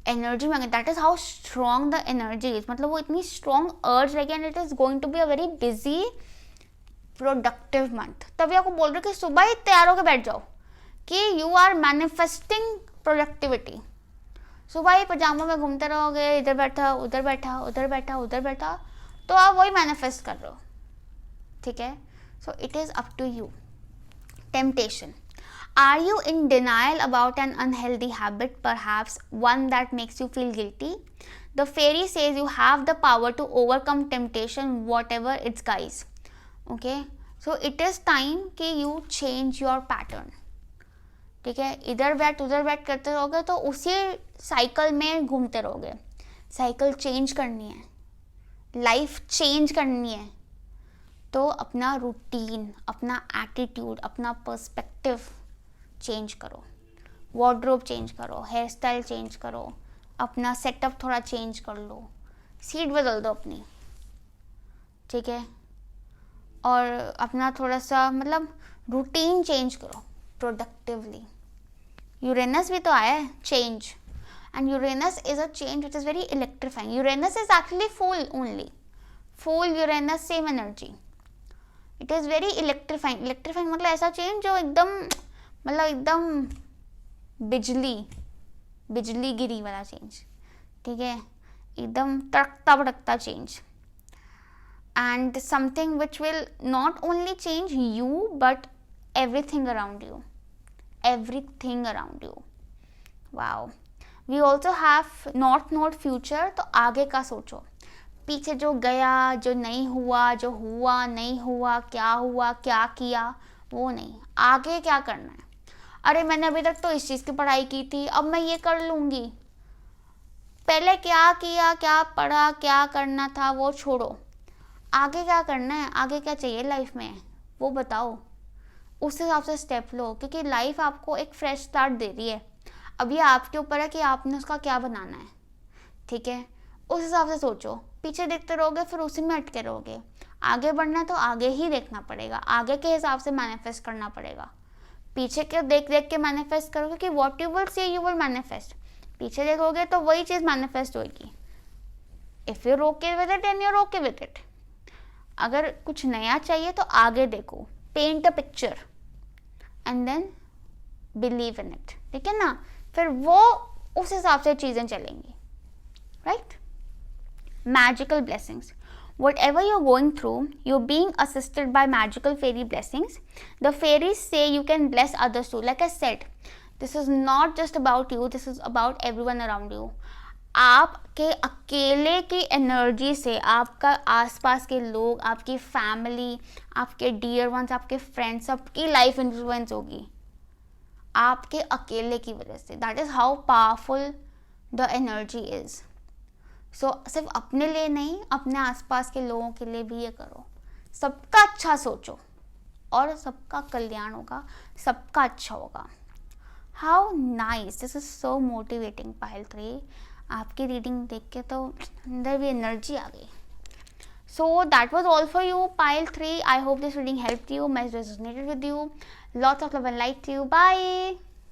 एनर्जी में, that is how strong the energy is, मतलब वो इतनी स्ट्रॉन्ग अर्ज रहेगी and it is going to be a very busy productive month. तभी आपको बोल रहे हो कि सुबह ही तैयार होकर बैठ जाओ कि यू आर मैनिफेस्टिंग प्रोडक्टिविटी. सुबह ही पजामा में घूमते रहोगे, इधर बैठा उधर बैठा उधर बैठा उधर बैठा, तो आप वही मैनिफेस्ट कर रहे हो. ठीक है, so it is up to you. Temptation. Are you in denial about an unhealthy habit, perhaps one that makes you feel guilty? The fairy says you have the power to overcome temptation, whatever its guise. Okay, so it is time कि you change your pattern. ठीक है, इधर बैठ उधर बैठ करते रहोगे तो उसी साइकिल में घूमते रहोगे. साइकिल चेंज करनी है, लाइफ चेंज करनी है, तो अपना रूटीन, अपना एटीट्यूड, अपना पर्सपेक्टिव चेंज करो, वार्डरोब चेंज करो, हेयर स्टाइल चेंज करो, अपना सेटअप थोड़ा चेंज कर लो, सीट बदल दो अपनी. ठीक है, और अपना थोड़ा सा मतलब रूटीन चेंज करो प्रोडक्टिवली. यूरेनस भी तो आया है change, and Uranus is a change which is very electrifying. Uranus is actually fool only, fool Uranus same energy. It is very electrifying. Electrifying मतलब ऐसा चेंज जो एकदम मतलब एकदम बिजली गिरी वाला चेंज. ठीक है, एकदम तड़कता भड़कता change. And something which will not only change you but everything around you, everything around you. Wow. We also have not future. तो आगे का सोचो, पीछे जो गया, जो नहीं हुआ, जो हुआ नहीं हुआ, क्या किया, वो नहीं. आगे क्या करना है. अरे मैंने अभी तक तो इस चीज़ की पढ़ाई की थी, अब मैं ये कर लूँगी. पहले क्या किया, क्या पढ़ा, क्या करना था, वो छोड़ो. आगे क्या करना है, आगे क्या चाहिए लाइफ में, वो बताओ. उस हिसाब से स्टेप लो, क्योंकि लाइफ आपको एक फ्रेश स्टार्ट दे रही है. अब ये आपके ऊपर है कि आपने उसका क्या बनाना है. ठीक है, उस हिसाब से सोचो. पीछे देखते रहोगे फिर उसी में अटके रहोगे. आगे बढ़ना है तो आगे ही देखना पड़ेगा, आगे के हिसाब से मैनिफेस्ट करना पड़ेगा. पीछे के देख के मैनिफेस्ट करोगे कि what you will see you will manifest. पीछे देखोगे तो वही चीज़ मैनिफेस्ट होगी. If you okay with it and you okay with it. अगर कुछ नया चाहिए तो आगे देखो, paint a picture and then believe in it. ठीक है ना, फिर वो उस हिसाब से चीज़ें चलेंगी. Right. Magical blessings. Whatever you're going through, you're being assisted by magical fairy blessings. The fairies say you can bless others too. Like I said, this is not just about you, this is about everyone around you. आपके अकेले की energy से आपका आसपास के लोग, आपकी family, आपके डियर वंस, आपके फ्रेंड्स, सबकी लाइफ इन्फ्लुएंस होगी आपके अकेले की वजह से. That is how powerful the energy is. So सिर्फ अपने लिए नहीं, अपने आसपास के लोगों के लिए भी ये करो. सबका अच्छा सोचो और सबका कल्याण होगा, सबका अच्छा होगा. How nice, this is so motivating. Payal 3, आपकी रीडिंग देख के तो अंदर भी एनर्जी आ गई. So that was all for you pile 3. I hope this reading help you, message resonated with you. Lots of love and light to you. Bye.